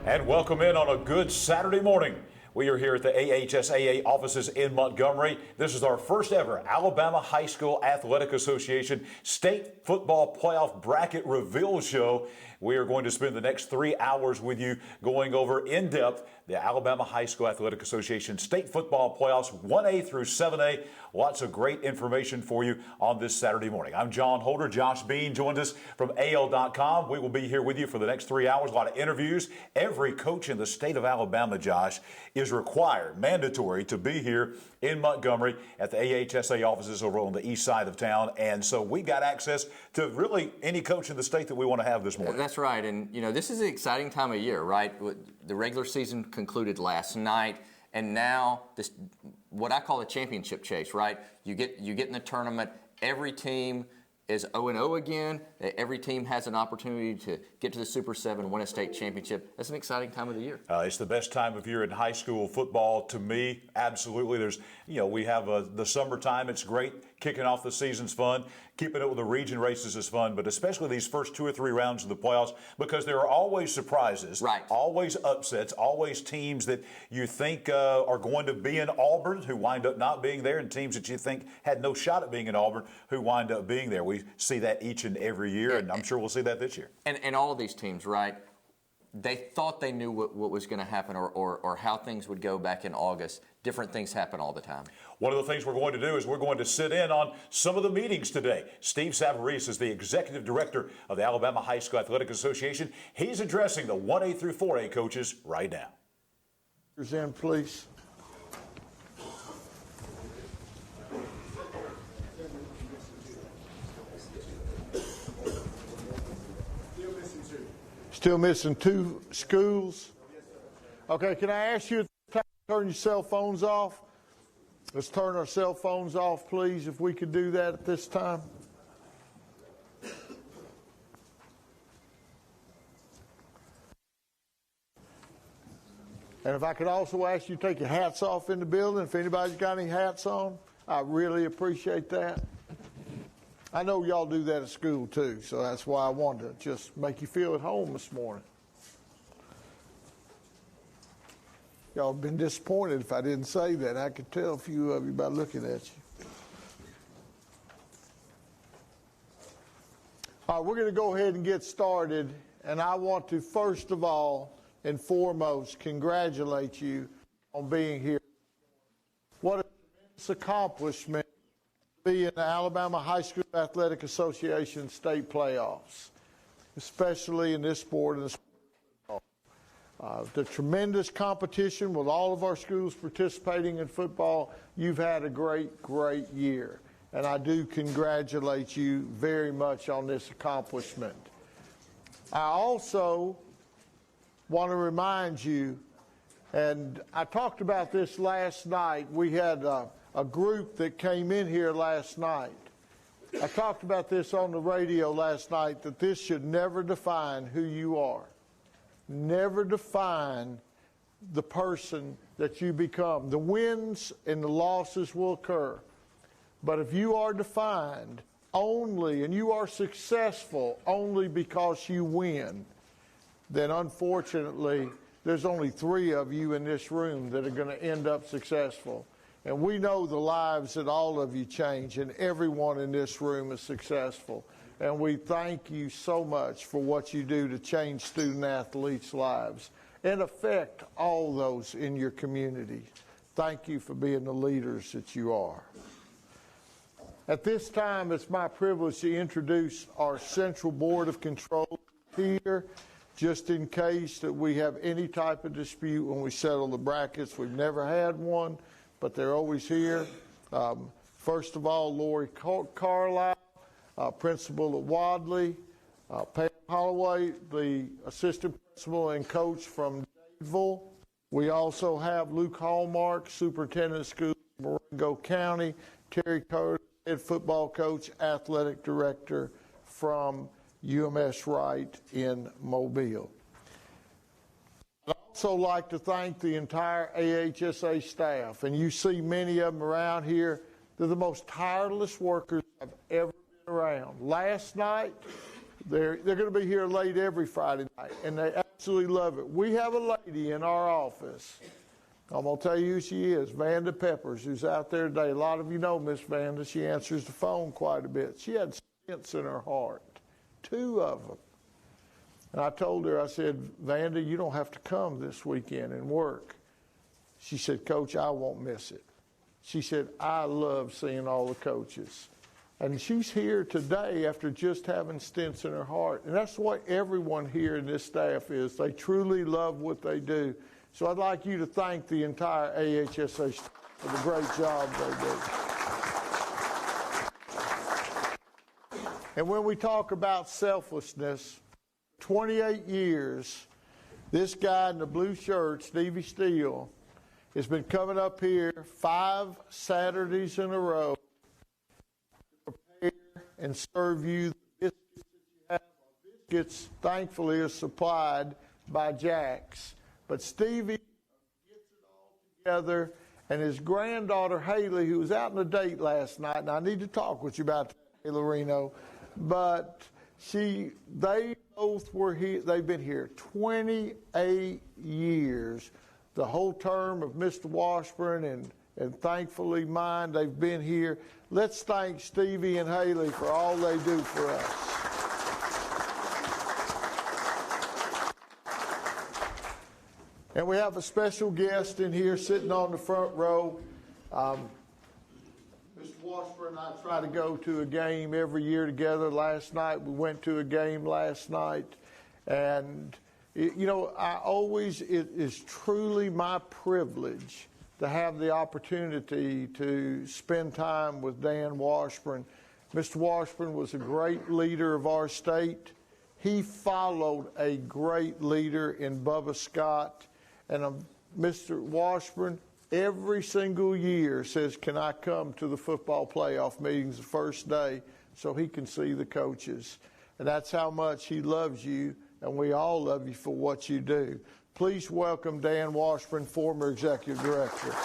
And welcome in on a good Saturday morning. We are here at the AHSAA offices in Montgomery. This is our first ever Alabama High School Athletic Association State Football Playoff Bracket Reveal Show. We are going to spend the next 3 hours with you going over in depth the Alabama High School Athletic Association State Football Playoffs 1A through 7A. Lots of great information for you on this Saturday morning. I'm John Holder. Josh Bean joins us from AL.com. We will be here with you for the next 3 hours. A lot of interviews. Every coach in the state of Alabama, Josh, is required, mandatory, to be here in Montgomery at the AHSAA offices over on the east side of town. And so we've got access to really any coach in the state that we want to have this morning. That's right. And, you know, this is an exciting time of year, right? The regular season concluded last night, and now this, what I call a championship chase, right? You get in the tournament, every team is 0-0 again. Every team has an opportunity to get to the Super 7, win a state championship. That's an exciting time of the year. It's the best time of year in high school football to me. Absolutely. There's, you know, we have the summertime. It's great. Kicking off the season's fun. Keeping it with the region races is fun, but especially these first 2 or 3 rounds of the playoffs, because there are always surprises, right? Always upsets, always teams that you think are going to be in Auburn who wind up not being there, and teams that you think had no shot at being in Auburn who wind up being there. We see that each and every year, and I'm sure we'll see that this year. And all of these teams, right? They thought they knew what was going to happen or how things would go back in August. Different things happen all the time. One of the things we're going to do is we're going to sit in on some of the meetings today. Steve Savarese is the executive director of the Alabama High School Athletic Association. He's addressing the 1A through 4A coaches right now. In, please. Still missing 2 schools? Okay, can I ask you to turn your cell phones off? Let's turn our cell phones off, please, if we could do that at this time. And if I could also ask you to take your hats off in the building, if anybody's got any hats on, I really appreciate that. I know y'all do that at school too, so that's why I wanted to just make you feel at home this morning. Y'all have been disappointed if I didn't say that. I could tell a few of you by looking at you. All right, we're going to go ahead and get started, and I want to first of all and foremost congratulate you on being here. What a tremendous accomplishment to be in the Alabama High School Athletic Association state playoffs, especially in this sport and the the tremendous competition with all of our schools participating in football. You've had a great, great year, and I do congratulate you very much on this accomplishment. I also want to remind you, and I talked about this last night. We had a group that came in here last night. I talked about this on the radio last night, that this should never define who you are. Never define the person that you become. The wins and the losses will occur. But if you are defined only, and you are successful only because you win, then unfortunately, there's only 3 of you in this room that are going to end up successful. And we know the lives that all of you change, and everyone in this room is successful. And we thank you so much for what you do to change student-athletes' lives and affect all those in your community. Thank you for being the leaders that you are. At this time, it's my privilege to introduce our Central Board of Control here, just in case that we have any type of dispute when we settle the brackets. We've never had one, but they're always here. First of all, Lori Carlisle, principal at Wadley, Pam Holloway, the assistant principal and coach from Dadeville. We also have Luke Hallmark, superintendent of schools in Marengo County, Terry Curtis, head football coach, athletic director from UMS Wright in Mobile. I'd also like to thank the entire AHSAA staff, and you see many of them around here. They're the most tireless workers I've ever been around. Last night, they're going to be here late every Friday night, and they absolutely love it. We have a lady in our office. I'm going to tell you who she is, Vanda Peppers, who's out there today. A lot of you know Miss Vanda. She answers the phone quite a bit. She had stents in her heart, 2 of them. And I told her, I said, Vanda, you don't have to come this weekend and work. She said, Coach, I won't miss it. She said, I love seeing all the coaches. And she's here today after just having stents in her heart. And that's what everyone here in this staff is. They truly love what they do. So I'd like you to thank the entire AHSAA for the great job they do. And when we talk about selflessness, 28 years, this guy in the blue shirt, Stevie Steele, has been coming up here 5 Saturdays in a row to prepare and serve you the biscuits that you have. Our biscuits, thankfully, are supplied by Jack's. But Stevie gets it all together, and his granddaughter, Haley, who was out on a date last night, and I need to talk with you about that, Haley Reno, but they both were here. They've been here 28 years. The whole term of Mr. Washburn and thankfully mine, they've been here. Let's thank Stevie and Haley for all they do for us. And we have a special guest in here sitting on the front row. Mr. Washburn and I try to go to a game every year together. Last night, we went to a game last night. And you know, it is truly my privilege to have the opportunity to spend time with Dan Washburn. Mr. Washburn was a great leader of our state. He followed a great leader in Bubba Scott. And Mr. Washburn, every single year says, can I come to the football playoff meetings the first day so he can see the coaches? And that's how much he loves you. And we all love you for what you do. Please welcome Dan Washburn, former executive director.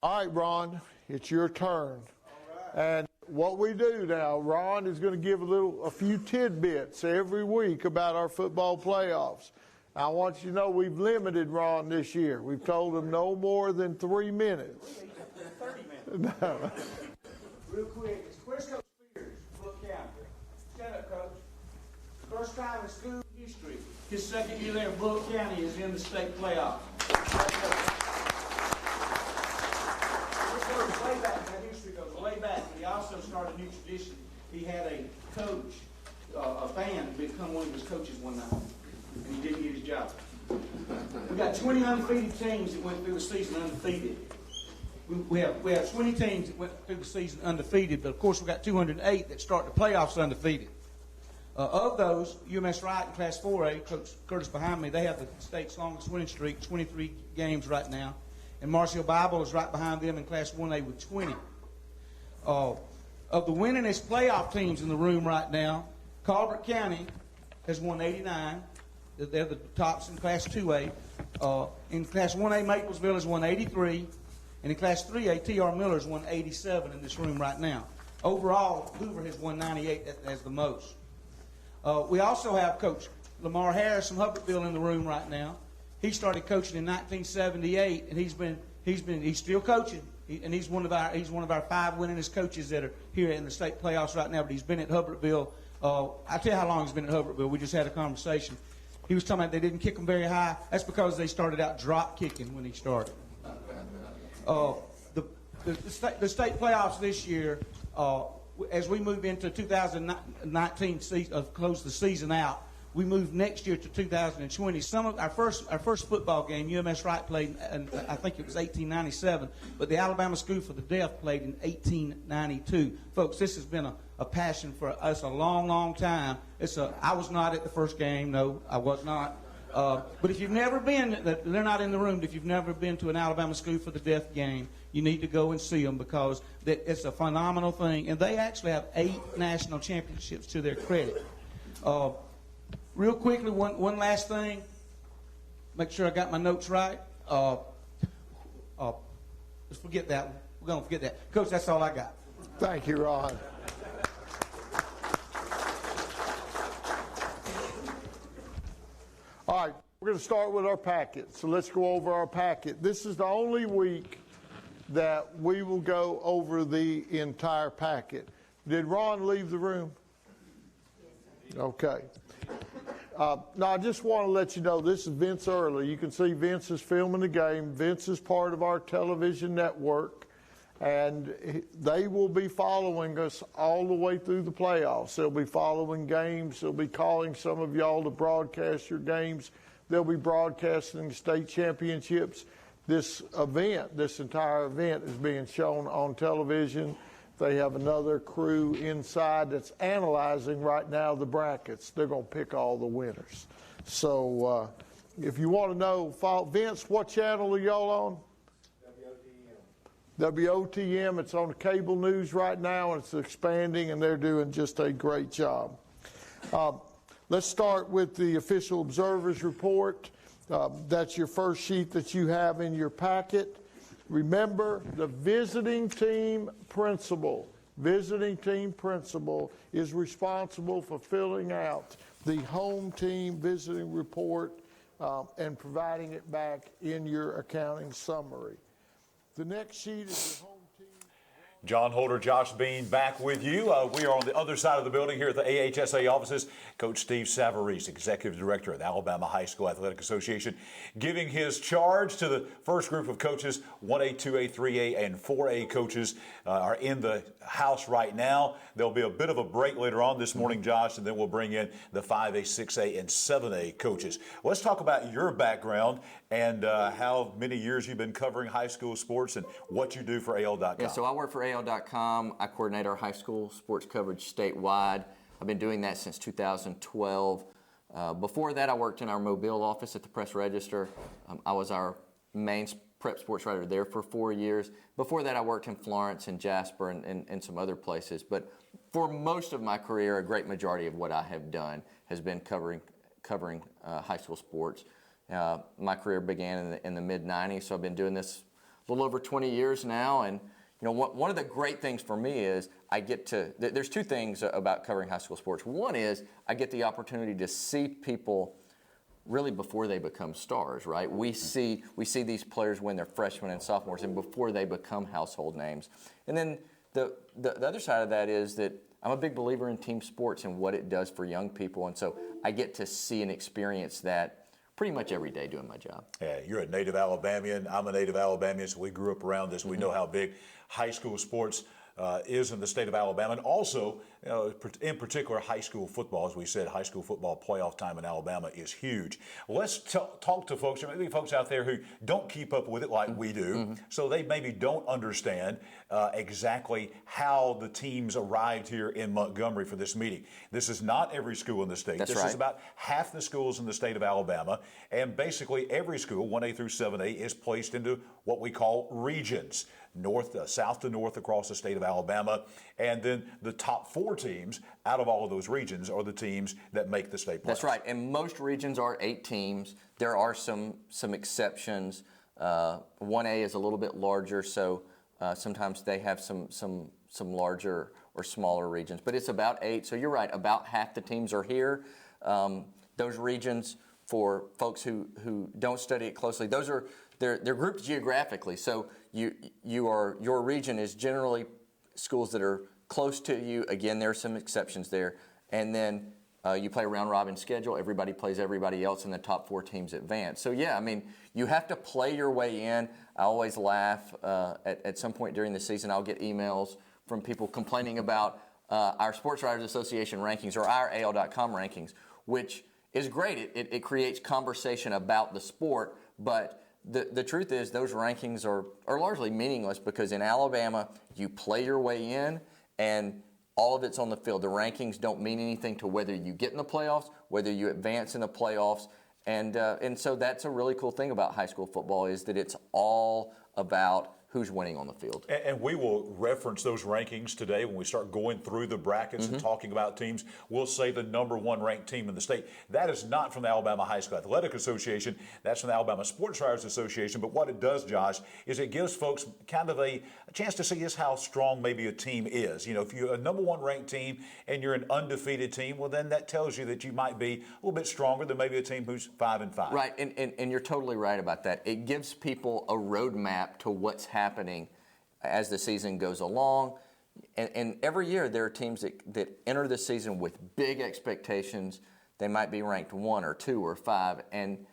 All right, Ron, it's your turn. All right. And what we do now, Ron is going to give a few tidbits every week about our football playoffs. I want you to know we've limited Ron this year. We've told him no more than 3 minutes. 30 minutes. No. Real quick, where's Coach Spears, Brooke County? Stand up, Coach. First time in school history, his second year there, Brooke County is in the state playoff. This goes way back, that history goes way back. He also started a new tradition. He had a coach, a fan, become one of his coaches one night, and he didn't get his job. We got 20 undefeated teams that went through the season undefeated. We have 20 teams that went through the season undefeated, but of course we got 208 that start the playoffs undefeated. Of those, UMS Wright in Class 4A, Coach Curtis behind me, they have the state's longest winning streak, 23 games right now. And Marshall Bible is right behind them in Class 1A with 20. Of the winningest playoff teams in the room right now, Colbert County has won 89. They're the tops in Class 2A. In Class 1A, Maplesville has won 83. And in Class 3A, T.R. Miller's won 87 in this room right now. Overall, Hoover has won 98 as the most. We also have Coach Lamar Harris from Hubbardville in the room right now. He started coaching in 1978, and he's still coaching. He's one of our 5 winningest coaches that are here in the state playoffs right now. But he's been at Hubbardville. I'll tell you how long he's been at Hubbardville. We just had a conversation. He was talking about they didn't kick him very high. That's because they started out drop kicking when he started. The state playoffs this year, as we move into 2019 season, close the season out, we move next year to 2020. Our first football game, UMS Wright played, and I think it was 1897, but the Alabama School for the Deaf played in 1892. Folks, this has been a passion for us a long, long time. I was not at the first game. No, I was not. But if you've never been, they're not in the room, but if you've never been to an Alabama School for the Deaf game, you need to go and see them because it's a phenomenal thing. And they actually have 8 national championships to their credit. Real quickly, one last thing. Make sure I got my notes right. Let's forget that one. We're going to forget that. Coach, that's all I got. Thank you, Ron. All right, we're going to start with our packet. So let's go over our packet. This is the only week that we will go over the entire packet. Did Ron leave the room? Okay. Now, I just want to let you know, this is Vince Early. You can see Vince is filming the game. Vince is part of our television network, and they will be following us all the way through the playoffs. They'll be following games. They'll be calling some of y'all to broadcast your games. They'll be broadcasting state championships. This event, this entire event, is being shown on television. They have another crew inside that's analyzing right now the brackets. They're going to pick all the winners. So if you want to know, follow Vince, what channel are y'all on? WOTM. It's on the cable news right now, and it's expanding, and they're doing just a great job. Let's start with the official observers report. That's your first sheet that you have in your packet. Remember, the visiting team principal is responsible for filling out the home team visiting report and providing it back in your accounting summary. The next sheet is your home team. John Holder, Josh Bean back with you. We are on the other side of the building here at the AHSAA offices. Coach Steve Savarese, Executive Director of the Alabama High School Athletic Association, giving his charge to the first group of coaches. 1A, 2A, 3A, and 4A coaches are in the house right now. There'll be a bit of a break later on this morning, Josh, and then we'll bring in the 5A, 6A, and 7A coaches. Let's talk about your background and how many years you've been covering high school sports and what you do for AL.com. Yeah, so I work for AL.com. I coordinate our high school sports coverage statewide. I've been doing that since 2012. Before that, I worked in our Mobile office at the Press Register. I was our main prep sports writer there for 4 years. Before that, I worked in Florence and Jasper and some other places. But for most of my career, a great majority of what I have done has been covering high school sports. My career began in the mid-'90s, so I've been doing this a little over 20 years now. And you know, one of the great things for me is I get to, there's two things about covering high school sports. One is I get the opportunity to see people really before they become stars, right? We see these players when they're freshmen and sophomores and before they become household names. And then the other side of that is that I'm a big believer in team sports and what it does for young people. And so I get to see and experience that pretty much every day doing my job. Yeah, you're a native Alabamian. I'm a native Alabamian, so we grew up around this. We know how big high school sports is in the state of Alabama. And also, you know, in particular, high school football. As we said, high school football playoff time in Alabama is huge. Let's talk to folks, maybe folks out there who don't keep up with it like we do, so they maybe don't understand exactly how the teams arrived here in Montgomery for this meeting. This is not every school in the state. That's this right. is about half the schools in the state of Alabama, and basically every school, 1A through 7A, is placed into what we call regions. South to north across the state of Alabama, and then the top 4 teams out of all of those regions are the teams that make the state playoffs. That's right, and most regions are 8 teams. There are some exceptions. 1A is a little bit larger, so sometimes they have some larger or smaller regions, but it's about 8. So you're right, about half the teams are here. Those regions, for folks who don't study it closely, they're grouped geographically. So your region is generally schools that are close to you. Again, there are some exceptions there. And then you play a round-robin schedule. Everybody plays everybody else, and the top 4 teams advance. So, yeah, I mean, you have to play your way in. I always laugh. At some point during the season, I'll get emails from people complaining about our Sports Writers Association rankings or our AL.com rankings, which is great. It creates conversation about the sport, but the truth is those rankings are largely meaningless because in Alabama, you play your way in and all of it's on the field. The rankings don't mean anything to whether you get in the playoffs, whether you advance in the playoffs. And so that's a really cool thing about high school football is that it's all about who's winning on the field. And we will reference those rankings today when we start going through the brackets and talking about teams. We'll say the number 1 ranked team in the state. That is not from the Alabama High School Athletic Association. That's from the Alabama Sports Writers Association. But what it does, Josh, is it gives folks kind of a chance to see just how strong maybe a team is. You know, if you're a number 1 ranked team and you're an undefeated team, well, then that tells you that you might be a little bit stronger than maybe a team who's 5-5. Right, and you're totally right about that. It gives people a roadmap to what's happening as the season goes along. And every year there are teams that enter the season with big expectations. They might be ranked 1 or 2 or 5, and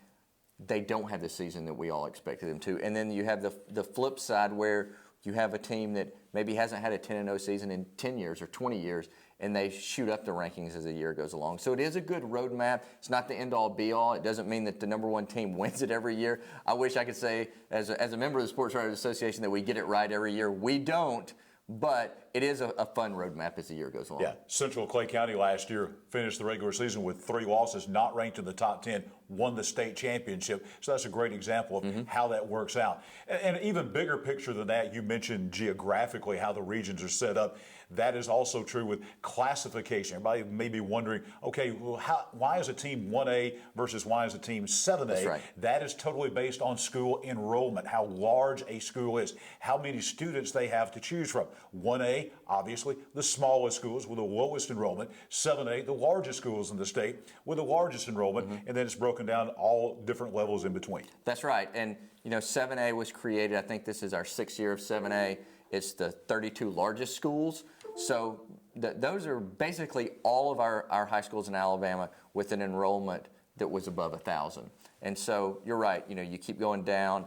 they don't have the season that we all expected them to. And then you have the flip side where you have a team that maybe hasn't had a 10-0 season in 10 years or 20 years, and they shoot up the rankings as the year goes along. So it is a good roadmap. It's not the end-all, be-all. It doesn't mean that the number 1 team wins it every year. I wish I could say, as a member of the Sports Writers Association, that we get it right every year. We don't, but it is a fun roadmap as the year goes along. Yeah, Central Clay County last year finished the regular season with 3 losses, not ranked in the top 10, won the state championship. So that's a great example of how that works out. And an even bigger picture than that, you mentioned geographically how the regions are set up. That is also true with classification. Everybody may be wondering, okay, well, why is a team 1A versus why is a team 7A? That's right. That is totally based on school enrollment, how large a school is, how many students they have to choose from. 1A, obviously, the smallest schools with the lowest enrollment. 7A, the largest schools in the state with the largest enrollment. And then it's broken down all different levels in between. That's right. And, 7A was created, I think this is our 6th year of 7A. It's the 32 largest schools. So those are basically all of our high schools in Alabama with an enrollment that was above 1,000. And so you're right, you keep going down.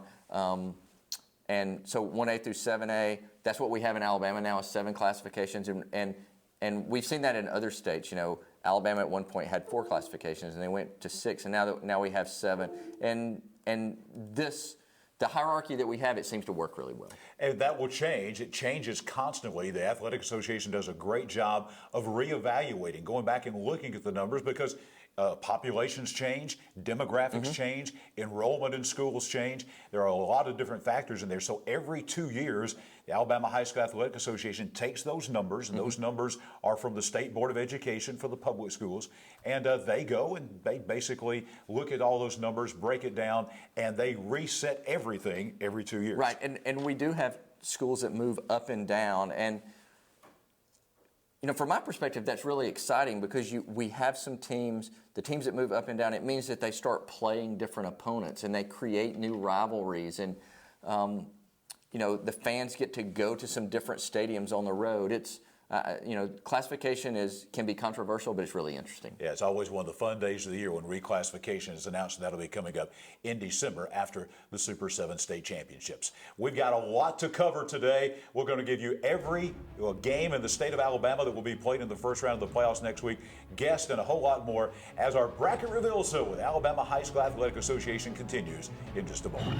And so 1A through 7A, that's what we have in Alabama now is 7 classifications. And we've seen that in other states. Alabama at one point had 4 classifications and they went to 6, and now we have 7. And the hierarchy that we have, it seems to work really well. And that will change. It changes constantly. The Athletic Association does a great job of reevaluating, going back and looking at the numbers because populations change, demographics change, enrollment in schools change. There are a lot of different factors in there. So every 2 years, the Alabama High School Athletic Association takes those numbers, and those numbers are from the State Board of Education for the public schools, and they go and they basically look at all those numbers, break it down, and they reset everything every 2 years. Right, and we do have schools that move up and down, and from my perspective, that's really exciting because we have some teams, the teams that move up and down, it means that they start playing different opponents and they create new rivalries. And, the fans get to go to some different stadiums on the road. It's, classification can be controversial, but it's really interesting. Yeah, it's always one of the fun days of the year when reclassification is announced, and that'll be coming up in December after the Super 7 state championships. We've got a lot to cover today. We're going to give you every game in the state of Alabama that will be played in the first round of the playoffs next week, guests, and a whole lot more as our bracket reveal show with Alabama High School Athletic Association continues in just a moment.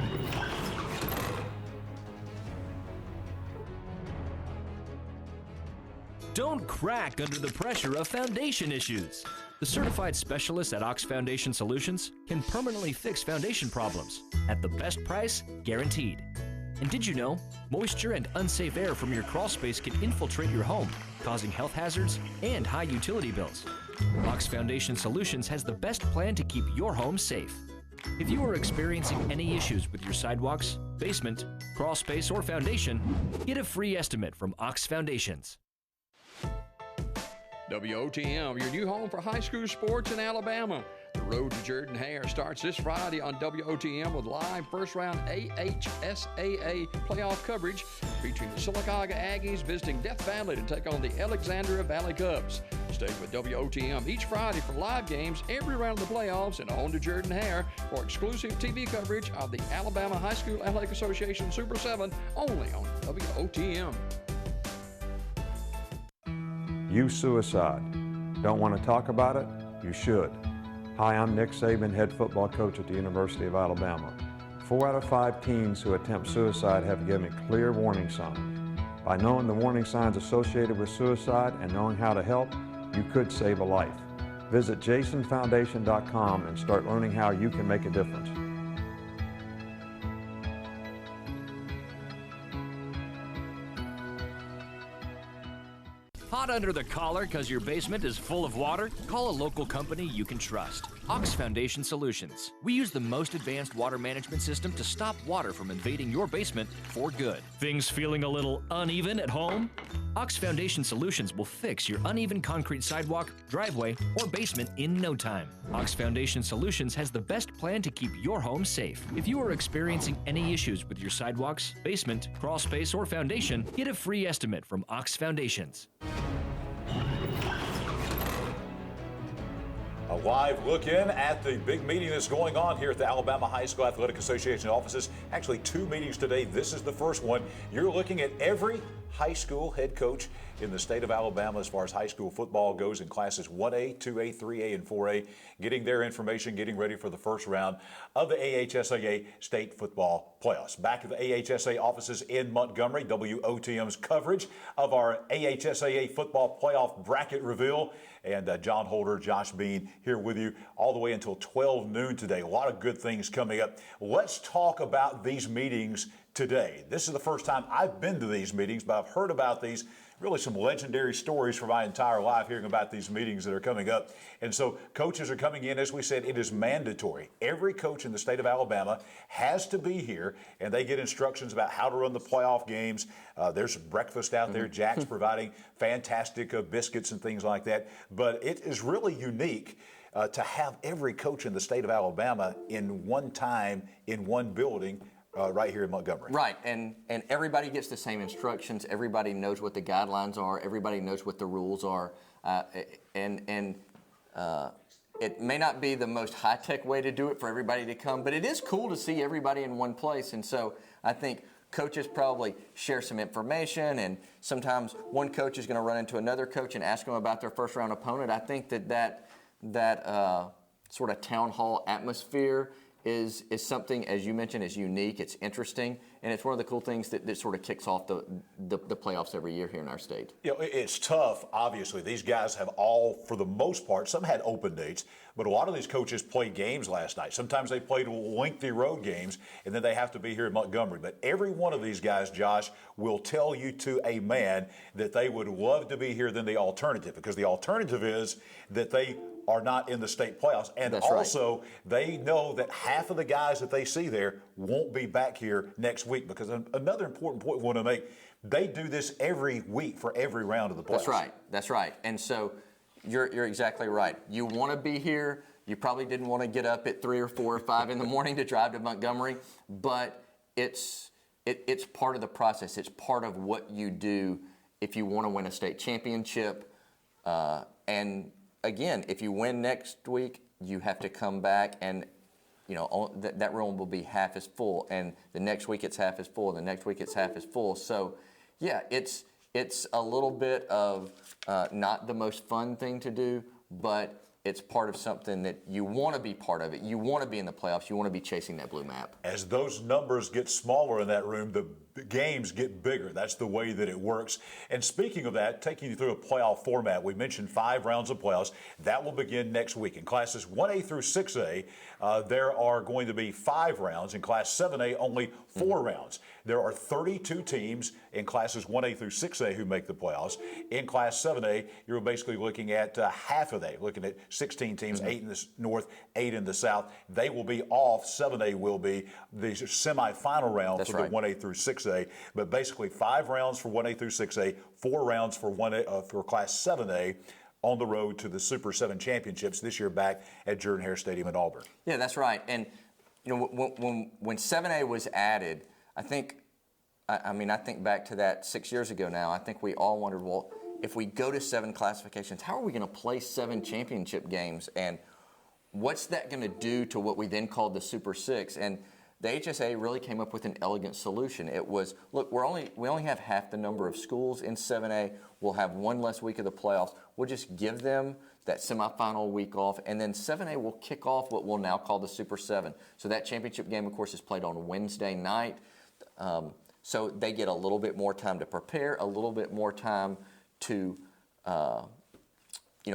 Don't crack under the pressure of foundation issues. The certified specialists at Ox Foundation Solutions can permanently fix foundation problems at the best price guaranteed. And did you know, moisture and unsafe air from your crawl space can infiltrate your home, causing health hazards and high utility bills? Ox Foundation Solutions has the best plan to keep your home safe. If you are experiencing any issues with your sidewalks, basement, crawl space, or foundation, get a free estimate from Ox Foundations. WOTM, your new home for high school sports in Alabama. The road to Jordan-Hare starts this Friday on WOTM with live first-round AHSAA playoff coverage featuring the Sylacauga Aggies visiting Death Valley to take on the Alexandria Valley Cubs. Stay with WOTM each Friday for live games every round of the playoffs and on to Jordan-Hare for exclusive TV coverage of the Alabama High School Athletic Association Super 7 only on WOTM. You suicide. Don't want to talk about it? You should. Hi, I'm Nick Saban, head football coach at the University of Alabama. 4 out of 5 teens who attempt suicide have given clear warning signs. By knowing the warning signs associated with suicide and knowing how to help, you could save a life. Visit jasonfoundation.com and start learning how you can make a difference. Hot under the collar because your basement is full of water? Call a local company you can trust. Ox Foundation Solutions. We use the most advanced water management system to stop water from invading your basement for good. Things feeling a little uneven at home? Ox Foundation Solutions will fix your uneven concrete sidewalk, driveway, or basement in no time. Ox Foundation Solutions has the best plan to keep your home safe. If you are experiencing any issues with your sidewalks, basement, crawl space, or foundation, get a free estimate from Ox Foundations. A live look in at the big meeting that's going on here at the Alabama High School Athletic Association offices. Actually, 2 meetings today. This is the first one. You're looking at every high school head coach in the state of Alabama as far as high school football goes in classes 1A, 2A, 3A, and 4A, getting their information, getting ready for the first round of the AHSAA state football playoffs. Back at the AHSAA offices in Montgomery, WOTM's coverage of our AHSAA football playoff bracket reveal. And John Holder, Josh Bean here with you all the way until 12 noon today. A lot of good things coming up. Let's talk about these meetings today. This is the first time I've been to these meetings, but I've heard about these, really some legendary stories for my entire life, hearing about these meetings that are coming up. And so coaches are coming in. As we said, it is mandatory. Every coach in the state of Alabama has to be here, and they get instructions about how to run the playoff games. There's breakfast out there. Jack's providing fantastic biscuits and things like that. But it is really unique to have every coach in the state of Alabama in one time, in one building, right here in Montgomery. Right, and everybody gets the same instructions. Everybody knows what the guidelines are. Everybody knows what the rules are. It may not be the most high-tech way to do it for everybody to come, but it is cool to see everybody in one place. And so I think coaches probably share some information, and sometimes one coach is going to run into another coach and ask them about their first-round opponent. I think that sort of town hall atmosphere is something, as you mentioned, is unique. It's interesting, and it's one of the cool things that sort of kicks off the playoffs every year here in our state. You know, it's tough, obviously. These guys have all, for the most part, some had open dates, but a lot of these coaches played games last night. Sometimes they played lengthy road games, and then they have to be here in Montgomery. But every one of these guys, Josh, will tell you to a man that they would love to be here than the alternative, because the alternative is that they are not in the state playoffs. And That's also, they know that half of the guys that they see there won't be back here next week, because another important point we want to make, they do this every week for every round of the playoffs. That's right. And so you're exactly right. You want to be here. You probably didn't want to get up at 3 or 4 or 5 in the morning to drive to Montgomery, but it's part of the process. It's part of what you do if you want to win a state championship. And again, if you win next week, you have to come back, and that room will be half as full. And the next week it's half as full, and the next week it's half as full. So, yeah, it's a little bit of not the most fun thing to do, but it's part of something that you want to be part of it. You want to be in the playoffs. You want to be chasing that blue map. As those numbers get smaller in that room, the games get bigger. That's the way that it works. And speaking of that, taking you through a playoff format, we mentioned 5 rounds of playoffs. That will begin next week. In classes 1A through 6A, there are going to be 5 rounds. In class 7A, only 4 rounds. There are 32 teams in classes 1A through 6A who make the playoffs. In class 7A, you're basically looking at half of that, looking at 16 teams, 8 in the north, 8 in the south. They will be off. 7A will be the semifinal round That's for right. the 1A through 6A. But basically 5 rounds for 1A through 6A, 4 rounds for 1A for class 7A on the road to the Super 7 championships this year back at Jordan-Hare Stadium in Auburn. Yeah, that's right. And when 7A was added, I think back to that 6 years ago now. I think we all wondered, well, if we go to 7 classifications, how are we going to play 7 championship games? And what's that going to do to what we then called the Super 6? And the AHSAA really came up with an elegant solution. It was, look, we only have half the number of schools in 7A. We'll have 1 less week of the playoffs. We'll just give them that semifinal week off, and then 7A will kick off what we'll now call the Super 7. So that championship game, of course, is played on Wednesday night. So they get a little bit more time to prepare, a little bit more time to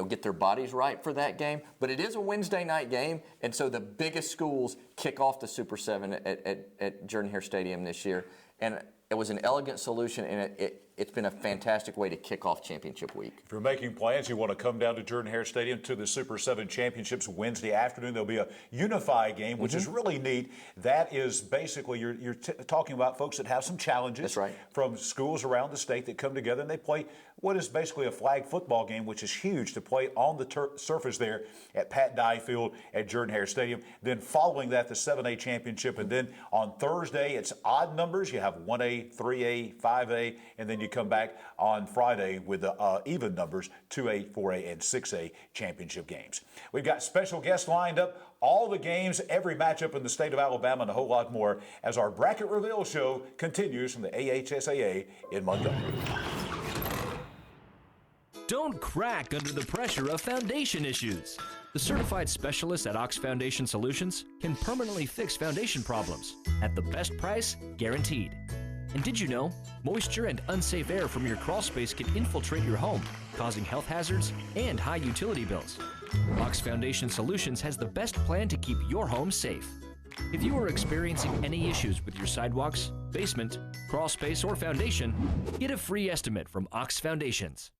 get their bodies right for that game. But it is a Wednesday night game, and so the biggest schools kick off the Super 7 at Jordan-Hare Stadium this year. And It was an elegant solution, and it's been a fantastic way to kick off championship week. If you're making plans, you want to come down to Jordan-Hare Stadium to the Super 7 Championships Wednesday afternoon. There'll be a Unify game, which is really neat. That is basically, you're talking about folks that have some challenges. That's right. From schools around the state that come together, and they play what is basically a flag football game, which is huge to play on the surface there at Pat Dye Field at Jordan-Hare Stadium. Then following that, the 7A Championship. And then on Thursday, it's odd numbers. You have 1A, 3A, 5A, and then you come back on Friday with the even numbers, 2A, 4A, and 6A championship games. We've got special guests lined up, all the games, every matchup in the state of Alabama, and a whole lot more as our Bracket Reveal show continues from the AHSAA in Montgomery. Don't crack under the pressure of foundation issues. The certified specialists at Ox Foundation Solutions can permanently fix foundation problems at the best price guaranteed. And did you know, moisture and unsafe air from your crawl space can infiltrate your home, causing health hazards and high utility bills. Ox Foundation Solutions has the best plan to keep your home safe. If you are experiencing any issues with your sidewalks, basement, crawl space, or foundation, get a free estimate from Ox Foundations.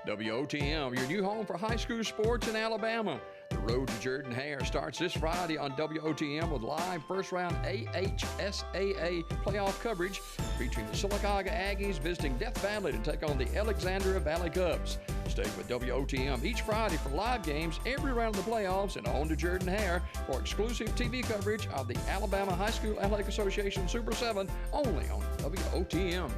WOTM, your new home for high school sports in Alabama. The road to Jordan-Hare starts this Friday on WOTM with live first-round AHSAA playoff coverage featuring the Sylacauga Aggies visiting Death Valley to take on the Alexandria Valley Cubs. Stay with WOTM each Friday for live games every round of the playoffs and on to Jordan-Hare for exclusive TV coverage of the Alabama High School Athletic Association Super 7 only on WOTM.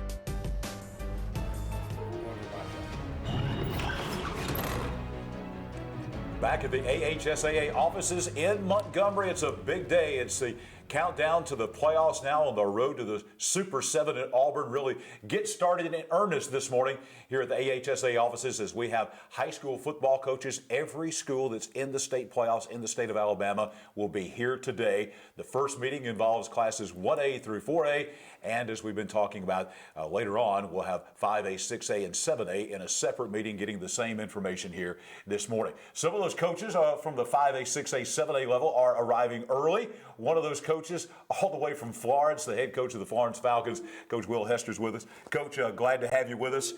Back at the AHSAA offices in Montgomery, it's a big day. It's the countdown to the playoffs now on the road to the Super 7 at Auburn. Really get started in earnest this morning here at the AHSAA offices as we have high school football coaches. Every school that's in the state playoffs in the state of Alabama will be here today. The first meeting involves classes 1A through 4A, and as we've been talking about later on, we'll have 5A, 6A, and 7A in a separate meeting getting the same information here this morning. Some of those coaches from the 5A, 6A, 7A level are arriving early. One of those coaches all the way from Florence, the head coach of the Florence Falcons, Coach Will Hester is with us. Coach, glad to have you with us.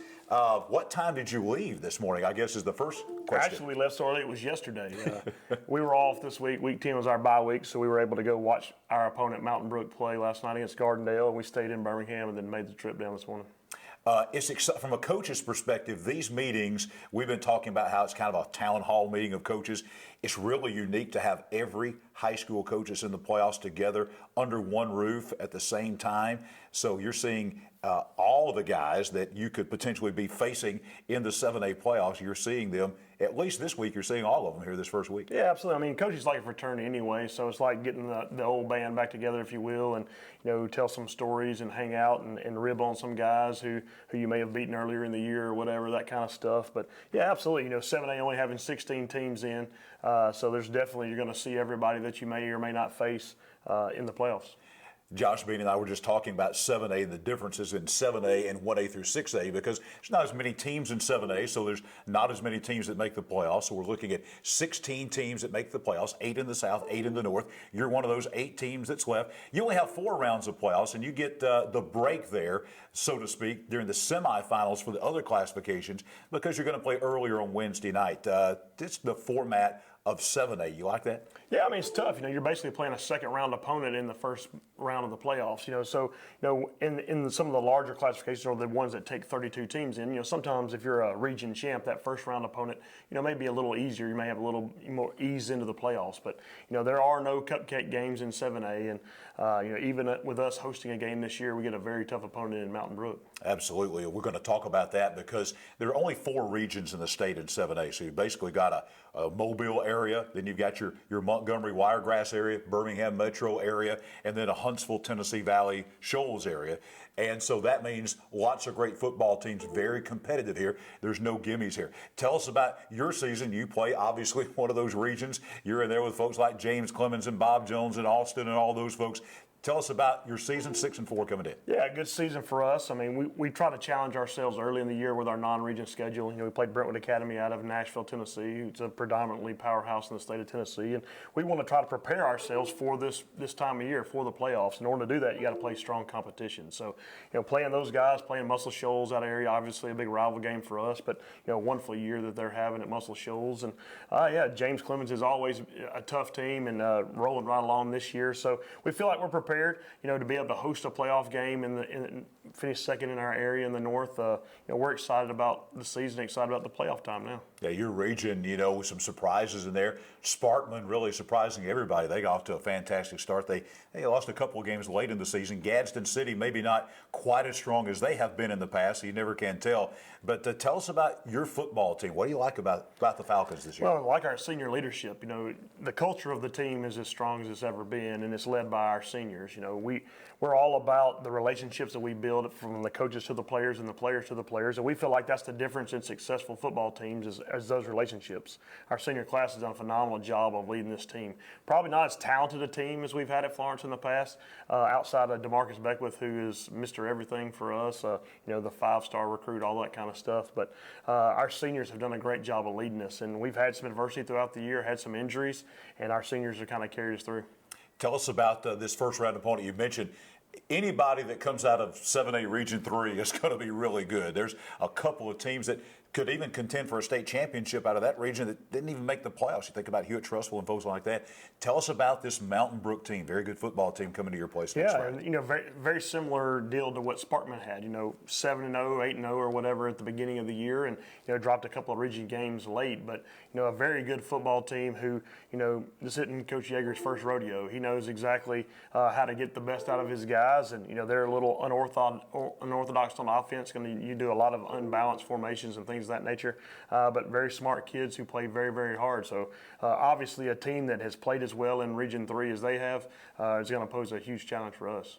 What time did you leave this morning, I guess is the first question. Actually, we left so early, it was yesterday. We were off this week. Week 10 was our bye week, so we were able to go watch our opponent, Mountain Brook, play last night against Gardendale, and we stayed in Birmingham and then made the trip down this morning. From a coach's perspective, these meetings, we've been talking about how it's kind of a town hall meeting of coaches. It's really unique to have every high school coaches in the playoffs together under one roof at the same time. So you're seeing all of the guys that you could potentially be facing in the 7A playoffs. You're seeing them, at least this week, you're seeing all of them here this first week. Yeah, absolutely. I mean, coaches like a fraternity anyway, so it's like getting the old band back together, if you will, and, tell some stories and hang out and rib on some guys who you may have beaten earlier in the year or whatever, that kind of stuff. But, yeah, absolutely. 7A only having 16 teams in, so there's definitely, you're going to see everybody that you may or may not face in the playoffs. Josh Bean and I were just talking about 7A and the differences in 7A and 1A through 6A because there's not as many teams in 7A, so there's not as many teams that make the playoffs. So we're looking at 16 teams that make the playoffs, 8 in the South, 8 in the North. You're one of those 8 teams that's left. You only have 4 rounds of playoffs, and you get the break there, so to speak, during the semifinals for the other classifications because you're going to play earlier on Wednesday night. This is the format of 7A. You like that? Yeah, I mean, it's tough. You're basically playing a second-round opponent in the first round of the playoffs. So, in some of the larger classifications or the ones that take 32 teams in, sometimes if you're a region champ, that first-round opponent, may be a little easier. You may have a little more ease into the playoffs. But, there are no cupcake games in 7A. And, even with us hosting a game this year, we get a very tough opponent in Mountain Brook. Absolutely. We're going to talk about that because there are only 4 regions in the state in 7A. So you basically got a Mobile area, then you've got your Montgomery Wiregrass area, Birmingham Metro area, and then a Huntsville, Tennessee Valley, Shoals area. And so that means lots of great football teams, very competitive here. There's no gimmies here. Tell us about your season. You play, obviously, one of those regions. You're in there with folks like James Clemens and Bob Jones and Austin and all those folks. Tell us about your season, 6-4 coming in. Yeah, good season for us. I mean, we try to challenge ourselves early in the year with our non-region schedule. You know, we played Brentwood Academy out of Nashville, Tennessee. It's a predominantly powerhouse in the state of Tennessee, and we want to try to prepare ourselves for this time of year, for the playoffs. In order to do that, you got to play strong competition. So, you know, playing those guys, playing Muscle Shoals out of area, obviously a big rival game for us, but, you know, wonderful year that they're having at Muscle Shoals. And, yeah, James Clemens is always a tough team and rolling right along this year. So we feel like we're prepared, you know, to be able to host a playoff game and finish second in our area in the North. You know, we're excited about the season, excited about the playoff time now. Yeah, your region, you know, some surprises in there. Sparkman really surprising everybody. They got off to a fantastic start. They lost a couple of games late in the season. Gadsden City maybe not quite as strong as they have been in the past. You never can tell. But tell us about your football team. What do you like about the Falcons this year? Well, like our senior leadership, you know, the culture of the team is as strong as it's ever been, and it's led by our seniors. You know, we're all about the relationships that we build from the coaches to the players and the players to the players, and we feel like that's the difference in successful football teams is those relationships. Our senior class has done a phenomenal job of leading this team. Probably not as talented a team as we've had at Florence in the past, outside of DeMarcus Beckwith, who is Mr. Everything for us, you know, the 5-star recruit, all that kind of stuff. But our seniors have done a great job of leading us, and we've had some adversity throughout the year, had some injuries, and our seniors have kind of carried us through. Tell us about this first-round opponent. You mentioned anybody that comes out of 7A Region 3 is going to be really good. There's a couple of teams that could even contend for a state championship out of that region that didn't even make the playoffs. You think about Hewitt-Trussville and folks like that. Tell us about this Mountain Brook team, very good football team coming to your place next Friday. Yeah, and, you know, very, very similar deal to what Sparkman had, you know, 7-0, 8-0 or whatever at the beginning of the year, and, you know, dropped a couple of region games late. But, you know, a very good football team who, you know, this isn't Coach Yeager's first rodeo. He knows exactly how to get the best out of his guys, and, you know, they're a little unorthodox on offense. You do a lot of unbalanced formations and things of that nature, but very smart kids who play very, very hard. So obviously a team that has played as well in Region 3 as they have is going to pose a huge challenge for us.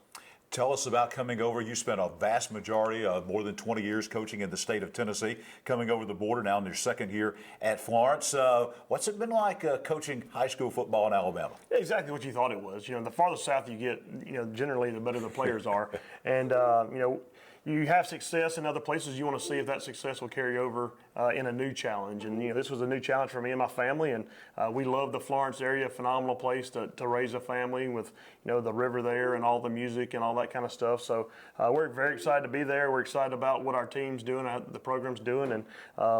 Tell us about coming over. You spent a vast majority of more than 20 years coaching in the state of Tennessee, coming over the border now in your second year at Florence. What's it been like coaching high school football in Alabama? Exactly what you thought it was. You know, the farther south you get, you know, generally the better the players are. And, you know, you have success in other places. You want to see if that success will carry over in a new challenge. And, you know, this was a new challenge for me and my family. And we love the Florence area, a phenomenal place to raise a family with, you know, the river there and all the music and all that kind of stuff. So we're very excited to be there. We're excited about what our team's doing, the program's doing, and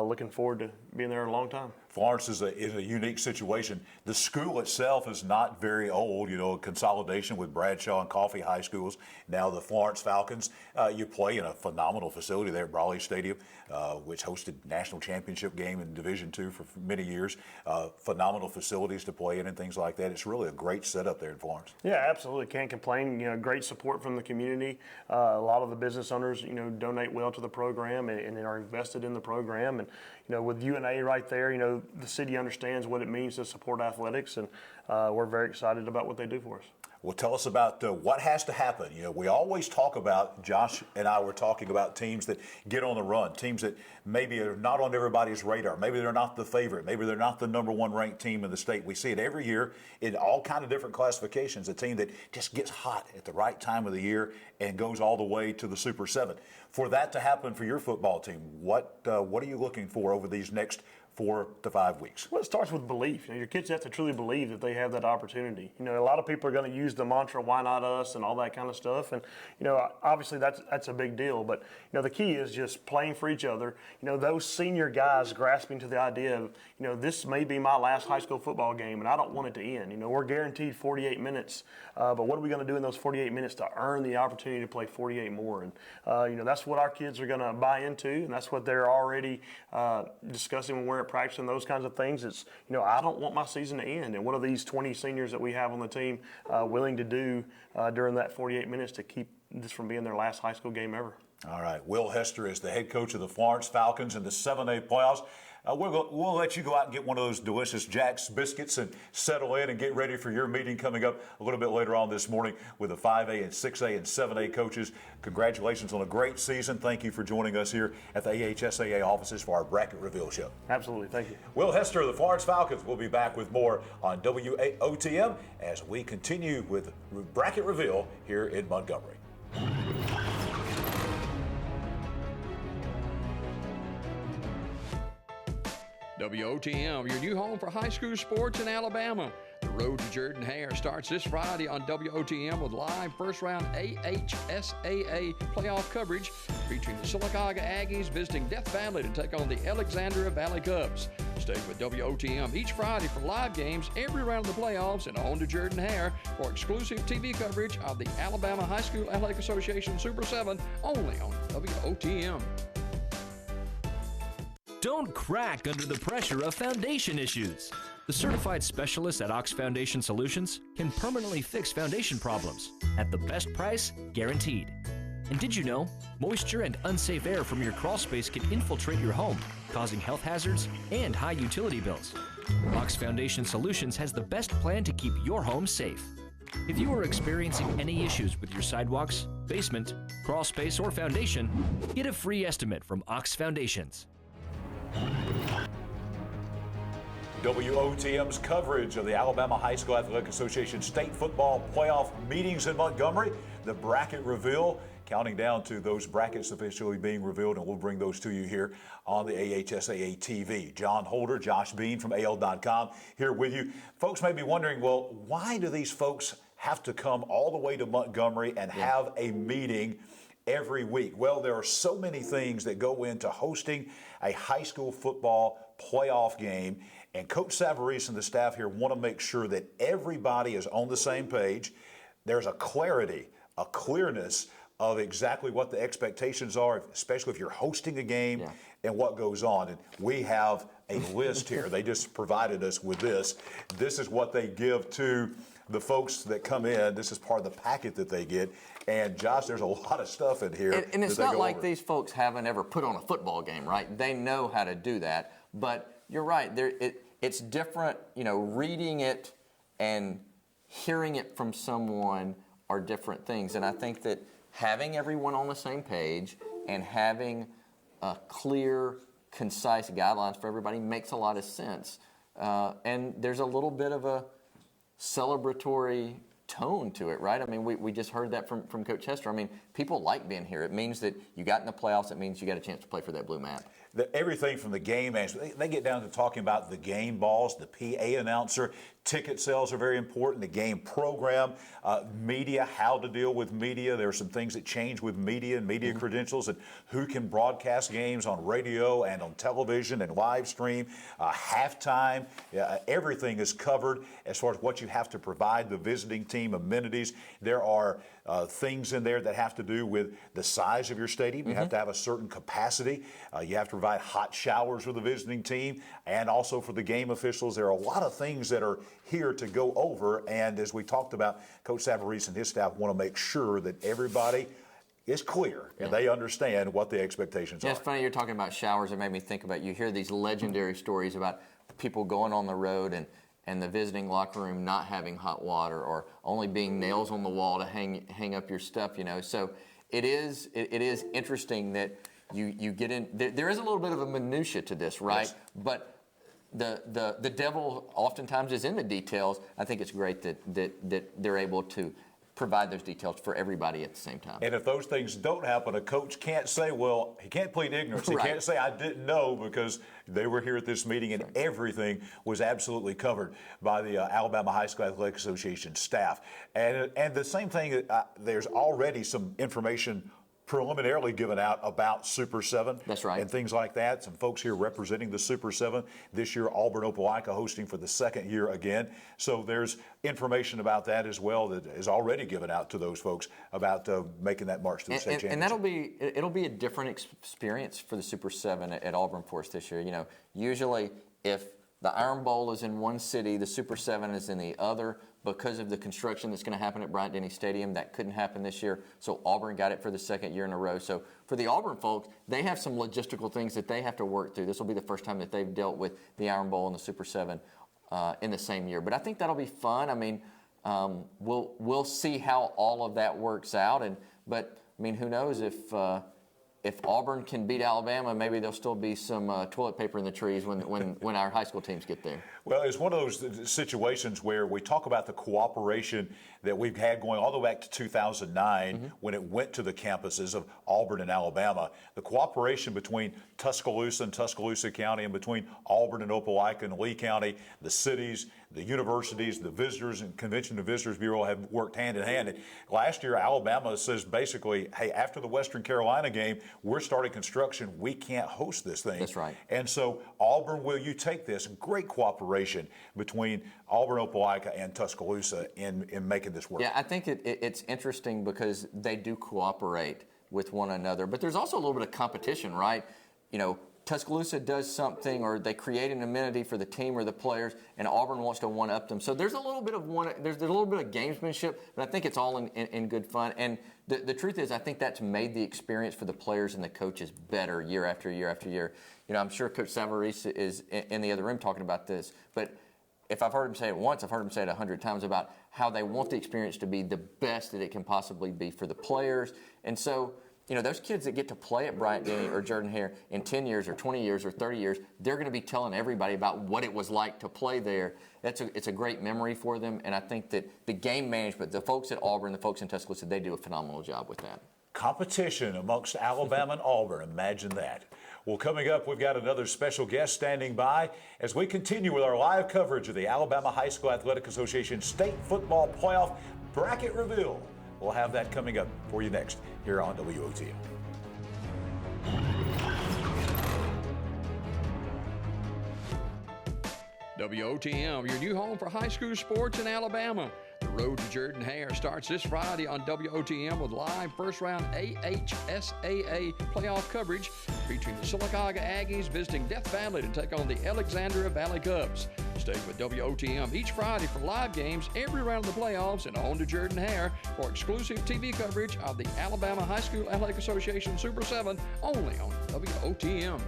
looking forward to being there a long time. Florence is a unique situation. The school itself is not very old, you know, a consolidation with Bradshaw and Coffee high schools. Now the Florence Falcons, you play in a phenomenal facility there at Brawley Stadium, which hosted national championship game in Division II for many years. Phenomenal facilities to play in and things like that. It's really a great setup there in Florence. Yeah, absolutely. Can't complain. You know, great support from the community. A lot of the business owners, you know, donate well to the program and are invested in the program. And, you know, with UNA right there, you know, the city understands what it means to support athletics, and we're very excited about what they do for us. Well, tell us about what has to happen. You know, we always talk about, Josh and I were talking about teams that get on the run, teams that maybe are not on everybody's radar. Maybe they're not the favorite. Maybe they're not the #1 ranked team in the state. We see it every year in all kind of different classifications, a team that just gets hot at the right time of the year and goes all the way to the Super 7. For that to happen for your football team, what are you looking for over these next 4 to 5 weeks? Well, it starts with belief. You know, your kids have to truly believe that they have that opportunity. You know, a lot of people are going to use the mantra, why not us, and all that kind of stuff. And, you know, obviously that's a big deal. But, you know, the key is just playing for each other. You know, those senior guys grasping to the idea of, you know, this may be my last high school football game, and I don't want it to end. You know, we're guaranteed 48 minutes. But what are we going to do in those 48 minutes to earn the opportunity to play 48 more? And, you know, that's what our kids are going to buy into, and that's what they're already discussing when we're at practice and those kinds of things. It's, you know, I don't want my season to end. And what are these 20 seniors that we have on the team willing to do during that 48 minutes to keep this from being their last high school game ever? All right. Will Hester is the head coach of the Florence Falcons in the 7A playoffs. We'll let you go out and get one of those delicious Jack's biscuits and settle in and get ready for your meeting coming up a little bit later on this morning with the 5A and 6A and 7A coaches. Congratulations on a great season. Thank you for joining us here at the AHSAA offices for our bracket reveal show. Absolutely. Thank you. Will Hester of the Florence Falcons will be back with more on WOTM as we continue with bracket reveal here in Montgomery. WOTM, your new home for high school sports in Alabama. The road to Jordan-Hare starts this Friday on WOTM with live first-round AHSAA playoff coverage featuring the Sylacauga Aggies visiting Death Valley to take on the Alexandria Valley Cubs. Stay with WOTM each Friday for live games every round of the playoffs and on to Jordan-Hare for exclusive TV coverage of the Alabama High School Athletic Association Super 7 only on WOTM. Don't crack under the pressure of foundation issues. The certified specialists at Ox Foundation Solutions can permanently fix foundation problems at the best price guaranteed. And did you know, moisture and unsafe air from your crawl space can infiltrate your home, causing health hazards and high utility bills. Ox Foundation Solutions has the best plan to keep your home safe. If you are experiencing any issues with your sidewalks, basement, crawl space, or foundation, get a free estimate from Ox Foundations. WOTM's coverage of the Alabama High School Athletic Association state football playoff meetings in Montgomery, the bracket reveal, counting down to those brackets officially being revealed, and we'll bring those to you here on the AHSAA TV. John Holder, Josh Bean from AL.com here with you. Folks may be wondering, well, why do these folks have to come all the way to Montgomery and have a meeting every week? Well, there are so many things that go into hosting a high school football playoff game, and Coach Savarese and the staff here want to make sure that everybody is on the same page. There's a clarity, a clearness of exactly what the expectations are, especially if you're hosting a game and what goes on. And we have a list here. They just provided us with this. This is what they give to the folks that come in. This is part of the packet that they get. And Josh, there's a lot of stuff in here. And it's not like these folks haven't ever put on a football game, right? They know how to do that. But you're right. It's different. You know, reading it and hearing it from someone are different things. And I think that having everyone on the same page and having clear, concise guidelines for everybody makes a lot of sense. And there's a little bit of a celebratory tone to it, right? I mean, we just heard that from Coach Hester. I mean, people like being here. It means that you got in the playoffs. It means you got a chance to play for that blue map. Everything from the game management, they get down to talking about the game balls, the PA announcer, ticket sales are very important, the game program, media, how to deal with media. There are some things that change with media and media credentials, and who can broadcast games on radio and on television and live stream, halftime. Everything is covered as far as what you have to provide the visiting team, amenities. There are things in there that have to do with the size of your stadium. You have to have a certain capacity. You have to provide hot showers for the visiting team and also for the game officials. There are a lot of things that are here to go over, and as we talked about, Coach Savarese and his staff want to make sure that everybody is clear and they understand what the expectations are. It's funny you're talking about showers. It made me think about, you hear these legendary stories about people going on the road and the visiting locker room not having hot water or only being nails on the wall to hang up your stuff, you know. So it is interesting that you get in. There is a little bit of a minutia to this, right? Yes. But the devil oftentimes is in the details. I think it's great that they're able to provide those details for everybody at the same time. And if those things don't happen, a coach can't say, well, he can't plead ignorance. He can't say, I didn't know, because they were here at this meeting and everything was absolutely covered by the Alabama High School Athletic Association staff. And the same thing, there's already some information preliminarily given out about Super 7. That's right. And things like that. Some folks here representing the Super 7. This year, Auburn-Opelika hosting for the second year again. So there's information about that as well that is already given out to those folks about making that march to the state championship. And it'll be a different experience for the Super 7 at Auburn for us this year. You know, usually if The Iron Bowl is in one city, the Super 7 is in the other because of the construction that's going to happen at Bryant-Denny Stadium. That couldn't happen this year, so Auburn got it for the second year in a row. So for the Auburn folks, they have some logistical things that they have to work through. This will be the first time that they've dealt with the Iron Bowl and the Super 7 in the same year. But I think that'll be fun. I mean, we'll see how all of that works out. But I mean, who knows if Auburn can beat Alabama, maybe there'll still be some toilet paper in the trees when our high school teams get there. Well, it's one of those situations where we talk about the cooperation that we've had going all the way back to 2009 when it went to the campuses of Auburn and Alabama. The cooperation between Tuscaloosa and Tuscaloosa County and between Auburn and Opelika and Lee County, the cities, the universities, the visitors and Convention and Visitors Bureau have worked hand in hand. And last year, Alabama says basically, hey, after the Western Carolina game, we're starting construction. We can't host this thing. That's right. And so, Auburn, will you take this? Great cooperation between Auburn, Opelika, and Tuscaloosa in making this work. Yeah, I think it's interesting because they do cooperate with one another. But there's also a little bit of competition, right? You know, Tuscaloosa does something or they create an amenity for the team or the players, and Auburn wants to one-up them. So there's a little bit of gamesmanship, but I think it's all in good fun. And the truth is, I think that's made the experience for the players and the coaches better year after year after year. You know, I'm sure Coach Savarese is in the other room talking about this, but if I've heard him say it once, I've heard him say it 100 times about how they want the experience to be the best that it can possibly be for the players. And so, you know, those kids that get to play at Bryant-Denny or Jordan-Hare in 10 years or 20 years or 30 years, they're going to be telling everybody about what it was like to play there. It's a great memory for them, and I think that the game management, the folks at Auburn, the folks in Tuscaloosa, they do a phenomenal job with that. Competition amongst Alabama and Auburn. Imagine that. Well, coming up, we've got another special guest standing by as we continue with our live coverage of the Alabama High School Athletic Association State Football Playoff Bracket Reveal. We'll have that coming up for you next here on WOTM. WOTM, your new home for high school sports in Alabama. The road to Jordan-Hare starts this Friday on WOTM with live first-round AHSAA playoff coverage featuring the Sylacauga Aggies visiting Death Valley to take on the Alexandria Valley Cubs. Stay with WOTM each Friday for live games every round of the playoffs and on to Jordan-Hare for exclusive TV coverage of the Alabama High School Athletic Association Super 7 only on WOTM.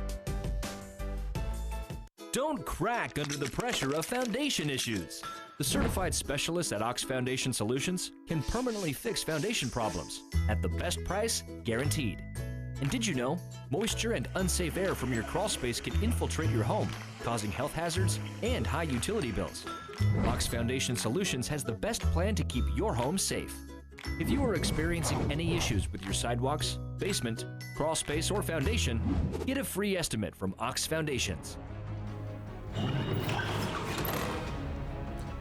Don't crack under the pressure of foundation issues. The certified specialists at Ox Foundation Solutions can permanently fix foundation problems at the best price guaranteed. And did you know, moisture and unsafe air from your crawl space can infiltrate your home, causing health hazards and high utility bills? Ox Foundation Solutions has the best plan to keep your home safe. If you are experiencing any issues with your sidewalks, basement, crawl space, or foundation, get a free estimate from Ox Foundations.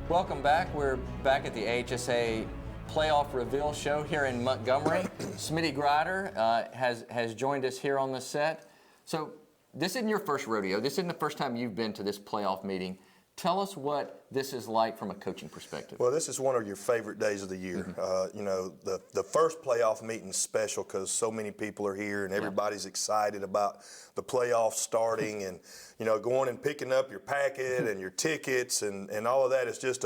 Welcome back. We're back at the AHSAA Playoff Reveal Show here in Montgomery. Smitty Grider has joined us here on the set. So this isn't your first rodeo. This isn't the first time you've been to this playoff meeting. Tell us what this is like from a coaching perspective. Well, this is one of your favorite days of the year. You know, the first playoff meeting is special because so many people are here and everybody's excited about the playoffs starting and, you know, going and picking up your packet and your tickets and all of that is just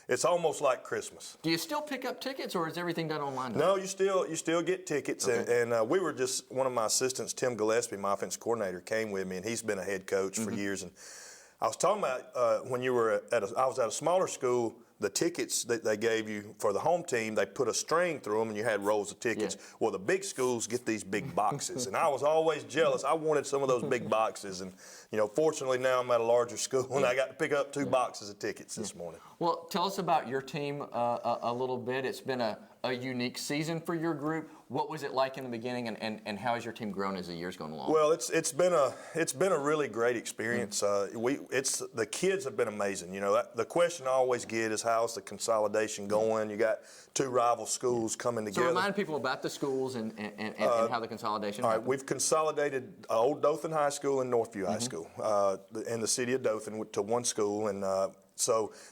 it's almost like Christmas. Do you still pick up tickets or is everything done online now? No, you still get tickets. Okay. And we were just, one of my assistants, Tim Gillespie, my offense coordinator, came with me and he's been a head coach for years. And I was talking about when you were I was at a smaller school, the tickets that they gave you for the home team, they put a string through them and you had rolls of tickets. Yeah. Well, the big schools get these big boxes. And I was always jealous. I wanted some of those big boxes. And, you know, fortunately now I'm at a larger school and I got to pick up 2 boxes of tickets this morning. Well, tell us about your team a little bit. It's been a unique season for your group. What was it like in the beginning, and how has your team grown as the year's gone along? Well, it's been a really great experience. The kids have been amazing. You know, the question I always get is how's the consolidation going? You got 2 rival schools coming together. So remind people about the schools and how the consolidation all happened. Right, we've consolidated Old Dothan High School and Northview High School in the city of Dothan to one school, and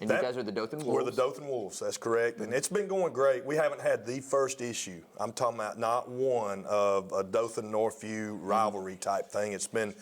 you guys are the Dothan Wolves? We're the Dothan Wolves, that's correct. And it's been going great. We haven't had the first issue. I'm talking about not one of a Dothan-Northview rivalry type thing. It's been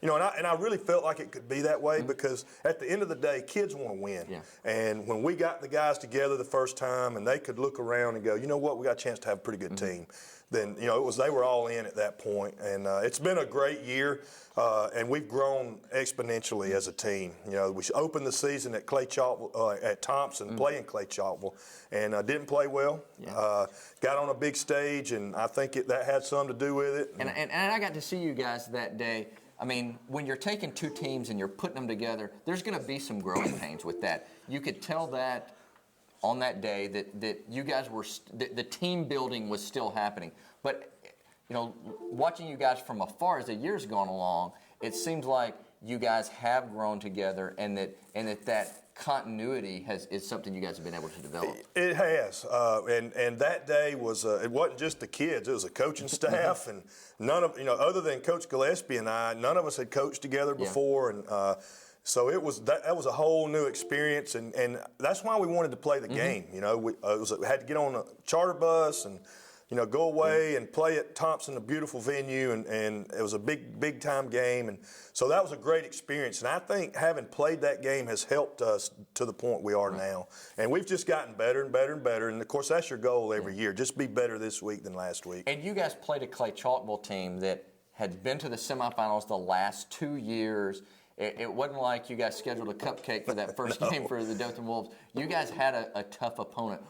and I really felt like it could be that way because at the end of the day, kids want to win. Yeah. And when we got the guys together the first time and they could look around and go, you know what, we got a chance to have a pretty good team. Then, they were all in at that point. And it's been a great year, and we've grown exponentially as a team. We opened the season at Clay Chalkville, at Thompson, playing Clay Chalkville, and didn't play well. Yeah. Got on a big stage, and I think that had something to do with it. And I got to see you guys that day. I mean, when you're taking two teams and you're putting them together, there's going to be some growing pains with that. You could tell that on that day that you guys were the team building was still happening. But watching you guys from afar as the years gone along, it seems like you guys have grown together, and that continuity is something you guys have been able to develop. It has, and that day was it wasn't just the kids; it was a coaching staff, and none of other than Coach Gillespie and I, none of us had coached together before, and. So it was that was a whole new experience, and that's why we wanted to play the game. We had to get on a charter bus and go away and play at Thompson, a beautiful venue, and it was a big time game, and so that was a great experience. And I think having played that game has helped us to the point we are now, and we've just gotten better and better and better. And of course, that's your goal every year: just be better this week than last week. And you guys played a Clay Chalkville team that had been to the semifinals the last 2 years. It wasn't like you guys scheduled a cupcake for that first game for the Dothan Wolves. You guys had a tough opponent.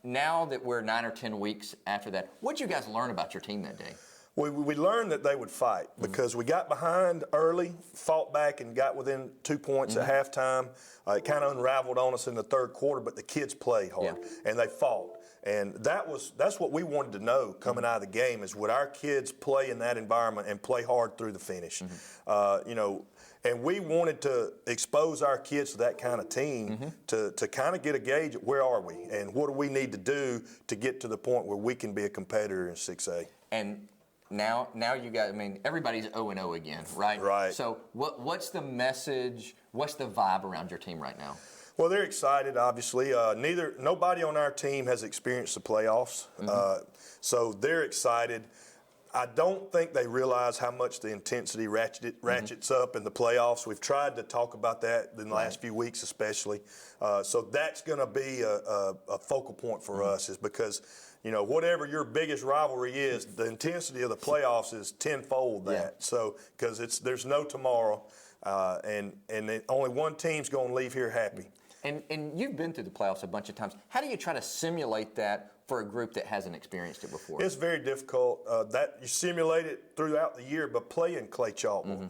Now that we're 9 or 10 weeks after that, what did you guys learn about your team that day? We learned that they would fight because we got behind early, fought back, and got within 2 points at halftime. It kind of unraveled on us in the third quarter, but the kids played hard, and they fought. And that's what we wanted to know coming out of the game is would our kids play in that environment and play hard through the finish? And we wanted to expose our kids to that kind of team to kind of get a gauge of where are we and what do we need to do to get to the point where we can be a competitor in 6A. And now you guys, everybody's 0-0 again, right? Right. So what's the message, what's the vibe around your team right now? Well, they're excited, obviously. Nobody on our team has experienced the playoffs, so they're excited. I don't think they realize how much the intensity ratchets up in the playoffs. We've tried to talk about that in the last few weeks especially. So that's going to be a focal point for us is because, whatever your biggest rivalry is, the intensity of the playoffs is tenfold that. Yeah. So because there's no tomorrow, and only one team's going to leave here happy. And you've been through the playoffs a bunch of times. How do you try to simulate that for a group that hasn't experienced it before? It's very difficult. That you simulate it throughout the year, but playing Clay Chalkville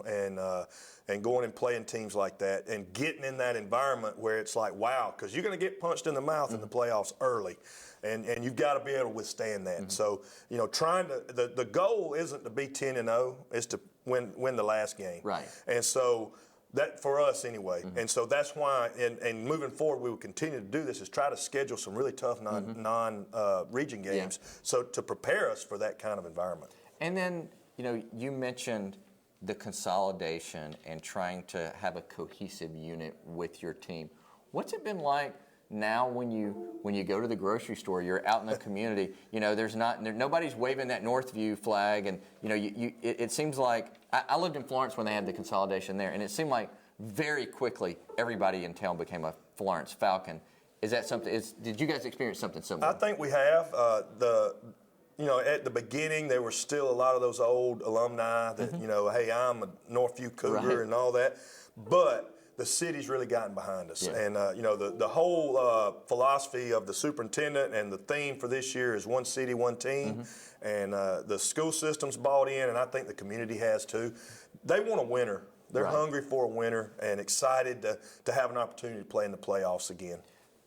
and going and playing teams like that and getting in that environment where it's like, wow, because you're going to get punched in the mouth in the playoffs early. And you've got to be able to withstand that. So, trying to the goal isn't to be 10-0, it's to win the last game. Right. And so that for us anyway. And so that's why, and moving forward, we will continue to do this is try to schedule some really tough non-region games so to prepare us for that kind of environment. And then, you mentioned the consolidation and trying to have a cohesive unit with your team. What's it been like now when you go to the grocery store, you're out in the community, nobody's waving that Northview flag, and it seems like I lived in Florence when they had the consolidation there, and it seemed like very quickly everybody in town became a Florence Falcon. Is that something? Did you guys experience something similar? I think we have. At the beginning, there were still a lot of those old alumni that hey, I'm a Northview Cougar and all that, but the city's really gotten behind us. And, the whole philosophy of the superintendent and the theme for this year is one city, one team. And the school system's bought in, and I think the community has too. They want a winner. They're hungry for a winner and excited to have an opportunity to play in the playoffs again.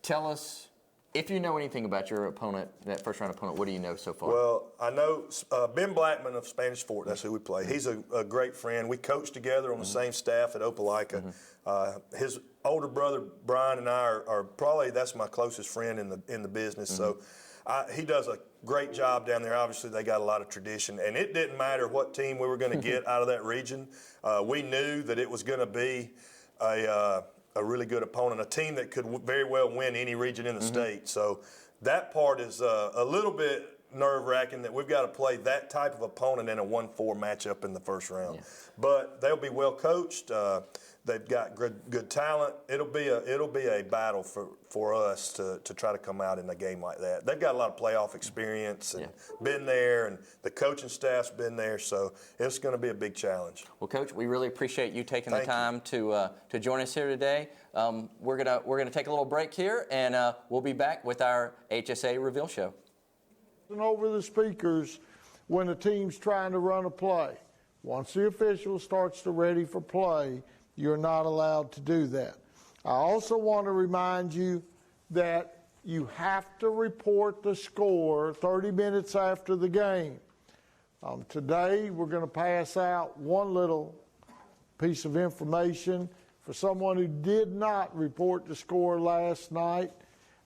Tell us, if you know anything about your opponent, that first-round opponent, what do you know so far? Well, I know Ben Blackman of Spanish Fort. That's who we play. He's a great friend. We coach together on the same staff at Opelika. His older brother Brian and I are probably that's my closest friend in the business. So he does a great job down there. Obviously, they got a lot of tradition, and it didn't matter what team we were going to get out of that region. We knew that it was going to be a really good opponent, a team that could very well win any region in the state. So that part is a little bit nerve-wracking that we've got to play that type of opponent in a 1-4 matchup in the first round. Yeah. But they'll be well coached. They've got good talent. It'll be a battle for us to try to come out in a game like that. They've got a lot of playoff experience and been there, and the coaching staff's been there, so it's going to be a big challenge. Well, Coach, we really appreciate you taking the time to join us here today. We're gonna take a little break here, and we'll be back with our HSAA Reveal Show. And over the speakers when the team's trying to run a play. Once the official starts to ready for play, you're not allowed to do that. I also want to remind you that you have to report the score 30 minutes after the game. Today, we're going to pass out one little piece of information for someone who did not report the score last night,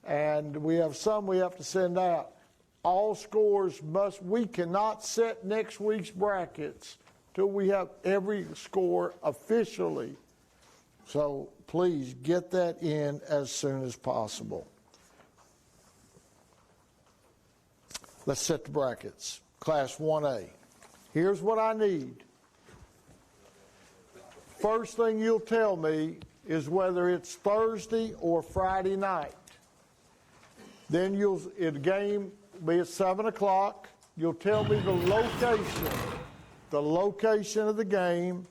and we have some we have to send out. All scores we cannot set next week's brackets till we have every score officially. So please get that in as soon as possible. Let's set the brackets. Class 1A. Here's what I need. First thing you'll tell me is whether it's Thursday or Friday night. Then the game will be at 7 o'clock. You'll tell me the location of the game,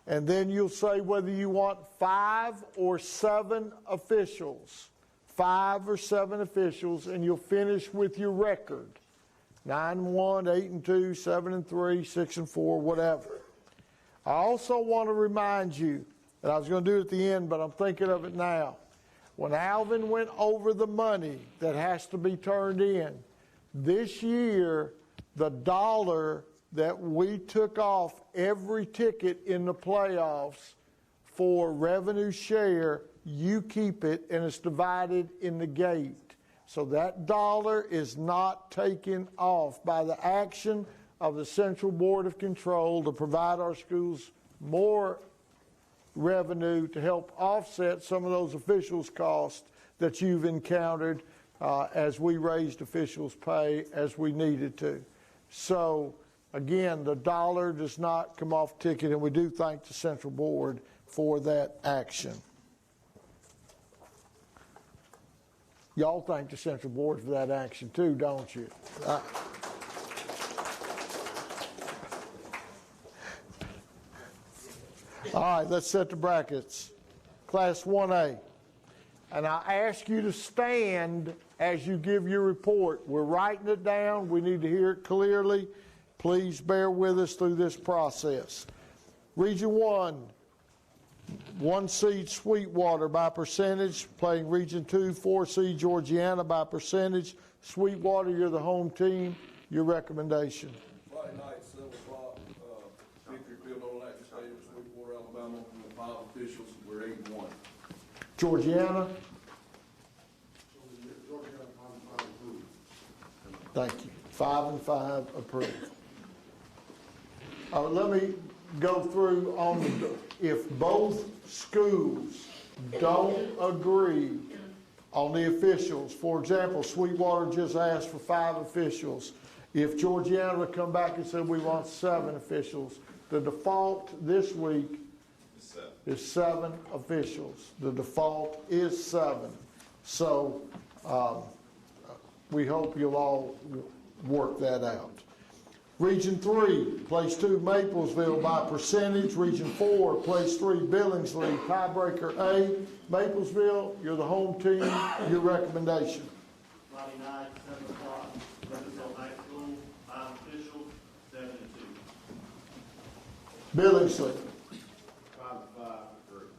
and then you'll say whether you want 5 or 7 officials. 5 or 7 officials, and you'll finish with your record. 9-1, 8-2, 7-3, 6-4, whatever. I also want to remind you, and I was going to do it at the end, but I'm thinking of it now. When Alvin went over the money that has to be turned in, this year, the dollar that we took off every ticket in the playoffs for revenue share, you keep it, and it's divided in the gate. So that dollar is not taken off by the action of the Central Board of Control to provide our schools more revenue to help offset some of those officials' costs that you've encountered as we raised officials' pay as we needed to. So, again, the dollar does not come off ticket, and we do thank the Central Board for that action. Y'all thank the Central Board for that action too, don't you? All right, let's set the brackets. Class 1A. And I ask you to stand as you give your report. We're writing it down. We need to hear it clearly. Please bear with us through this process. Region 1, 1 seed Sweetwater by percentage, playing Region 2, 4 seed Georgiana by percentage. Sweetwater, you're the home team. Your recommendation. Friday night, 7 o'clock, Victory Field on Atlantic Stadium, Sweetwater, Alabama. And the 5 officials, we're 8-1. Georgiana? Thank you. 5-5 approved. Let me go through on if both schools don't agree on the officials. For example, Sweetwater just asked for 5 officials. If Georgiana would come back and said we want 7 officials, the default this week is 7 officials. The default is 7. So we hope you'll all work that out. Region 3, place 2, Maplesville by percentage. Region 4, place 3, Billingsley, tiebreaker A. Maplesville, you're the home team. Your recommendation. Friday night, 7 o'clock, Maplesville High School, 5 officials, 7-2. Billingsley. 5-5, approved.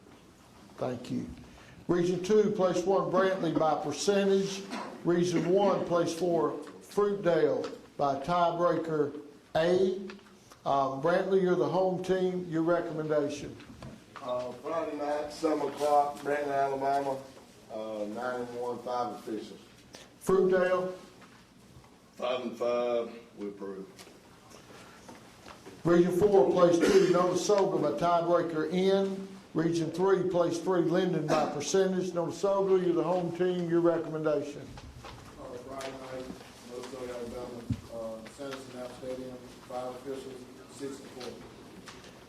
Thank you. Region 2, place 1, Brantley by percentage. Region 1, place 4, Fruitdale by tiebreaker A. Brantley, you're the home team. Your recommendation. Friday night, 7 o'clock, Brandon, Alabama, 9-1, 5 officials. Fruitdale. 5-5, we approve. Region 4, place 2, Notasoga by tiebreaker N. Region 3, place 3, Linden by percentage. Notasoga, you're the home team. Your recommendation. Friday night, Notasoga, Alabama, officials, 64.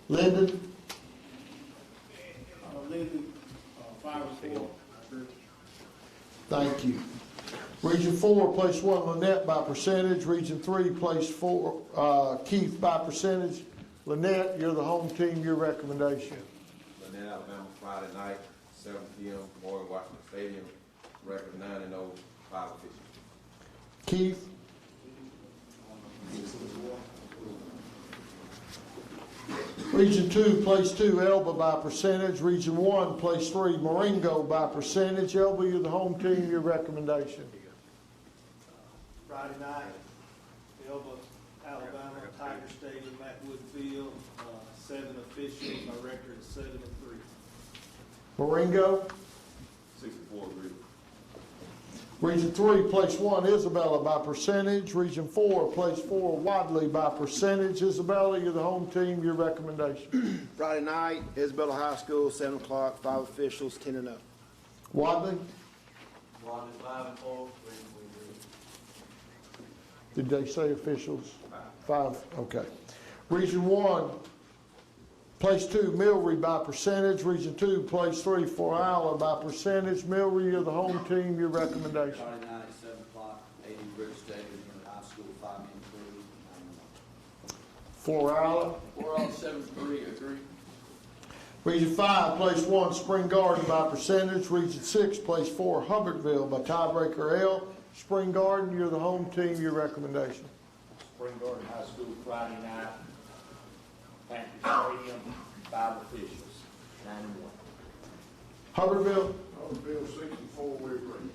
Linden, Linden, 5 and 4. thank you. Region 4, place 1, Lynette by percentage. Region 3, place 4, Keith by percentage. Lynette, you're the home team, your recommendation. Lynette, Alabama, Friday night, 7 p.m., Memorial Washington Stadium, record 9-0, 5 officials. Keith, Region 2, place 2, Elba by percentage. Region 1, place 3, Marengo by percentage. Elba, you're the home team, your recommendation. Friday night, Elba, Alabama, Tiger Stadium, Macwood Field, 7 officials, my record is 7 and 3. Marengo, 64 agree. Region 3, place 1, Isabella by percentage. Region 4, place 4, Wadley by percentage. Isabella, you're the home team, your recommendation. Friday night, Isabella High School, 7 o'clock, 5 officials, 10 and 0. Wadley, Wadley, 5 and 4. did they say officials? 5, okay. Region 1, place 2, Milry by percentage. Region 2, place 3, Fort Isla by percentage. Milry, you're the home team, your recommendation. Friday night, 7 o'clock, 80 River Stadium, High School, 5 and 3. Fort Isla. We're on 7-3, agree. Region 5, place 1, Spring Garden by percentage. Region 6, place 4, Hubbardville by tiebreaker L. Spring Garden, you're the home team, your recommendation. Spring Garden High School, Friday night, Panther Stadium, 5 officials, 9 and 1. Hubbardville. Bill 64, we agree.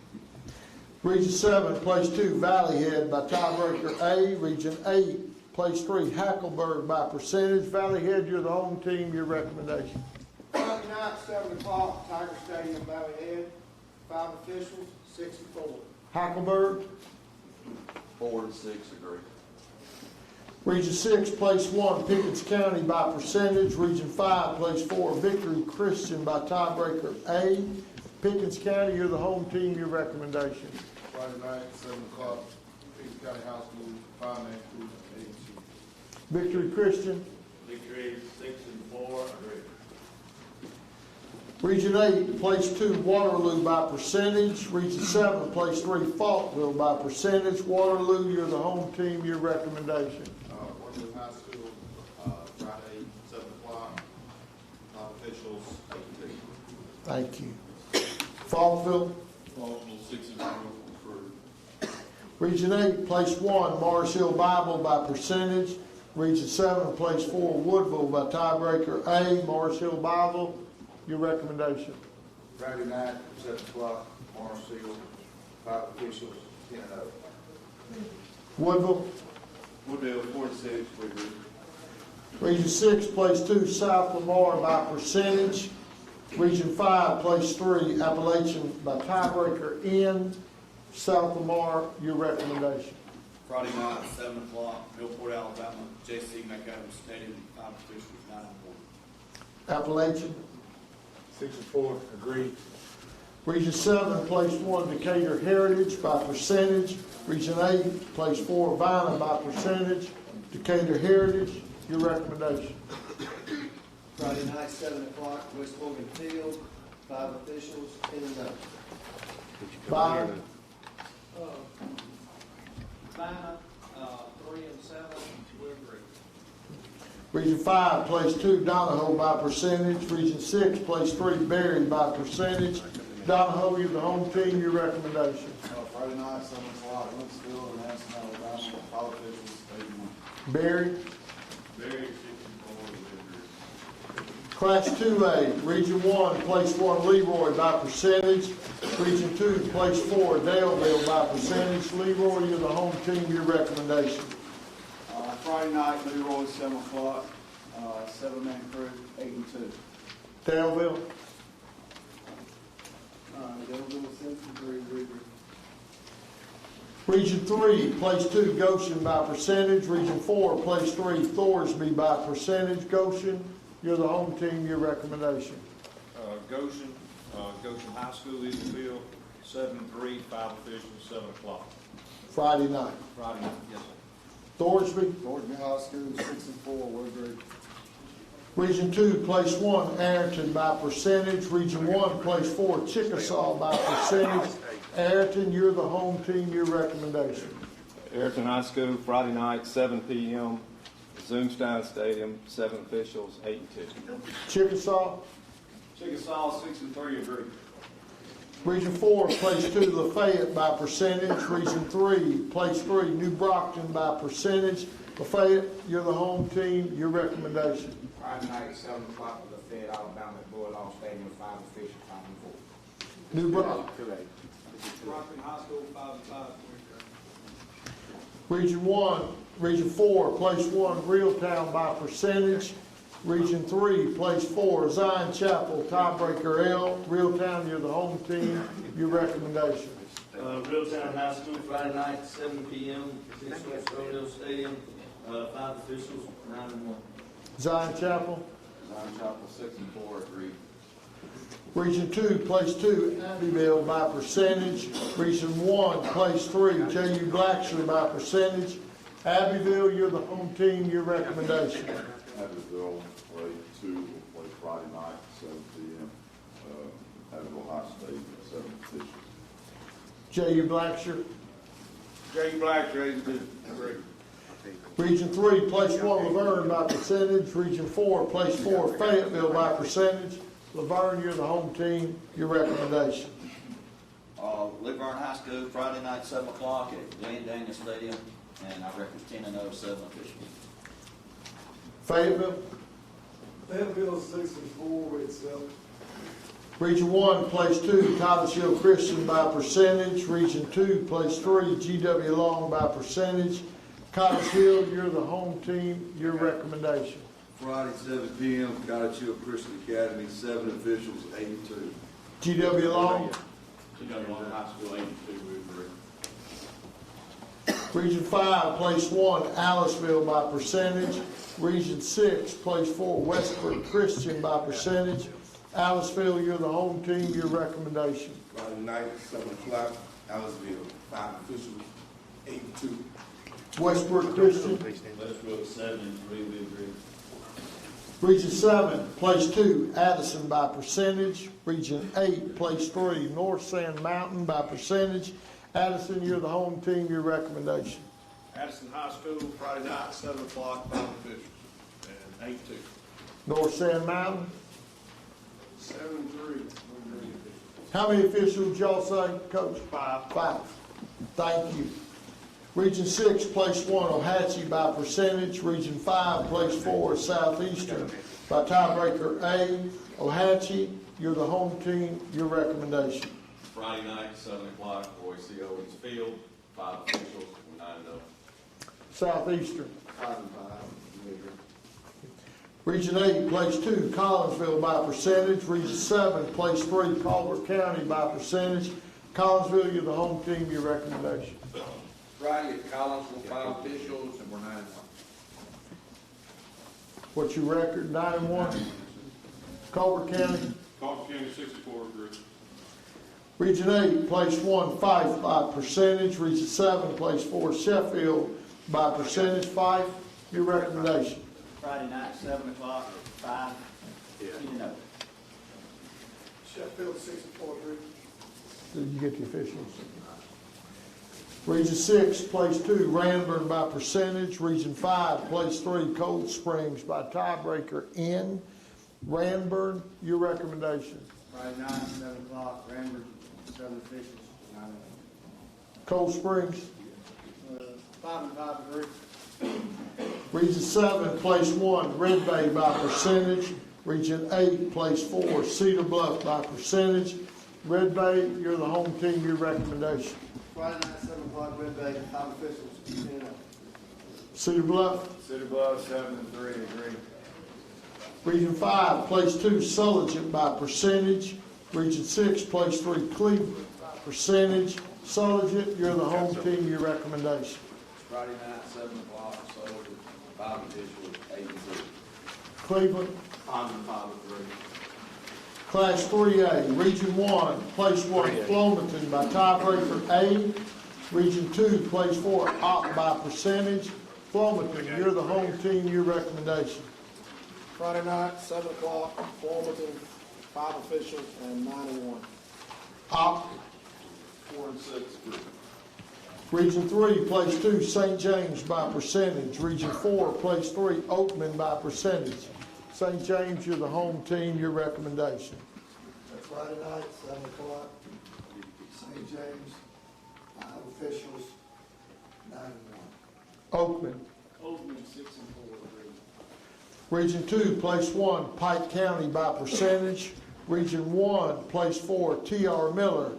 Region 7, place 2, Valley Head by tiebreaker A. Region 8, place 3, Hackleburg by percentage. Valley Head, you're the home team, your recommendation. Friday night, 7 o'clock, Tiger Stadium, Valley Head, 5 officials, 64. Hackleburg. 4 and 6 agree. Region 6, place 1, Pickens County by percentage. Region 5, place 4, Victory Christian by tiebreaker A. Pickens County, you're the home team, your recommendation. Friday night, 7 o'clock, Pickens County High School, 5 and 2, 8 and 2. Victory Christian. Victory, 6 and 4, agree. Region 8, place 2, Waterloo by percentage. Region 7, place 3, Faultville by percentage. Waterloo, you're the home team, your recommendation. Waterloo High School, Friday, 7 o'clock, 5 officials, 8 and 2. Thank you. Faultville. Faultville, 6 and 4, Region 8, place 1, Mars Hill Bible by percentage. Region 7, place 4, Woodville by tiebreaker A. Mars Hill Bible, your recommendation. Friday night, 7 o'clock, Mars Hill, 5 officials, 10 and 0. Woodville. Woodville, 4 and 6, we agree. Region 6, place 2, South Lamar by percentage. Region 5, place 3, Appalachian by tiebreaker N. South Lamar, your recommendation. Friday night, 7 o'clock, Millport, Alabama, J.C. McAdams Stadium, 5 officials, 9 and 4. Appalachian. 6 and 4, agree. Region 7, place 1, Decatur Heritage by percentage. Region 8, place 4, Vina by percentage. Decatur Heritage, your recommendation. Friday night, 7 o'clock, West Morgan Field, 5 officials, 10 and 0. Vina. Vina, 3 and 7, we agree. Region 5, place 2, Donahoe by percentage. Region 6, place 3, Berry by percentage. Donahoe, you're the home team, your recommendation. Friday night, 7 o'clock, Huntsville and Anson, Alabama, 5 officials, 8 and 1. Berry. Very 6 and 4, we agree. Class 2A, Region 1, place 1, Leroy by percentage. Region 2, place 4, Daleville by percentage. Leroy, you're the home team, your recommendation. Friday night, Leroy, 7 o'clock, 7-man crew, 8 and 2. Daleville. Daleville, 7 and 3, we agree. Region 3, place 2, Goshen by percentage. Region 4, place 3, Thorsby by percentage. Goshen, you're the home team, your recommendation. Goshen High School, Eagleville, 7-3, 5 officials, 7 o'clock. Friday night. Friday night, yes, Thorsby. Thorsby High School, 6-4, Woodbury. Region 2, place 1, Arrington by percentage. Region 1, place 4, Chickasaw by percentage. Arrington, you're the home team, your recommendation. Arrington High School, Friday night, 7 p.m. Zoomstein Stadium, 7 officials, 8-2. Chickasaw. Chickasaw, 6-3, agree. Region 4, place 2, Lafayette by percentage. Region 3, place 3, New Brockton by percentage. Lafayette, you're the home team, your recommendation. Friday night, 7 o'clock, Lafayette, Alabama, at Bulldog Stadium, 5 officials, 5-4. New Brockton. Brockton High School, 5-5. Region 4, place 1, Reeltown by percentage. Region 3, place 4, Zion Chapel, tiebreaker L. Reeltown, you're the home team, your recommendation. Reeltown High School, Friday night, 7 p.m., 6 West Rodeo Stadium, 5 officials, 9-1. Zion Chapel. Zion Chapel, 6-4, agree. Region 2, place 2, Abbeville by percentage. Region 1, place 3, J.U. Blacksher by percentage. Abbeville, you're the home team, your recommendation. Abbeville, play 2, will play Friday night, 7 p.m. Abbeville High State, 7 officials. J.U. Blacksher. J.U. Blacksher, 8-2, agree. Region 3, place 1, Laverne by percentage. Region 4, place 4, Fayetteville by percentage. Laverne, you're the home team, your recommendation. Laverne High School, Friday night, 7 o'clock at Jane Daniel Stadium, and I reckon 10-0, 7 officials. Fayetteville. Fayetteville, 6-4 with itself. Region 1, place 2, Titus Hill Christian by percentage. Region 2, place 3, G.W. Long by percentage. Cottage Hill, you're the home team, your recommendation. Friday, 7 p.m., Cottage Hill Christian Academy, 7 officials, 82. G.W. Long. G.W. Long High School, 8-2, we agree. Region 5, place 1, Aliceville by percentage. Region 6, place 4, Westford Christian by percentage. Aliceville, you're the home team, your recommendation. Friday night, 7 o'clock, Aliceville, 5 officials, 8-2. Westbrook Christian. Westbrook, 7-3, we agree. Region 7, place 2, Addison by percentage. Region 8, place 3, North Sand Mountain by percentage. Addison, you're the home team, your recommendation. Addison High School, Friday night, 7 o'clock, 5 officials, and 8-2. North Sand Mountain. 7-3. How many officials y'all say, Coach? 5. 5. Thank you. Region 6, place 1, Ohatchee by percentage. Region 5, place 4, Southeastern by tiebreaker A. Ohatchee, you're the home team, your recommendation. Friday night, 7 o'clock, Boise Owens Field, 5 officials, 9-0. Southeastern. 5-5, Region 8, place 2, Collinsville by percentage. Region 7, place 3, Culver County by percentage. Collinsville, you're the home team, your recommendation. Friday at Collinsville, 5 officials, and we're 9-1. What's your record, 9-1? Culver County. Culver County, 64, agree. Region 8, place 1, Fife by percentage. Region 7, place 4, Sheffield by percentage. Fife, your recommendation. Friday night, 7 o'clock, 5, 10-0. Sheffield, 6-4, Did you get the officials? Region 6, place 2, Ranburn by percentage. Region 5, place 3, Cold Springs by tiebreaker N. Ranburn, your recommendation. Friday night, 7 o'clock, Ranburn, 7 officials, 9-0. Cold Springs. 5-5, agree. Region 7, place 1, Red Bay by percentage. Region 8, place 4, Cedar Bluff by percentage. Red Bay, you're the home team, your recommendation. Friday night, 7 o'clock, Red Bay, 5 officials, 10-0. Cedar Bluff. Cedar Bluff, 7-3, agree. Region 5, place 2, Sulligent by percentage. Region 6, place 3, Cleveland by percentage. Sulligent, you're the home team, your recommendation. Friday night, 7 o'clock, so 5 officials, 8-2. Cleveland. 5-5, agree. Class 3A, Region 1, place 1, Flomaton by tiebreaker A. Region 2, place 4, Opp by percentage. Flomaton, you're the home team, your recommendation. Friday night, 7 o'clock, Wilmington, 5 officials, and 9-1. Op. 4 and 6. Region 3, place 2, St. James by percentage. Region 4, place 3, Oakman by percentage. St. James, you're the home team, your recommendation. Friday night, 7 o'clock, St. James, 5 officials, 9-1. Oakman. Oakman 6 and 4. Region 2, place 1, Pike County by percentage. Region 1, place 4, T.R. Miller,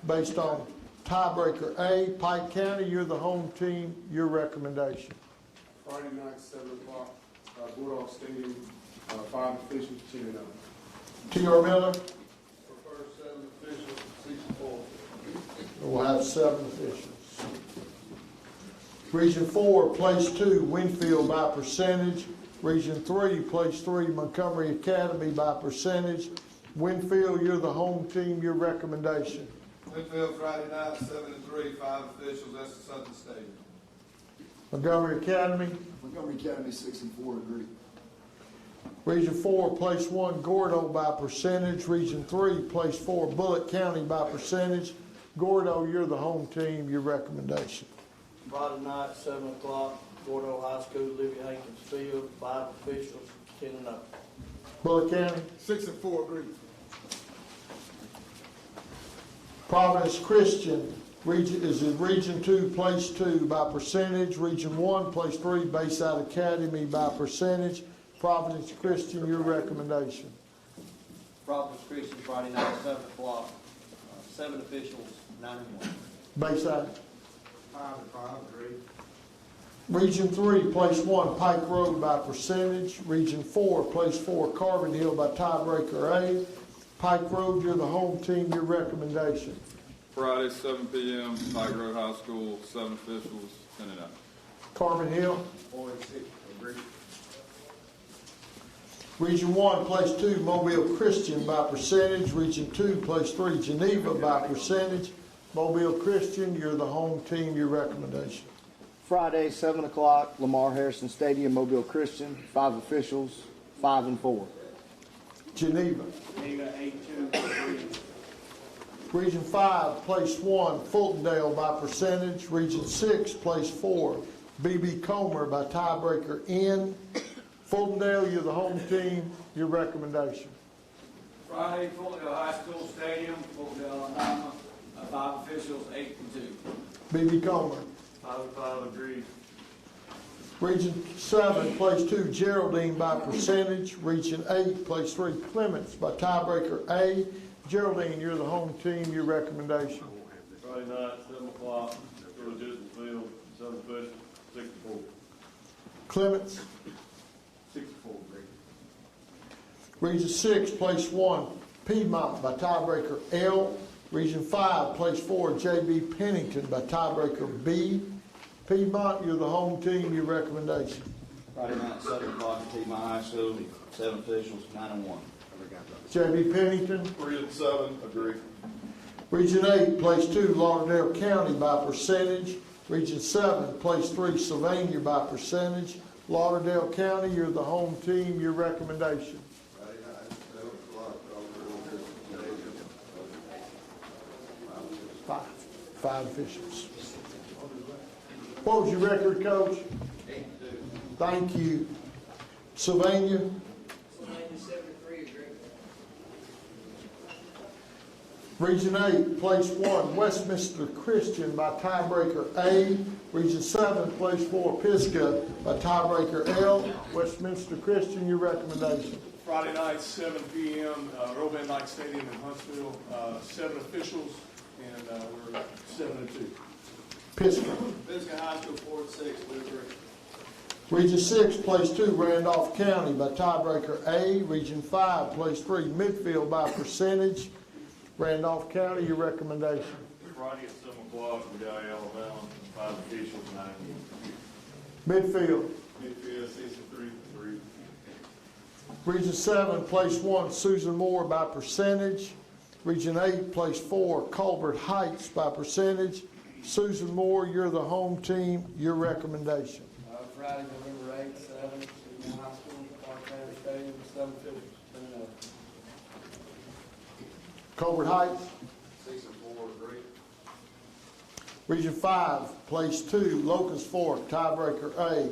based on tiebreaker A. Pike County, you're the home team, your recommendation. Friday night, 7 o'clock, Bulldog Stadium, 5 officials, 10-0. T.R. Miller, Prefer 7 officials, 6 and 4. we'll have 7 officials. Region 4, place 2, Winfield by percentage. Region 3, place 3, Montgomery Academy by percentage. Winfield, you're the home team, your recommendation. Winfield, Friday night, 7 and 3, 5 officials, that's the Sutton Stadium. Montgomery Academy. Montgomery Academy 6 and 4, agree. Region 4, place 1, Gordo by percentage. Region 3, place 4, Bullitt County by percentage. Gordo, you're the home team, your recommendation. Friday night, 7 o'clock, Gordo High School, Livy Hankins Field, 5 officials, 10-0. Bullitt County. 6 and 4, agree. Providence Christian is in Region 2, place 2 by percentage. Region 1, place 3, Bayside Academy by percentage. Providence Christian, your recommendation. Providence Christian, Friday night, 7 o'clock, 7 officials, 9-1. Bayside. 5 and 5, agree. Region 3, place 1, Pike Road by percentage. Region 4, place 4, Carbon Hill by tiebreaker A. Pike Road, you're the home team, your recommendation. Friday, 7 p.m., Pike Road High School, 7 officials, 10-0. Carbon Hill. 4 and 6, agree. Region 1, place 2, Mobile Christian by percentage. Region 2, place 3, Geneva by percentage. Mobile Christian, you're the home team, your recommendation. Friday, 7 o'clock, Lamar Harris Stadium, Mobile Christian, 5 officials, 5 and 4. Geneva. Geneva 8-2, Region 5, place 1, Fultondale by percentage. Region 6, place 4, B.B. Comer by tiebreaker N. Fultondale, you're the home team, your recommendation. Friday, Fultondale High School Stadium, Fultondale, Alabama, 5 officials, 8 and 2. B.B. Comer. 5 and 5, agreed. Region 7, place 2, Geraldine by percentage. Region 8, place 3, Clements by tiebreaker A. Geraldine, you're the home team, your recommendation. Friday night, 7 o'clock, go to Disney Field, 7 officials, 6 and 4. Clements. 6 and 4, agreed. Region 6, place 1, Piedmont by tiebreaker L. Region 5, place 4, J.B. Pennington by tiebreaker B. Piedmont, you're the home team, your recommendation. Friday night, 7 o'clock, Piedmont High School, 7 officials, 9-1. J.B. Pennington. 3 and 7, agree. Region 8, place 2, Lauderdale County by percentage. Region 7, place 3, Sylvania by percentage. Lauderdale County, you're the home team, your recommendation. Friday night, 7 o'clock, Five officials. What was your record, Coach? 8-2. Thank you. Sylvania. Sylvania 7-3, agree. Region 8, place 1, Westminster Christian by tiebreaker A. Region 7, place 4, Pisgah by tiebreaker L. Westminster Christian, your recommendation. Friday night, 7 p.m., Rubin Nelson Stadium in Huntsville, 7 officials, and we're 7 and 2. Pisgah. Pisgah High School, 4 and 6, we agree. Region 6, place 2, Randolph County by tiebreaker A. Region 5, place 3, Midfield by percentage. Randolph County, your recommendation. Friday at 7 o'clock, we got Alabama, 5 officials, 9 Midfield. Midfield, 6 and 3. Region 7, place 1, Susan Moore by percentage. Region 8, place 4, Colbert Heights by percentage. Susan Moore, you're the home team, your recommendation. Friday, November 8th, 7, Senior High School, Park Taylor Stadium, 7 officials, 10-0. Colbert Heights. 6-4, great. Region 5, place 2, Locust Fork, tiebreaker A.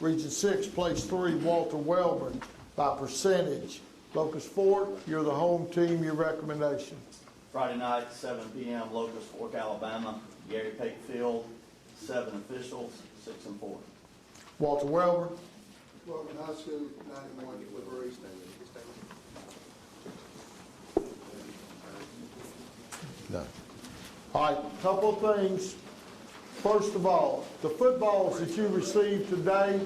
Region 6, place 3, Walter Wellborn, by percentage. Locust Fork, you're the home team, your recommendation. Friday night, 7 p.m., Locust Fork, Alabama, Gary Pate Field, 7 officials, 6-4. Walter Wellborn. Wellborn High School, 91, Clifford East. No. All right, couple of things. First of all, the footballs that you received today,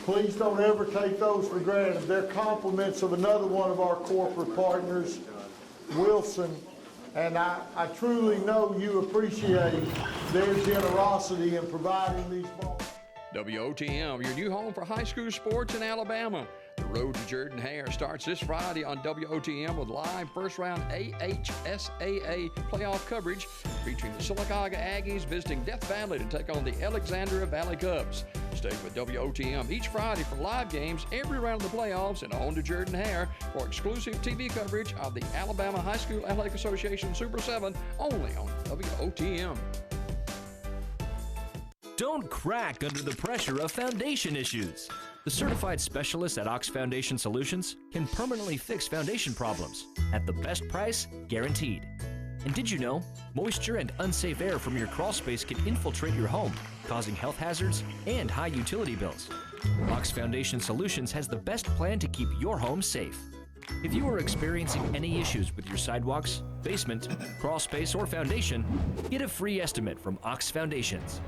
please don't ever take those for granted. They're compliments of another one of our corporate partners, Wilson, and I truly know you appreciate their generosity in providing these balls. WOTM, your new home for high school sports in Alabama. The road to Jordan-Hare starts this Friday on WOTM with live first-round AHSAA playoff coverage featuring the Sylacauga Aggies visiting Death Valley to take on the Alexandria Valley Cubs. Stay with WOTM each Friday for live games every round of the playoffs and on to Jordan-Hare for exclusive TV coverage of the Alabama High School Athletic Association Super 7 only on WOTM. Don't crack under the pressure of foundation issues. The certified specialists at Ox Foundation Solutions can permanently fix foundation problems at the best price guaranteed. And did you know, moisture and unsafe air from your crawl space can infiltrate your home, causing health hazards and high utility bills. Ox Foundation Solutions has the best plan to keep your home safe. If you are experiencing any issues with your sidewalks, basement, crawl space, or foundation, get a free estimate from Ox Foundations.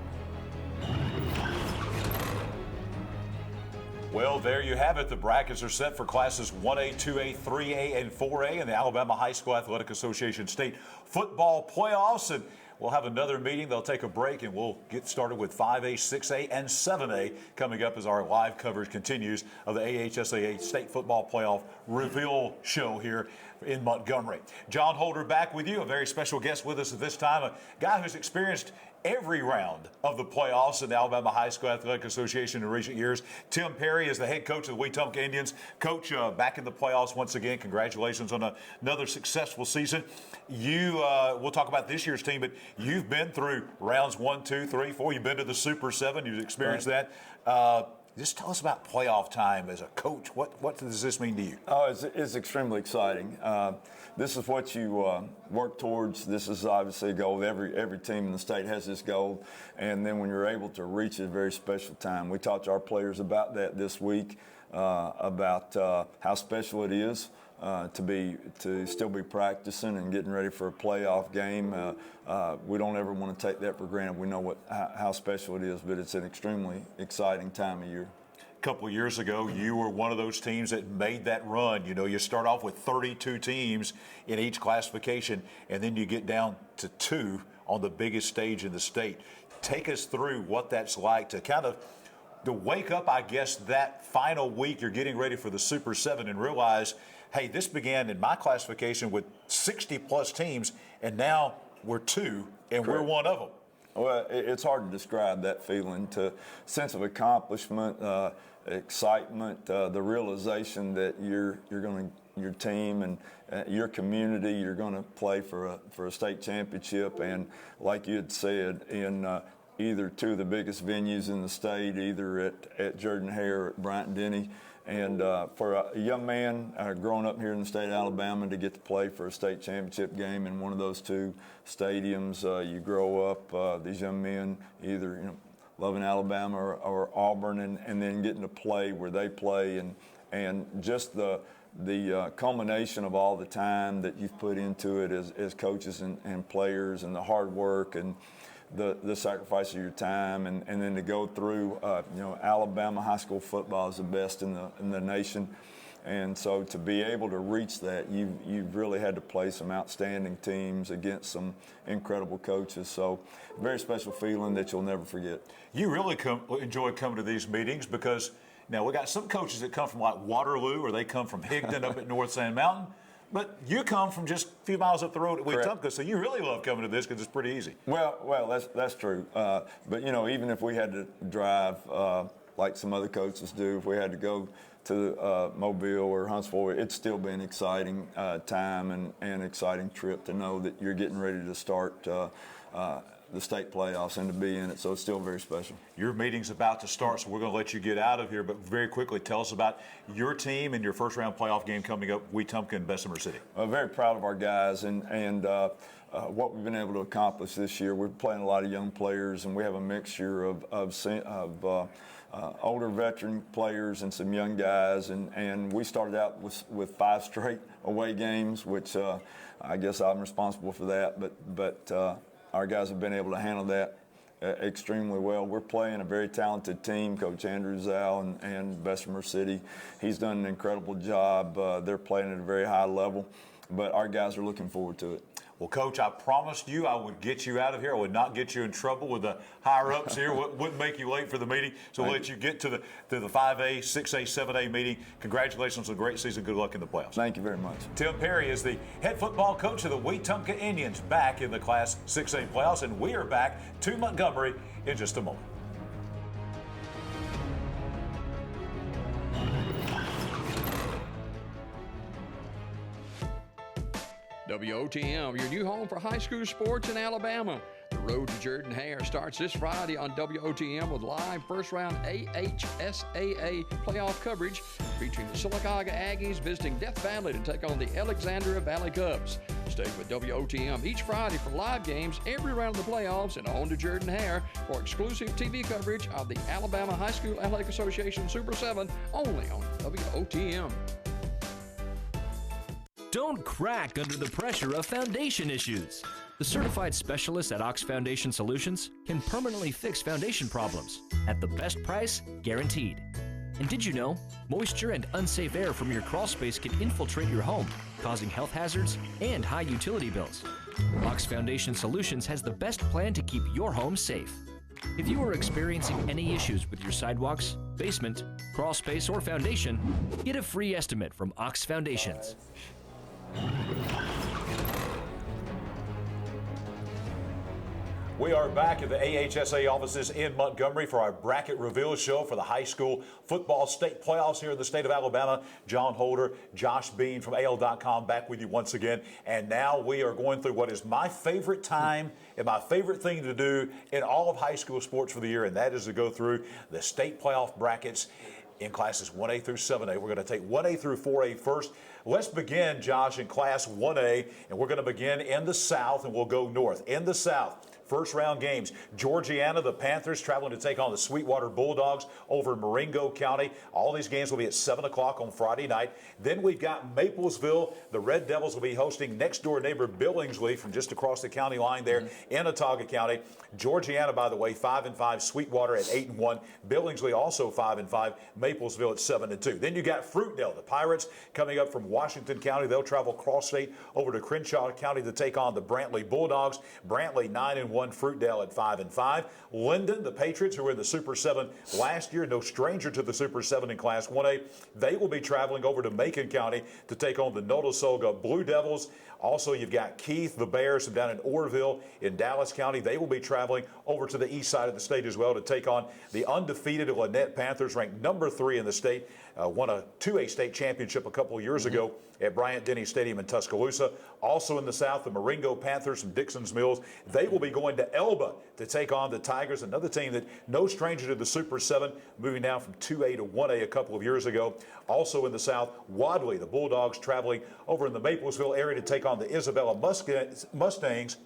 Well, there you have it. The brackets are set for classes 1A, 2A, 3A, and 4A in the Alabama High School Athletic Association State Football Playoffs. And we'll have another meeting. They'll take a break, and we'll get started with 5A, 6A, and 7A coming up as our live coverage continues of the AHSAA State Football Playoff Reveal Show here in Montgomery. John Holder back with you, a very special guest with us at this time, a guy who's experienced every round of the playoffs in the Alabama High School Athletic Association in recent years. Tim Perry is the head coach of the Wetumpka Indians. Coach, back in the playoffs once again. Congratulations on another successful season. We'll talk about this year's team, but you've been through rounds 1, 2, 3, 4. You've been to the Super 7. You've experienced that. Just tell us about playoff time as a coach. What does this mean to you? Oh, it's extremely exciting. This is what you work towards. This is obviously a goal. Every team in the state has this goal. And then when you're able to reach a very special time. We talked to our players about that this week, about how special it is to still be practicing and getting ready for a playoff game. We don't ever want to take that for granted. We know how special it is, but it's an extremely exciting time of year. A couple of years ago, you were one of those teams that made that run. You know, you start off with 32 teams in each classification, and then you get down to 2 on the biggest stage in the state. Take us through what that's like to kind of to wake up, I guess, that final week you're getting ready for the Super 7 and realize, hey, this began in my classification with 60-plus teams, and now we're 2, and we're one of them. Well, it's hard to describe that feeling, to sense of accomplishment, excitement, the realization that your team and your community, you're going to play for a state championship, and like you had said, in either 2 of the biggest venues in the state, either at Jordan-Hare or at Bryant-Denny. And for a young man growing up here in the state of Alabama to get to play for a state championship game in one of those 2 stadiums, you grow up, these young men either loving Alabama or Auburn, and then getting to play where they play, and just the culmination of all the time that you've put into it as coaches and players, and the hard work and the sacrifice of your time, and then to go through, Alabama high school football is the best in the nation, and so to be able to reach that, you've really had to play some outstanding teams against some incredible coaches. So, very special feeling that you'll never forget. You really enjoy coming to these meetings because now we got some coaches that come from like Waterloo or they come from Higdon up at North Sand Mountain. But you come from just a few miles up the road at Wetumpka, so you really love coming to this because it's pretty easy. Well, that's true. But even if we had to drive like some other coaches do, if we had to go to Mobile or Huntsville, it's still been an exciting time and an exciting trip to know that you're getting ready to start the state playoffs and to be in it. So it's still very special. Your meeting's about to start, so we're going to let you get out of here. But very quickly, tell us about your team and your first-round playoff game coming up, Wetumpka and Bessemer City. I'm very proud of our guys and what we've been able to accomplish this year. We're playing a lot of young players, and we have a mixture of older veteran players and some young guys. And we started out with 5 straight away games, which I guess I'm responsible for that. But our guys have been able to handle that extremely well. We're playing a very talented team, Coach Andrew Zal and Bessemer City. He's done an incredible job. They're playing at a very high level, but our guys are looking forward to it. Well, Coach, I promised you I would get you out of here. I would not get you in trouble with the higher-ups here. Wouldn't make you late for the meeting. So we'll let you get to the 5A, 6A, 7A meeting. Congratulations on a great season. Good luck in the playoffs. Thank you very much. Tim Perry is the head football coach of the Wetumpka Indians, back in the Class 6A playoffs, and we are back to Montgomery in just a moment. WOTM, your new home for high school sports in Alabama. The road to Jordan-Hare starts this Friday on WOTM with live first-round AHSAA playoff coverage featuring the Sylacauga Aggies visiting Death Valley to take on the Alexandria Valley Cubs. Stay with WOTM each Friday for live games every round of the playoffs and on to Jordan-Hare for exclusive TV coverage of the Alabama High School Athletic Association Super 7 only on WOTM. Don't crack under the pressure of foundation issues. The certified specialists at Ox Foundation Solutions can permanently fix foundation problems at the best price guaranteed. And did you know, moisture and unsafe air from your crawl space can infiltrate your home, causing health hazards and high utility bills? Ox Foundation Solutions has the best plan to keep your home safe. If you are experiencing any issues with your sidewalks, basement, crawl space, or foundation, get a free estimate from Ox Foundations. We are back at the AHSAA offices in Montgomery for our bracket reveal show for the high school football state playoffs here in the state of Alabama. John Holder, Josh Bean from AL.com back with you once again. And now we are going through what is my favorite time and my favorite thing to do in all of high school sports for the year, and that is to go through the state playoff brackets in classes 1A through 7A. We're going to take 1A through 4A first. Let's begin, Josh, in Class 1A, and we're going to begin in the South, and we'll go north. In the South, first round games. Georgiana, the Panthers, traveling to take on the Sweetwater Bulldogs over in Marengo County. All these games will be at 7 o'clock on Friday night. Then we've got Maplesville. The Red Devils will be hosting next-door neighbor Billingsley from just across the county line there in Autauga County. Georgiana, by the way, 5-5. Sweetwater at 8-1. Billingsley also 5-5. Maplesville at 7-2. Then you got Fruitdale, the Pirates, coming up from Washington County. They'll travel cross-state over to Crenshaw County to take on the Brantley Bulldogs. Brantley 9-1. Fruitdale at 5-5. Linden, the Patriots, who were in the Super 7 last year, no stranger to the Super 7 in Class 1A. They will be traveling over to Macon County to take on the Notasulga Blue Devils. Also, you've got Keith, the Bears, down in Orrville in Dallas County. They will be traveling over to the east side of the state as well to take on the undefeated Lynette Panthers, ranked number 3 in the state. Won a 2A state championship a couple of years ago at Bryant-Denny Stadium in Tuscaloosa. Also in the South, the Marengo Panthers from Dixon's Mills. They will be going to Elba to take on the Tigers, another team that no stranger to the Super 7, moving down from 2A to 1A a couple of years ago. Also in the South, Wadley, the Bulldogs, traveling over in the Maplesville area to take on the Isabella Mustangs.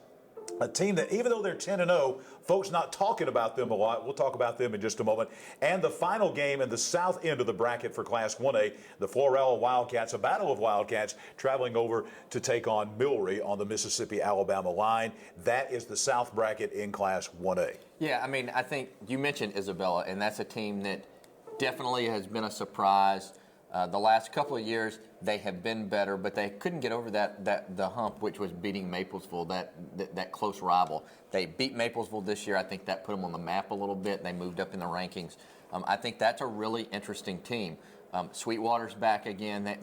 A team that, even though they're 10-0, folks not talking about them a lot. We'll talk about them in just a moment. And the final game in the south end of the bracket for Class 1A, the Florala Wildcats, a battle of Wildcats, traveling over to take on Milry on the Mississippi-Alabama line. That is the south bracket in Class 1A. Yeah, I mean, I think you mentioned Isabella, and that's a team that definitely has been a surprise. The last couple of years, they have been better, but they couldn't get over the hump, which was beating Maplesville, that close rival. They beat Maplesville this year. I think that put them on the map a little bit. They moved up in the rankings. I think that's a really interesting team. Sweetwater's back again.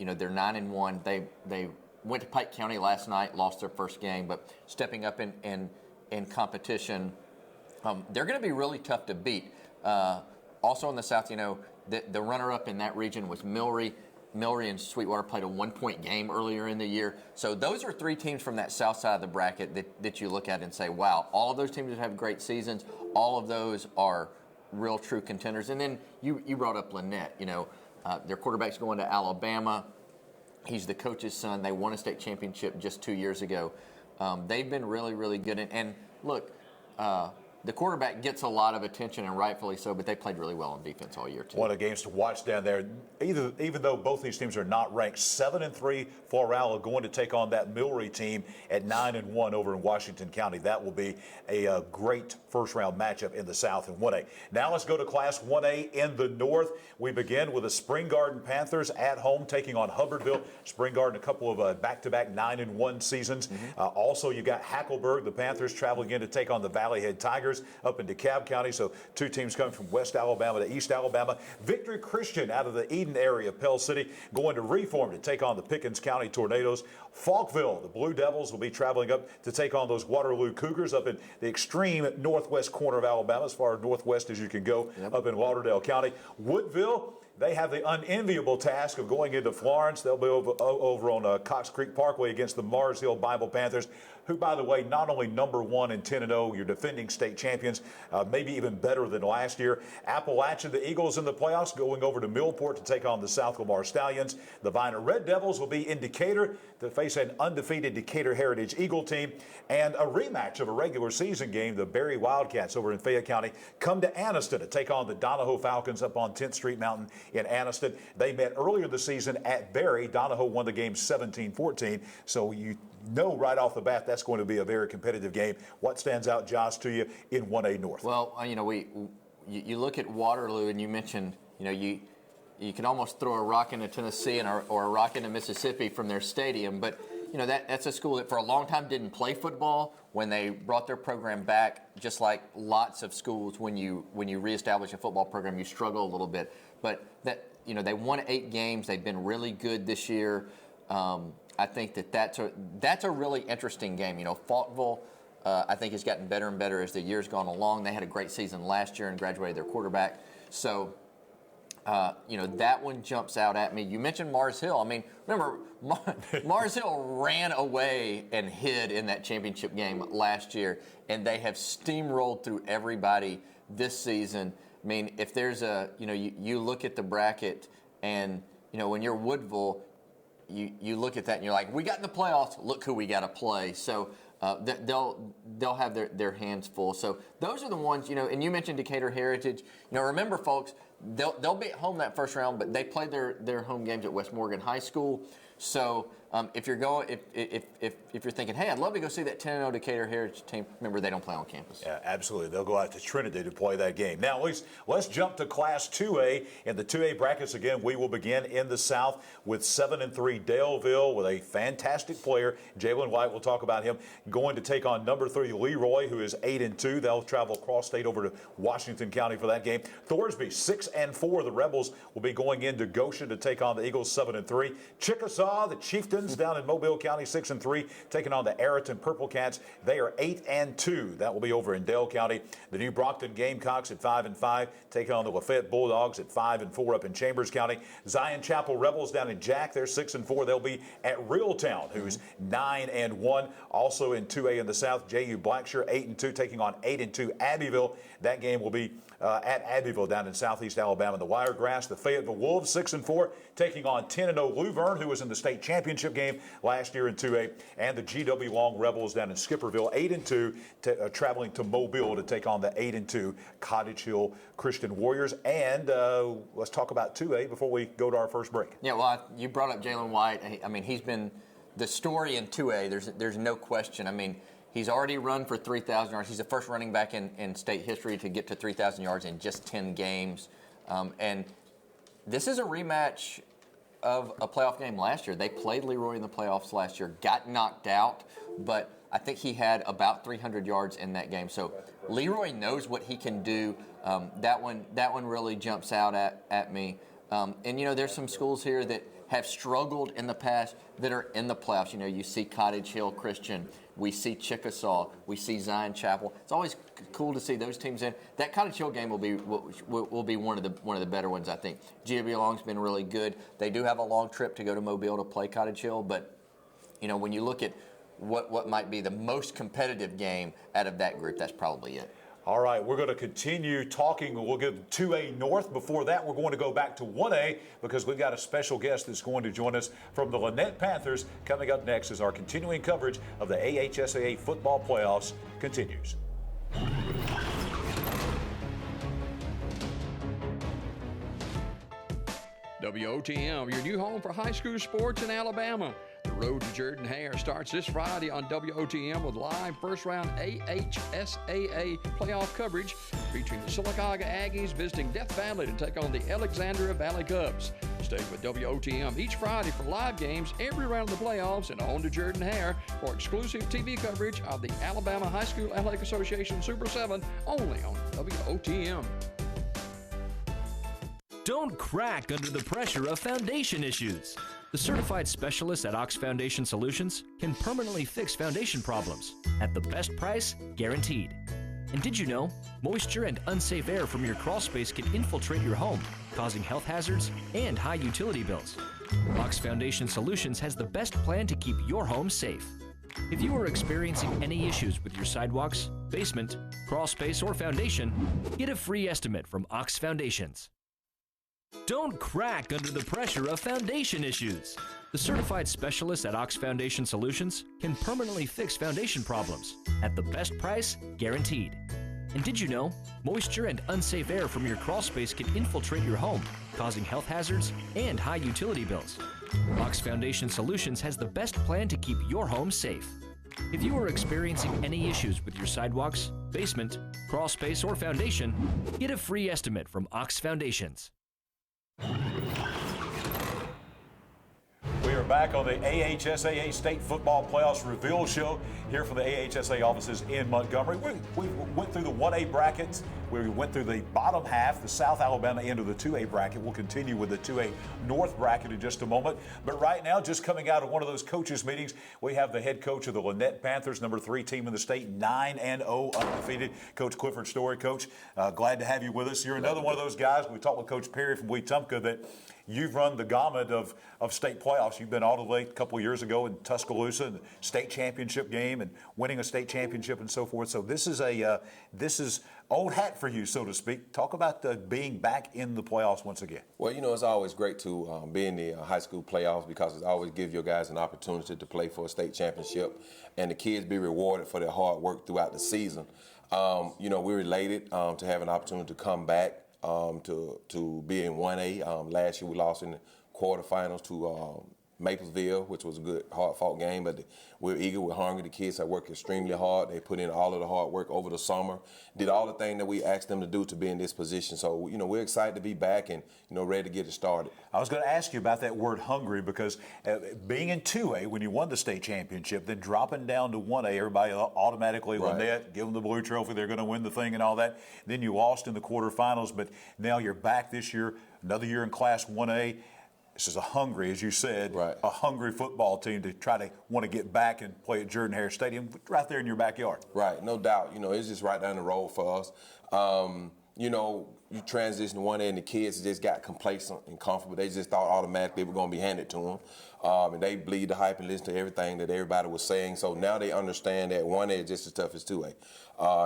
they're 9-1. They went to Pike County last night, lost their first game, but stepping up in competition, they're going to be really tough to beat. Also in the South, the runner-up in that region was Milry. Milry and Sweetwater played a 1-point game earlier in the year. So those are three teams from that south side of the bracket that you look at and say, wow, all of those teams have great seasons. All of those are real true contenders. And then you brought up Lynette. Their quarterback's going to Alabama. He's the coach's son. They won a state championship just 2 years ago. They've been really, really good. And look, the quarterback gets a lot of attention, and rightfully so, but they played really well on defense all year, too. One of the games to watch down there, even though both these teams are not ranked, 7-3 Florala going to take on that Milry team at 9-1 over in Washington County. That will be a great first-round matchup in the South in 1A. Now let's go to Class 1A in the North. We begin with the Spring Garden Panthers at home taking on Hubbardville. Spring Garden, a couple of back-to-back 9-1 seasons. Also, you got Hackleburg, the Panthers, traveling in to take on the Valley Head Tigers up in DeKalb County. So two teams coming from West Alabama to East Alabama. Victory Christian out of the Eden area of Pell City going to Reform to take on the Pickens County Tornadoes. Falkville, the Blue Devils, will be traveling up to take on those Waterloo Cougars up in the extreme northwest corner of Alabama, as far northwest as you can go, up in Lauderdale County. Woodville, they have the unenviable task of going into Florence. They'll be over on Cox Creek Parkway against the Mars Hill Bible Panthers, who, by the way, not only #1 in 10-0, your defending state champions, maybe even better than last year. Appalachia, the Eagles in the playoffs, going over to Millport to take on the South Lamar Stallions. The Viner Red Devils will be in Decatur to face an undefeated Decatur Heritage Eagle team. And a rematch of a regular season game, the Berry Wildcats over in Fayette County come to Anniston to take on the Donahoe Falcons up on 10th Street Mountain in Anniston. They met earlier this season at Berry. Donahoe won the game 17-14. So you know right off the bat that's going to be a very competitive game. What stands out, Josh, to you in 1A North? Well, you look at Waterloo, and you mentioned, you can almost throw a rock into Tennessee or a rock into Mississippi from their stadium, but that's a school that for a long time didn't play football. When they brought their program back, just like lots of schools, when you reestablish a football program, you struggle a little bit. But they won 8 games. They've been really good this year. I think that's a really interesting game. Falkville, I think, has gotten better and better as the year's gone along. They had a great season last year and graduated their quarterback. So, that one jumps out at me. You mentioned Mars Hill. I mean, remember, Mars Hill ran away and hid in that championship game last year, and they have steamrolled through everybody this season. I mean, if there's you look at the bracket, and, when you're Woodville, you look at that and you're like, we got in the playoffs. Look who we got to play. So they'll have their hands full. So those are the ones, and you mentioned Decatur Heritage. Remember, folks, they'll be at home that first round, but they play their home games at West Morgan High School. So if you're thinking, hey, I'd love to go see that 10-0 Decatur Heritage team, remember, they don't play on campus. Yeah, absolutely. They'll go out to Trinity to play that game. Now, let's jump to Class 2A. In the 2A brackets, again, we will begin in the South with 7-3 Daleville with a fantastic player, Jalen White. We'll talk about him. Going to take on #3 Leroy, who is 8-2. They'll travel cross state over to Washington County for that game. Thorsby, 6-4. The Rebels will be going into Goshen to take on the Eagles, 7-3. Chickasaw, the Chieftains, down in Mobile County, 6-3, taking on the Ariton Purple Cats. They are 8-2. That will be over in Dale County. The New Brockton Gamecocks at 5-5, taking on the Lafayette Bulldogs at 5-4 up in Chambers County. Zion Chapel Rebels down in Jack, they're 6-4. They'll be at Reeltown, who's 9-1. Also in 2A in the South, JU Blackshear, 8-2, taking on 8-2 Abbeville. That game will be at Abbeville down in southeast Alabama. The Wiregrass, the Fayetteville Wolves, 6-4, taking on 10-0 Luverne, who was in the state championship game last year in 2A, and the GW Long Rebels down in Skipperville, 8-2, traveling to Mobile to take on the 8-2 Cottage Hill Christian Warriors. And let's talk about 2A before we go to our first break. Yeah, well, you brought up Jalen White. I mean, he's been the story in 2A. There's no question. I mean, he's already run for 3,000 yards. He's the first running back in state history to get to 3,000 yards in just 10 games. And this is a rematch of a playoff game last year. They played Leroy in the playoffs last year, got knocked out, but I think he had about 300 yards in that game. So Leroy knows what he can do. That one really jumps out at me. And, there's some schools here that have struggled in the past that are in the playoffs. You know, you see Cottage Hill Christian, we see Chickasaw, we see Zion Chapel. It's always cool to see those teams in. That Cottage Hill game will be one of the better ones, I think. GW Long's been really good. They do have a long trip to go to Mobile to play Cottage Hill, but you know, when you look at what might be the most competitive game out of that group, that's probably it. All right, we're going to continue talking. We'll get 2A North. Before that, we're going to go back to 1A because we've got a special guest that's going to join us from the Lynette Panthers. Coming up next is our continuing coverage of the AHSAA football playoffs continues. WOTM, your new home for high school sports in Alabama. The road to Jordan Hare starts this Friday on WOTM with live first-round AHSAA playoff coverage featuring the Sylacauga Aggies visiting Death Valley to take on the Alexandria Valley Cubs. Stay with WOTM each Friday for live games every round of the playoffs and on to Jordan Hare for exclusive TV coverage of the Alabama High School Athletic Association Super 7 only on WOTM. Don't crack under the pressure of foundation issues. The certified specialists at Ox Foundation Solutions can permanently fix foundation problems at the best price guaranteed. And did you know, moisture and unsafe air from your crawl space can infiltrate your home, causing health hazards and high utility bills? Ox Foundation Solutions has the best plan to keep your home safe. If you are experiencing any issues with your sidewalks, basement, crawl space, or foundation, get a free estimate from Ox Foundations. Don't crack under the pressure of foundation issues. The certified specialists at Ox Foundation Solutions can permanently fix foundation problems at the best price guaranteed. And did you know, moisture and unsafe air from your crawl space can infiltrate your home, causing health hazards and high utility bills? Ox Foundation Solutions has the best plan to keep your home safe. If you are experiencing any issues with your sidewalks, basement, crawl space, or foundation, get a free estimate from Ox Foundations. We are back on the AHSAA State Football Playoffs Reveal Show here from the AHSAA offices in Montgomery. We went through the 1A brackets. We went through the bottom half, the South Alabama end of the 2A bracket. We'll continue with the 2A North bracket in just a moment. But right now, just coming out of one of those coaches' meetings, we have the head coach of the Lynette Panthers, number 3 team in the state, 9-0, undefeated, Coach Clifford Storey. Coach, glad to have you with us. You're another one of those guys. We talked with Coach Perry from Wetumpka that you've run the gamut of state playoffs. You've been all the way a couple of years ago in Tuscaloosa, and the state championship game, and winning a state championship and so forth. So this is old hat for you, so to speak. Talk about being back in the playoffs once again. Well, you know, it's always great to be in the high school playoffs because it always gives your guys an opportunity to play for a state championship, and the kids be rewarded for their hard work throughout the season. You know, we're elated to have an opportunity to come back. To be in 1A. Last year we lost in the quarterfinals to Maplesville, which was a good, hard-fought game, but we're eager, we're hungry. The kids have worked extremely hard. They put in all of the hard work over the summer, did all the things that we asked them to do to be in this position. So, you know, we're excited to be back and, you know, ready to get it started. I was going to ask you about that word hungry because being in 2A, when you won the state championship, then dropping down to 1A, everybody automatically, Lynette, give them the blue trophy, they're going to win the thing and all that. Then you lost in the quarterfinals, but now you're back this year, another year in Class 1A. This is a hungry, as you said, a hungry football team to try to want to get back and play at Jordan Hare Stadium right there in your backyard. Right, no doubt. You know, it's just right down the road for us. You know, you transition to 1A and the kids just got complacent and comfortable. They just thought automatically they were going to be handed to them. And they believed the hype and listened to everything that everybody was saying. So now they understand that 1A is just as tough as 2A.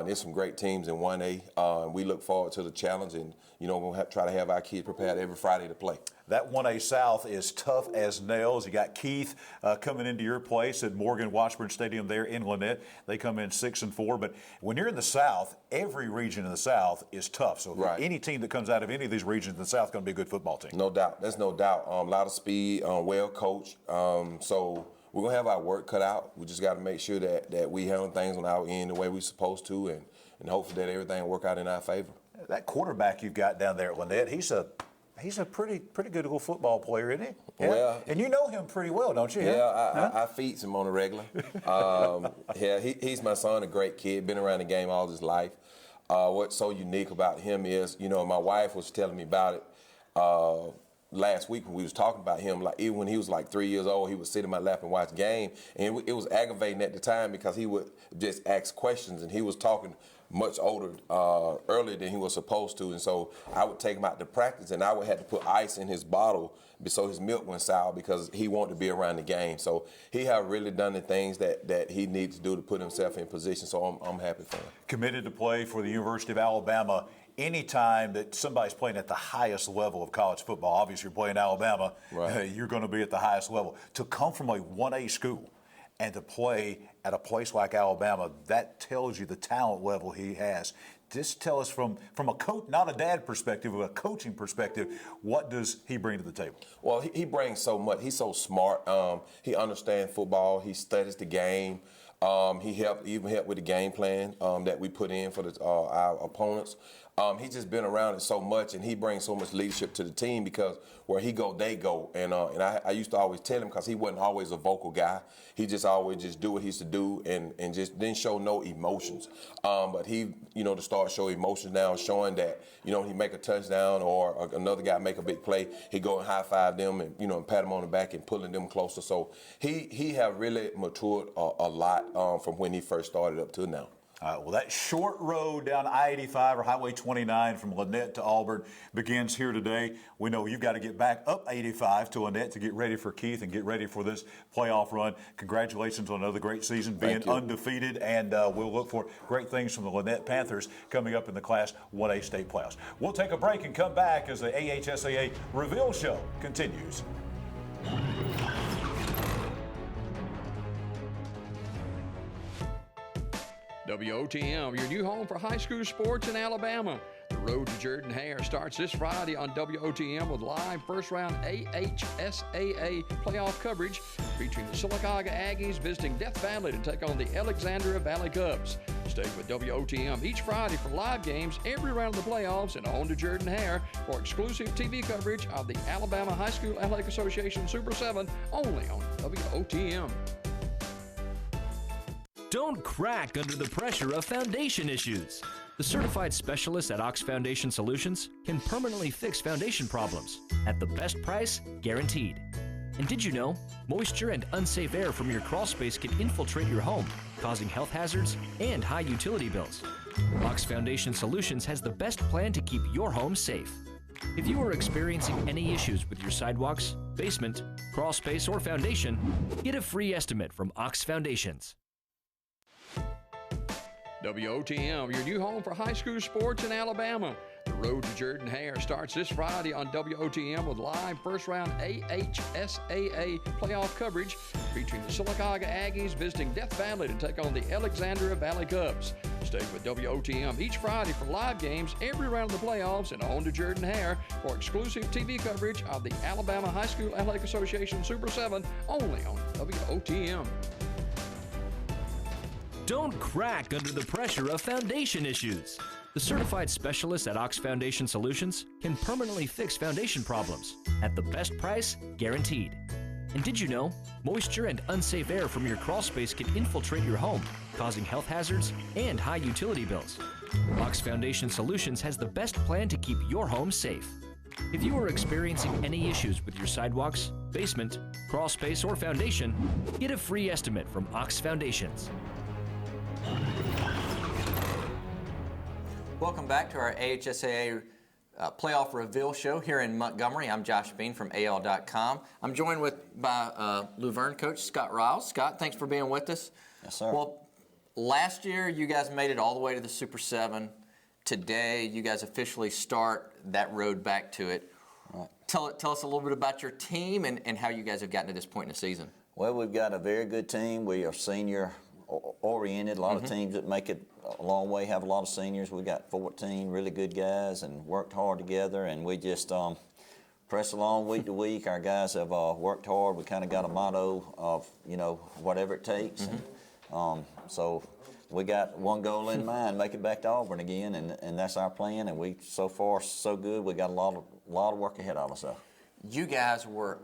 There's some great teams in 1A. We look forward to the challenge and, you know, we're going to try to have our kids prepared every Friday to play. That 1A South is tough as nails. You got Keith coming into your place at Morgan Washburn Stadium there in Lynette. They come in 6-4. But when you're in the South, every region in the South is tough. So any team that comes out of any of these regions in the South is going to be a good football team. No doubt. There's no doubt. A lot of speed, well coached. So we're going to have our work cut out. We just got to make sure that we handle things on our end the way we're supposed to, and hopefully that everything will work out in our favor. That quarterback you've got down there at Lynette, he's a pretty good little football player, isn't he? Yeah. Well, and you know him pretty well, don't you? Yeah, I feeds him on a regular. He's my son, a great kid, been around the game all his life. What's so unique about him is, you know, my wife was telling me about it. last week when we was talking about him, like even when he was like 3 years old, he would sit in my lap and watch game, and it was aggravating at the time because he would just ask questions, and he was talking much older earlier than he was supposed to, and so I would take him out to practice, and I would have to put ice in his bottle so his milk went sour because he wanted to be around the game. So he have really done the things that he needs to do to put himself in position. So I'm happy for him. Committed to play for the University of Alabama. Anytime that somebody's playing at the highest level of college football, obviously you're playing Alabama, right. You're going to be at the highest level. To come from a 1A school and to play at a place like Alabama, that tells you the talent level he has. Just tell us from a coach, not a dad perspective, but a coaching perspective, what does he bring to the table? Well, he brings so much. He's so smart. He understands football. He studies the game. He even helped with the game plan that we put in for our opponents. He's just been around it so much, and he brings so much leadership to the team because where he go, they go. And I used to always tell him because he wasn't always a vocal guy. He just always just do what he used to do and just didn't show no emotions. But he, to start showing emotions now, showing that, he make a touchdown or another guy make a big play, he go and high five them and, and pat them on the back and pulling them closer. So he have really matured a lot from when he first started up to now. All right, well, that short road down I-85 or Highway 29 from Lynette to Auburn begins here today. We know you've got to get back up 85 to Lynette to get ready for Keith and get ready for this playoff run. Congratulations on another great season, being undefeated, and we'll look for great things from the Lynette Panthers coming up in the Class 1A state playoffs. We'll take a break and come back as the AHSAA Reveal Show continues. WOTM, your new home for high school sports in Alabama. The road to Jordan-Hare starts this Friday on WOTM with live first-round AHSAA playoff coverage featuring the Sylacauga Aggies visiting Death Valley to take on the Alexandria Valley Cubs. Stay with WOTM each Friday for live games every round of the playoffs and on to Jordan-Hare for exclusive TV coverage of the Alabama High School Athletic Association Super 7 only on WOTM. Don't crack under the pressure of foundation issues. The certified specialists at Ox Foundation Solutions can permanently fix foundation problems at the best price guaranteed. And did you know, moisture and unsafe air from your crawl space can infiltrate your home, causing health hazards and high utility bills? Ox Foundation Solutions has the best plan to keep your home safe. If you are experiencing any issues with your sidewalks, basement, crawl space, or foundation, get a free estimate from Ox Foundations. WOTM, your new home for high school sports in Alabama. The road to Jordan-Hare starts this Friday on WOTM with live first-round AHSAA playoff coverage featuring the Sylacauga Aggies visiting Death Valley to take on the Alexandria Valley Cubs. Stay with WOTM each Friday for live games every round of the playoffs and on to Jordan-Hare for exclusive TV coverage of the Alabama High School Athletic Association Super 7 only on WOTM. Don't crack under the pressure of foundation issues. The certified specialists at Ox Foundation Solutions can permanently fix foundation problems at the best price guaranteed. And did you know, moisture and unsafe air from your crawl space can infiltrate your home, causing health hazards and high utility bills? Ox Foundation Solutions has the best plan to keep your home safe. If you are experiencing any issues with your sidewalks, basement, crawl space, or foundation, get a free estimate from Ox Foundations. Welcome back to our AHSAA Playoff Reveal Show here in Montgomery. I'm Josh Bean from AL.com. I'm joined by Luverne coach Scott Riles. Scott, thanks for being with us. Yes, sir. Well, last year you guys made it all the way to the Super 7. Today you guys officially start that road back to it. Right. Tell us a little bit about your team and how you guys have gotten to this point in the season. Well, we've got a very good team. We are senior-oriented. A lot of teams that make it a long way have a lot of seniors. We got 14 really good guys and worked hard together, and we just press along week to week. Our guys have worked hard. We kind of got a motto of, whatever it takes. And, so we got one goal in mind, make it back to Auburn again, and that's our plan. And we, so far, so good. We got a lot of work ahead of us. So. You guys were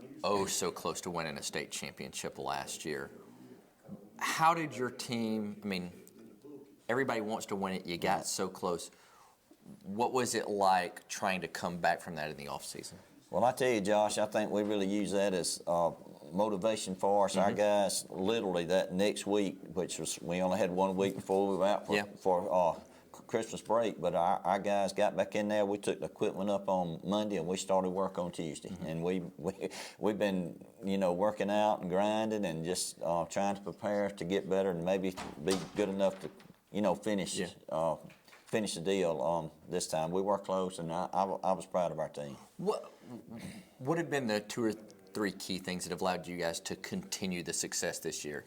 so close to winning a state championship last year. How did your team, everybody wants to win it. You got so close. What was it like trying to come back from that in the offseason? Well, I tell you, Josh, I think we really use that as motivation for us. Our guys, literally that next week, which was, we only had 1 week before we were out for Christmas break, but our guys got back in there. We took the equipment up on Monday and we started work on Tuesday. And we've been, working out and grinding and just trying to prepare to get better and maybe be good enough to, finish the deal this time. We worked close, and I was proud of our team. What have been the 2 or 3 key things that have allowed you guys to continue the success this year?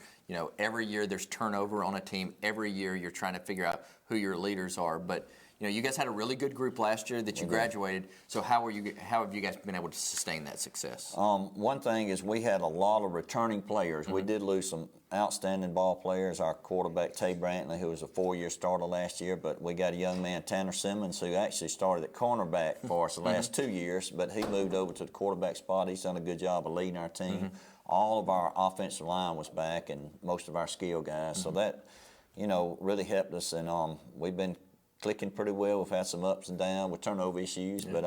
Every year there's turnover on a team. Every year you're trying to figure out who your leaders are. But you guys had a really good group last year that you graduated. So how have you guys been able to sustain that success? One thing is we had a lot of returning players. We did lose some outstanding ball players. Our quarterback, Tay Brantley, who was a 4-year starter last year, but we got a young man, Tanner Simmons, who actually started at cornerback for us the last 2 years, but he moved over to the quarterback spot. He's done a good job of leading our team. All of our offensive line was back and most of our skill guys. So that, really helped us, and we've been clicking pretty well. We've had some ups and downs with turnover issues, but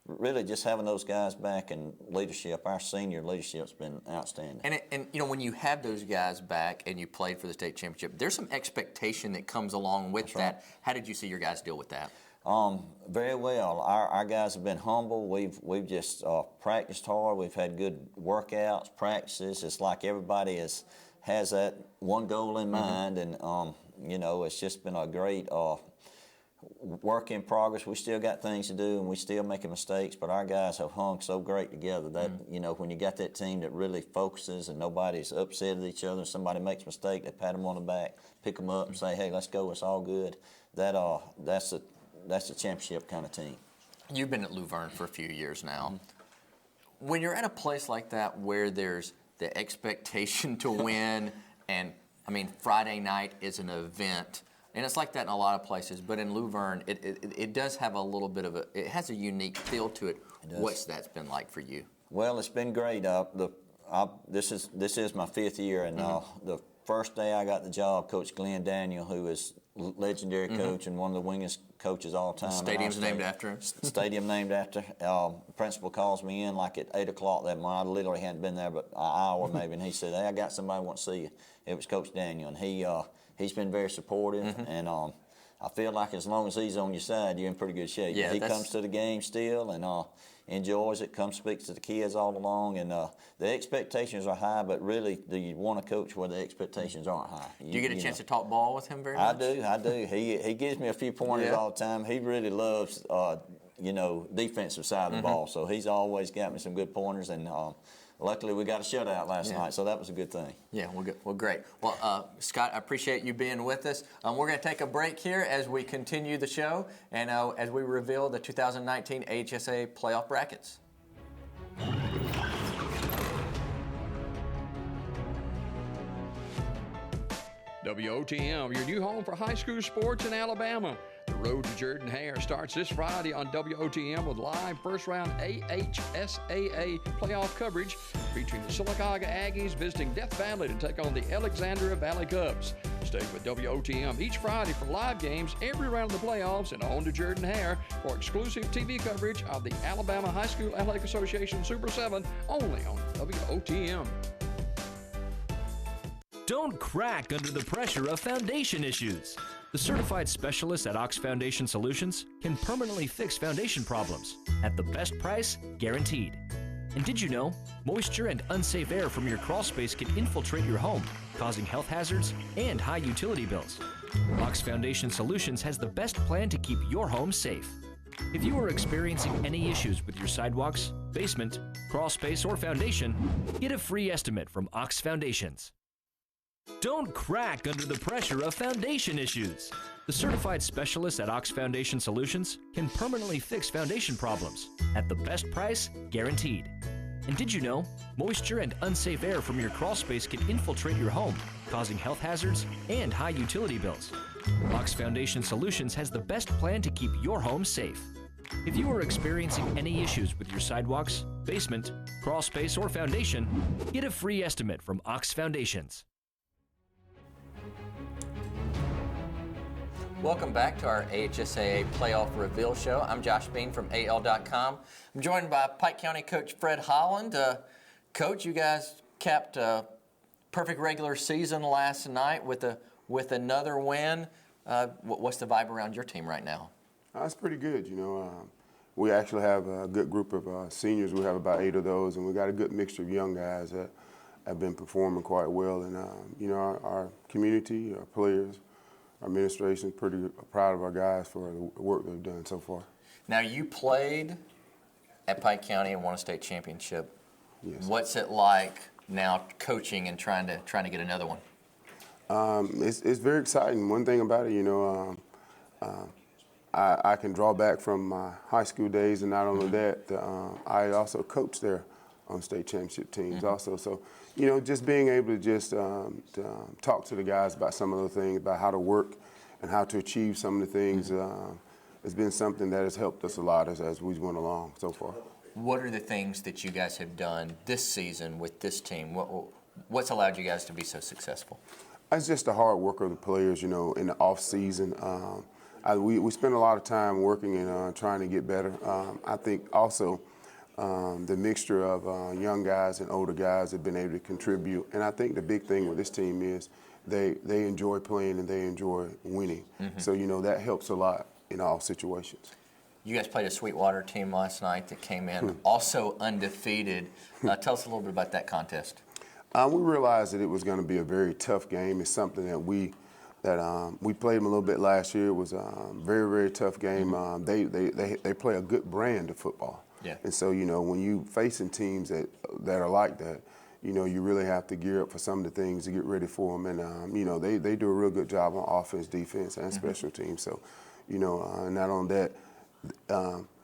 really just having those guys back and leadership, our senior leadership's been outstanding. And when you have those guys back and you played for the state championship, there's some expectation that comes along with that. Right. How did you see your guys deal with that? Very well. Our guys have been humble. We've just practiced hard. We've had good workouts, practices. It's like everybody has that one goal in mind, and it's just been a great work in progress. We still got things to do, and we still making mistakes, but our guys have hung so great together that, when you got that team that really focuses and nobody's upset at each other, somebody makes a mistake, they pat them on the back, pick them up and say, hey, let's go, it's all good. That's a championship kind of team. You've been at Luverne for a few years now. When you're at a place like that where there's the expectation to win, and Friday night is an event, and it's like that in a lot of places, but in Luverne, it does have a little bit of it has a unique feel to it. What's that been like for you? Well, it's been great. This is my 5th year, and the first day I got the job, Coach Glenn Daniel, who is legendary coach and one of the winningest coaches all time. The stadium's named after him. Stadium named after. Principal calls me in like at 8 o'clock that morning. I literally hadn't been there but an hour maybe, and he said, hey, I got somebody who wants to see you. It was Coach Daniel, and he's been very supportive, and I feel like as long as he's on your side, you're in pretty good shape. Yeah, he comes to the game still and enjoys it, comes speaks to the kids all along, and the expectations are high, but really, do you want to coach where the expectations aren't high? Do you get a chance to talk ball with him very much? I do. He gives me a few pointers all the time. He really loves, defensive side of the ball, so he's always got me some good pointers, and luckily we got a shutout last night, so that was a good thing. Yeah, well, great. Well, Scott, I appreciate you being with us. We're going to take a break here as we continue the show and as we reveal the 2019 AHSAA playoff brackets. WOTM, your new home for high school sports in Alabama. The road to Jordan Hare starts this Friday on WOTM with live first-round AHSAA playoff coverage featuring the Sylacauga Aggies visiting Death Valley to take on the Alexandria Valley Cubs. Stay with WOTM each Friday for live games every round of the playoffs and on to Jordan Hare for exclusive TV coverage of the Alabama High School Athletic Association Super 7 only on WOTM. Don't crack under the pressure of foundation issues. The certified specialists at Ox Foundation Solutions can permanently fix foundation problems at the best price guaranteed. And did you know, moisture and unsafe air from your crawl space can infiltrate your home, causing health hazards and high utility bills? Ox Foundation Solutions has the best plan to keep your home safe. If you are experiencing any issues with your sidewalks, basement, crawl space, or foundation, get a free estimate from Ox Foundations. Don't crack under the pressure of foundation issues. The certified specialists at Ox Foundation Solutions can permanently fix foundation problems at the best price guaranteed. And did you know, moisture and unsafe air from your crawl space can infiltrate your home, causing health hazards and high utility bills? Ox Foundation Solutions has the best plan to keep your home safe. If you are experiencing any issues with your sidewalks, basement, crawl space, or foundation, get a free estimate from Ox Foundations. Welcome back to our AHSAA Playoff Reveal Show. I'm Josh Bean from AL.com. I'm joined by Pike County Coach Fred Holland. Coach, you guys capped a perfect regular season last night with another win. What's the vibe around your team right now? It's pretty good. We actually have a good group of seniors. We have about 8 of those, and we got a good mixture of young guys that have been performing quite well. And our community, our players, our administration, pretty proud of our guys for the work they've done so far. Now, you played at Pike County and won a state championship. Yes. What's it like now coaching and trying to get another one? It's very exciting. One thing about it, I can draw back from my high school days, and not only that, I also coached there on state championship teams also. So, just being able to just talk to the guys about some of those things, about how to work and how to achieve some of the things has been something that has helped us a lot as we went along so far. What are the things that you guys have done this season with this team? What's allowed you guys to be so successful? It's just the hard work of the players, in the off season. We spend a lot of time working and trying to get better. I think also the mixture of young guys and older guys have been able to contribute. And I think the big thing with this team is they enjoy playing and they enjoy winning. So, that helps a lot in all situations. You guys played a Sweetwater team last night that came in also undefeated. Tell us a little bit about that contest. We realized that it was going to be a very tough game. It's something that we played them a little bit last year. It was a very, very tough game. They play a good brand of football. Yeah. And so, when you facing teams that are like that, you really have to gear up for some of the things to get ready for them. And, they do a real good job on offense, defense, and special teams. So, not on that,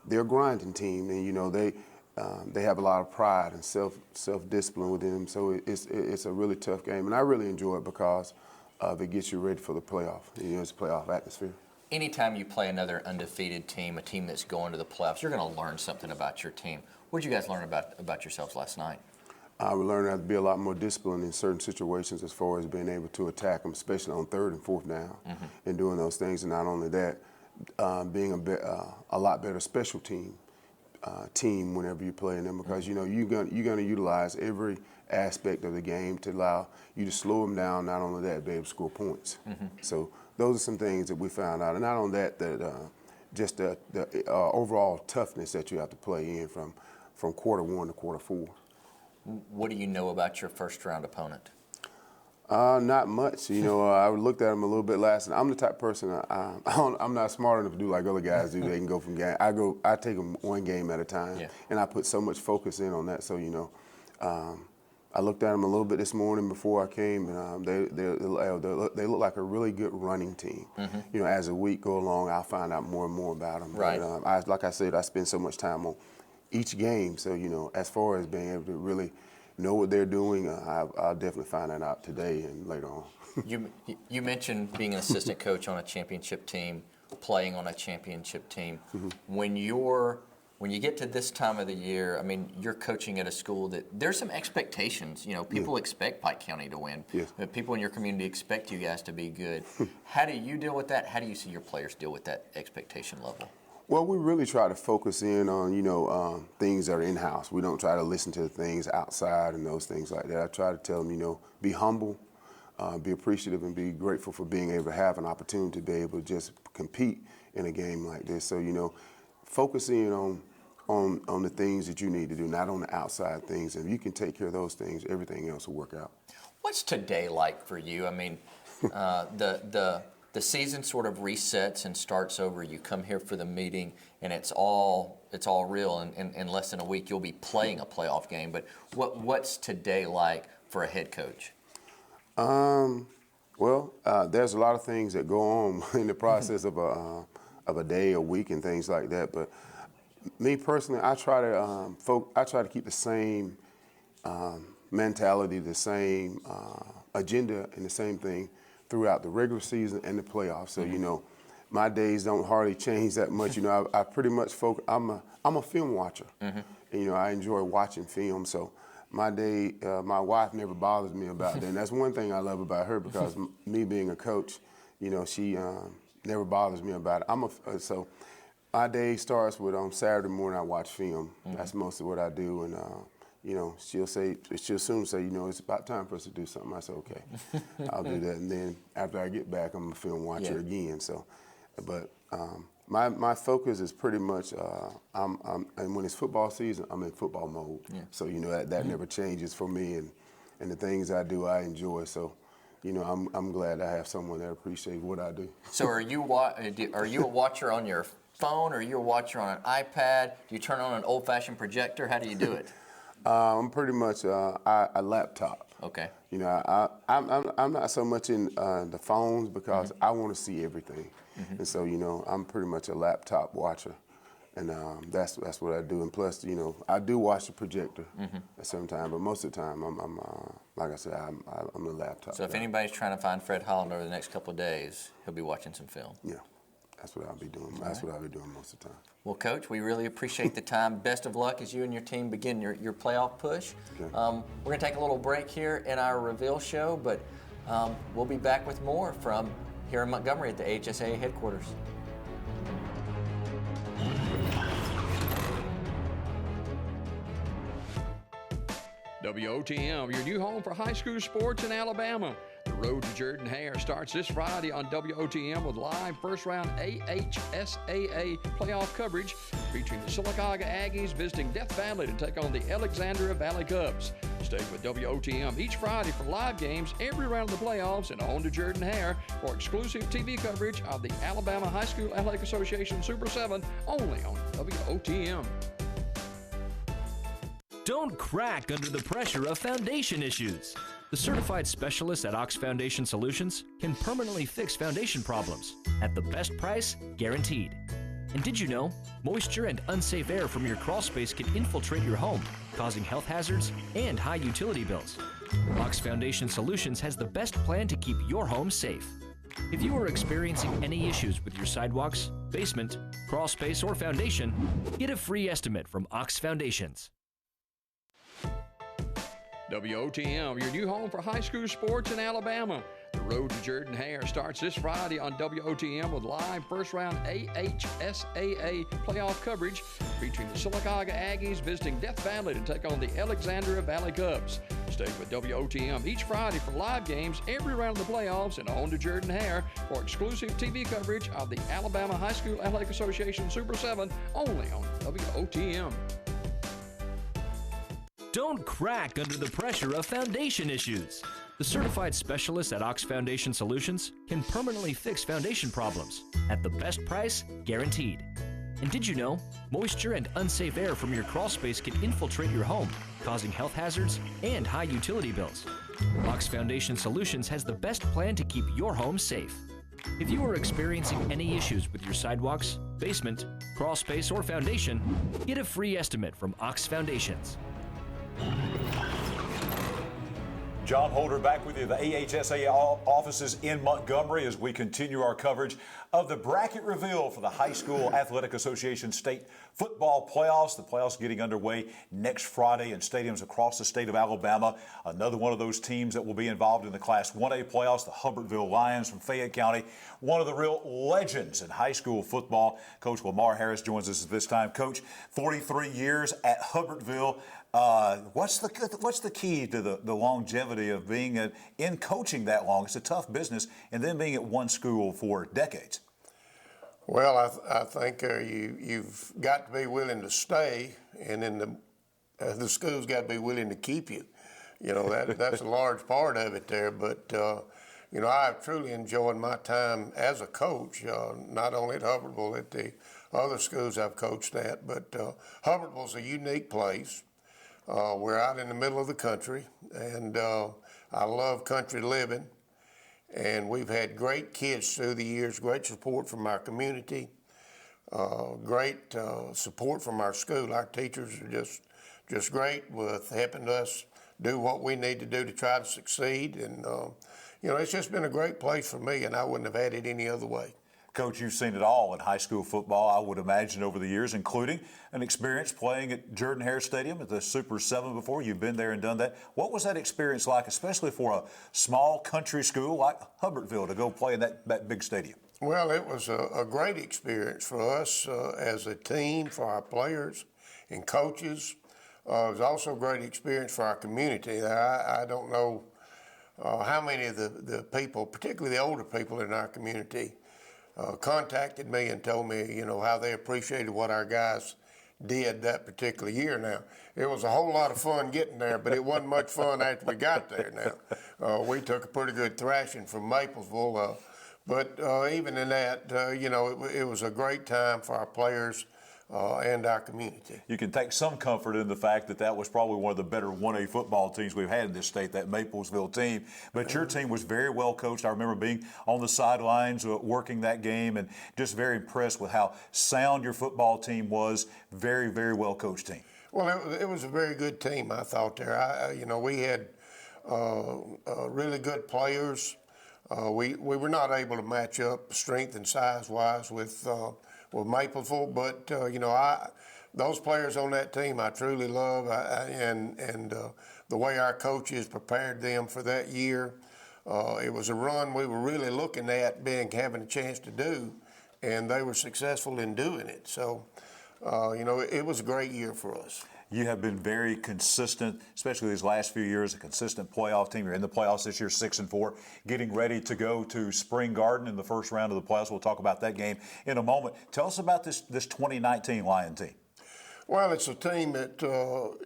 they're a grinding team, and, they have a lot of pride and self-discipline within them. So it's a really tough game. And I really enjoy it because it gets you ready for the playoff. It's a playoff atmosphere. Anytime you play another undefeated team, a team that's going to the playoffs, you're going to learn something about your team. What did you guys learn about yourselves last night? We learned how to be a lot more disciplined in certain situations as far as being able to attack them, especially on 3rd and 4th down, and doing those things. And not only that, being a lot better special team whenever you're playing them, because you're going to utilize every aspect of the game to allow you to slow them down. Not only that, be able to score points. So those are some things that we found out, and not only that, just the overall toughness that you have to play in from quarter 1 to quarter 4. What do you know about your first round opponent? Not much. I looked at him a little bit last night. I'm the type of person, I'm not smart enough to do like other guys do. They can go from game. I take them one game at a time, and I put so much focus in on that. So, I looked at them a little bit this morning before I came, and they look like a really good running team. As the week go along, I'll find out more and more about them. Right. But, like I said, I spend so much time on each game. So, as far as being able to really know what they're doing, I'll definitely find that out today and later on. You mentioned being an assistant coach on a championship team, playing on a championship team. When you get to this time of the year, I mean, you're coaching at a school that there's some expectations. People expect Pike County to win. Yes. People in your community expect you guys to be good. How do you deal with that? How do you see your players deal with that expectation level? Well, we really try to focus in on, things that are in-house. We don't try to listen to things outside and those things like that. I try to tell them, be humble, be appreciative, and be grateful for being able to have an opportunity to be able to just compete in a game like this. So, focus in on the things that you need to do, not on the outside things. And if you can take care of those things, everything else will work out. What's today like for you? I mean, the season sort of resets and starts over. You come here for the meeting, and it's all real. And in less than a week, you'll be playing a playoff game. But what's today like for a head coach? Well, there's a lot of things that go on in the process of a day, a week, and things like that. But me personally, I try to keep the same mentality, the same agenda, and the same thing throughout the regular season and the playoffs. So, my days don't hardly change that much. I pretty much focus. I'm a film watcher. And, I enjoy watching film. So my day, my wife never bothers me about that. And that's one thing I love about her, because me being a coach, never bothers me about it. So my day starts with on Saturday morning I watch film. That's mostly what I do, and you know, she'll soon say, you know, it's about time for us to do something. I say, okay, I'll do that, and then after I get back, I'm gonna film watch her again. So, but my focus is pretty much and when it's football season, I'm in football mode. So you know that never changes for me, and the things I do I enjoy. So, you know, I'm glad I have someone that appreciates what I do. So are you a watcher on your phone, or are you a watcher on an iPad? Do you turn on an old-fashioned projector? How do you do it? I'm pretty much a laptop. Okay. You know, I'm not so much in the phones because I want to see everything, and so you know, I'm pretty much a laptop watcher, and that's what I do. And plus, you know, I do watch the projector at some time, but most of the time, I'm like I said, I'm a laptop. So if anybody's trying to find Fred Holland over the next couple of days, he'll be watching some film. Yeah. That's what I'll be doing. That's what I'll be doing most of the time. Well, Coach, we really appreciate the time. Best of luck as you and your team begin your playoff push. Okay. We're going to take a little break here in our reveal show, but we'll be back with more from here in Montgomery at the AHSAA headquarters. WOTM, your new home for high school sports in Alabama. The road to Jordan-Hare starts this Friday on WOTM with live first-round AHSAA playoff coverage featuring the Sylacauga Aggies visiting Death Valley to take on the Alexandria Valley Cubs. Stay with WOTM each Friday for live games every round of the playoffs and on to Jordan-Hare for exclusive TV coverage of the Alabama High School Athletic Association Super 7 only on WOTM. Don't crack under the pressure of foundation issues. The certified specialists at Ox Foundation Solutions can permanently fix foundation problems at the best price guaranteed. And did you know, moisture and unsafe air from your crawl space can infiltrate your home, causing health hazards and high utility bills. Ox Foundation Solutions has the best plan to keep your home safe. If you are experiencing any issues with your sidewalks, basement, crawl space, or foundation, get a free estimate from Ox Foundations. WOTM, your new home for high school sports in Alabama. The road to Jordan-Hare starts this Friday on WOTM with live first-round AHSAA playoff coverage featuring the Sylacauga Aggies visiting Death Valley to take on the Alexandria Valley Cubs. Stay with WOTM each Friday for live games every round of the playoffs and on to Jordan-Hare for exclusive TV coverage of the Alabama High School Athletic Association Super 7 only on WOTM. Don't crack under the pressure of foundation issues. The certified specialists at Ox Foundation Solutions can permanently fix foundation problems at the best price guaranteed. And did you know, moisture and unsafe air from your crawl space can infiltrate your home, causing health hazards and high utility bills. Ox Foundation Solutions has the best plan to keep your home safe. If you are experiencing any issues with your sidewalks, basement, crawl space, or foundation, get a free estimate from Ox Foundations. John Holder back with you, the AHSAA offices in Montgomery, as we continue our coverage of the bracket reveal for the High School Athletic Association State Football Playoffs. The playoffs getting underway next Friday in stadiums across the state of Alabama. Another one of those teams that will be involved in the Class 1A playoffs, the Hubbardville Lions from Fayette County. One of the real legends in high school football. Coach Lamar Harris joins us at this time. Coach, 43 years at Hubbardville. What's the key to the longevity of being in coaching that long? It's a tough business, and then being at one school for decades. Well, I think you've got to be willing to stay, and then the school's got to be willing to keep you. You know, that's a large part of it there. But you know, I've truly enjoyed my time as a coach, not only at Hubbardville, at the other schools I've coached at. But Hubbardville's a unique place. We're out in the middle of the country, and I love country living. And we've had great kids through the years, great support from our community, great support from our school. Our teachers are just great with helping us do what we need to do to try to succeed. And, you know, it's just been a great place for me, and I wouldn't have had it any other way. Coach, you've seen it all in high school football, I would imagine, over the years, including an experience playing at Jordan-Hare Stadium at the Super 7 before. You've been there and done that. What was that experience like, especially for a small country school like Hubbardville, to go play in that big stadium? Well, it was a great experience for us as a team, for our players and coaches. It was also a great experience for our community. I don't know how many of the people, particularly the older people in our community, contacted me and told me, you know, how they appreciated what our guys did that particular year. Now, it was a whole lot of fun getting there, but it wasn't much fun after we got there now. We took a pretty good thrashing from Maplesville, but even in that, you know, it was a great time for our players and our community. You can take some comfort in the fact that that was probably one of the better 1A football teams we've had in this state, that Maplesville team. But your team was very well coached. I remember being on the sidelines working that game and just very impressed with how sound your football team was. Very, very well coached team. Well, it was a very good team, I thought there. You know, we had really good players. We were not able to match up strength and size-wise with Maplesville, but you know, those players on that team I truly love, and the way our coaches prepared them for that year, it was a run we were really looking at having a chance to do, and they were successful in doing it. So, you know, it was a great year for us. You have been very consistent, especially these last few years, a consistent playoff team. You're in the playoffs this year, 6-4, getting ready to go to Spring Garden in the first round of the playoffs. We'll talk about that game in a moment. Tell us about this 2019 Lion team. Well, it's a team that,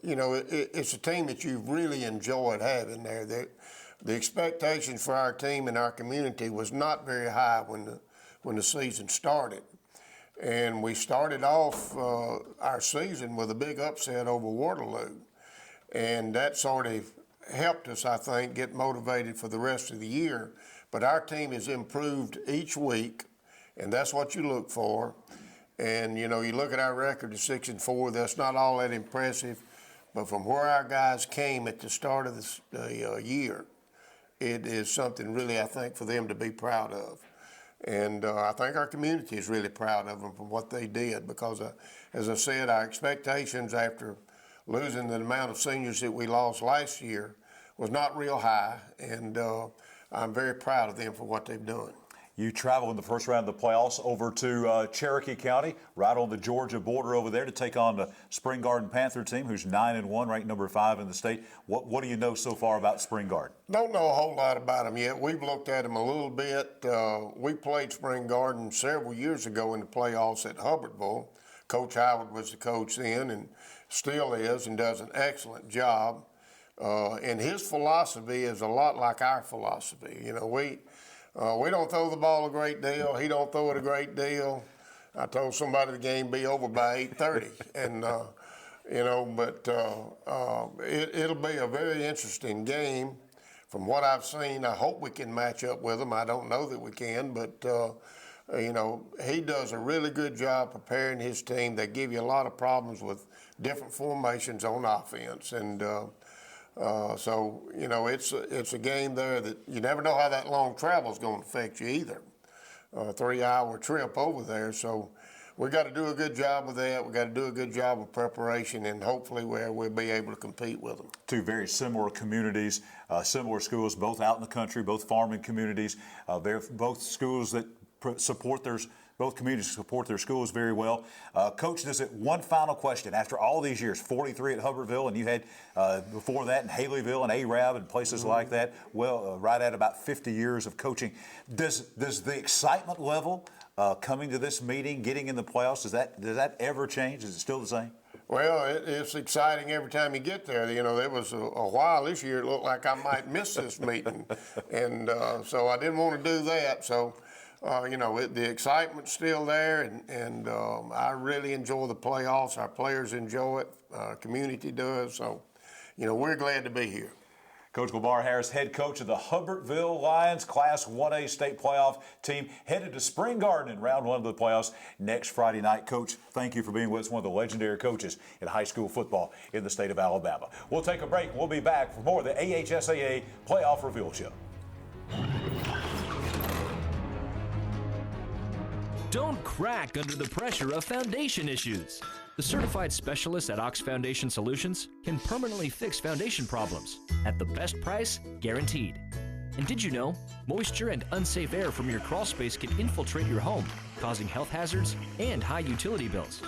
you know, it's a team that you've really enjoyed having there. The expectations for our team and our community was not very high when the season started. And we started off our season with a big upset over Waterloo. And that sort of helped us, I think, get motivated for the rest of the year. But our team has improved each week, and that's what you look for. And, you know, you look at our record of 6-4, that's not all that impressive. But from where our guys came at the start of the year, it is something really, I think, for them to be proud of. And I think our community is really proud of them for what they did because, as I said, our expectations after losing the amount of seniors that we lost last year was not real high, and I'm very proud of them for what they've done. You travel in the first round of the playoffs over to Cherokee County, right on the Georgia border over there, to take on the Spring Garden Panther team, who's 9-1, ranked number 5 in the state. What do you know so far about Spring Garden? Don't know a whole lot about them yet. We've looked at them a little bit. We played Spring Garden several years ago in the playoffs at Hubbardville. Coach Howard was the coach then and still is and does an excellent job. And his philosophy is a lot like our philosophy. You know, we don't throw the ball a great deal. He don't throw it a great deal. I told somebody the game be over by 8:30, and you know, but it'll be a very interesting game. From what I've seen, I hope we can match up with them. I don't know that we can, but you know, he does a really good job preparing his team. They give you a lot of problems with different formations on offense, and so, you know, it's a game there that you never know how that long travel is going to affect you either. A 3-hour trip over there. So we got to do a good job with that. We got to do a good job of preparation, and hopefully we'll be able to compete with them. Two very similar communities, similar schools, both out in the country, both farming communities. They're both schools that both communities support their schools very well. Coach, does it one final question. After all these years, 43 at Hubbardville, and you had before that in Haleyville and Arab and places like that, well, right at about 50 years of coaching. Does the excitement level coming to this meeting, getting in the playoffs, does that ever change? Is it still the same? Well, it's exciting every time you get there. You know, there was a while this year it looked like I might miss this meeting, and so I didn't want to do that. So, you know, the excitement's still there, and I really enjoy the playoffs. Our players enjoy it. Our community does. So, you know, we're glad to be here. Coach Lamar Harris, head coach of the Hubbardville Lions, Class 1A state playoff team, headed to Spring Garden in round 1 of the playoffs next Friday night. Coach, thank you for being with us, one of the legendary coaches in high school football in the state of Alabama. We'll take a break. We'll be back for more of the AHSAA Playoff Reveal Show. Don't crack under the pressure of foundation issues. The certified specialists at AHSAA Foundation Solutions can permanently fix foundation problems at the best price guaranteed. And did you know, moisture and unsafe air from your crawl space can infiltrate your home, causing health hazards and high utility bills.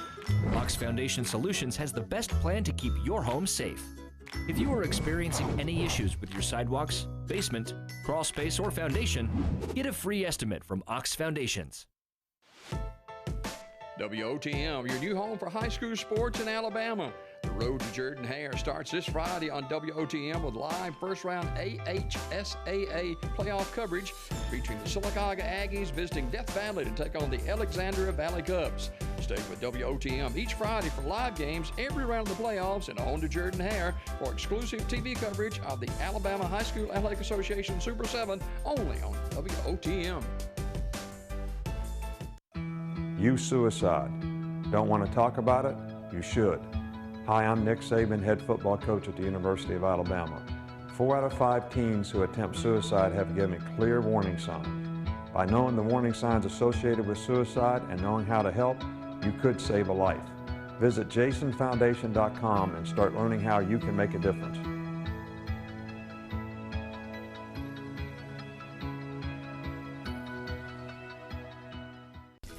Ox Foundation Solutions has the best plan to keep your home safe. If you are experiencing any issues with your sidewalks, basement, crawl space, or foundation, get a free estimate from Ox Foundations. WOTM, your new home for high school sports in Alabama. The road to Jordan-Hare starts this Friday on WOTM with live first-round AHSAA playoff coverage featuring the Sylacauga Aggies visiting Death Valley to take on the Alexandria Valley Cubs. Stay with WOTM each Friday for live games every round of the playoffs and on to Jordan-Hare for exclusive TV coverage of the Alabama High School Athletic Association Super 7 only on WOTM. Youth suicide. Don't want to talk about it? You should. Hi, I'm Nick Saban, head football coach at the University of Alabama. 4 out of 5 teens who attempt suicide have given clear warning signs. By knowing the warning signs associated with suicide and knowing how to help, you could save a life. Visit jasonfoundation.com and start learning how you can make a difference.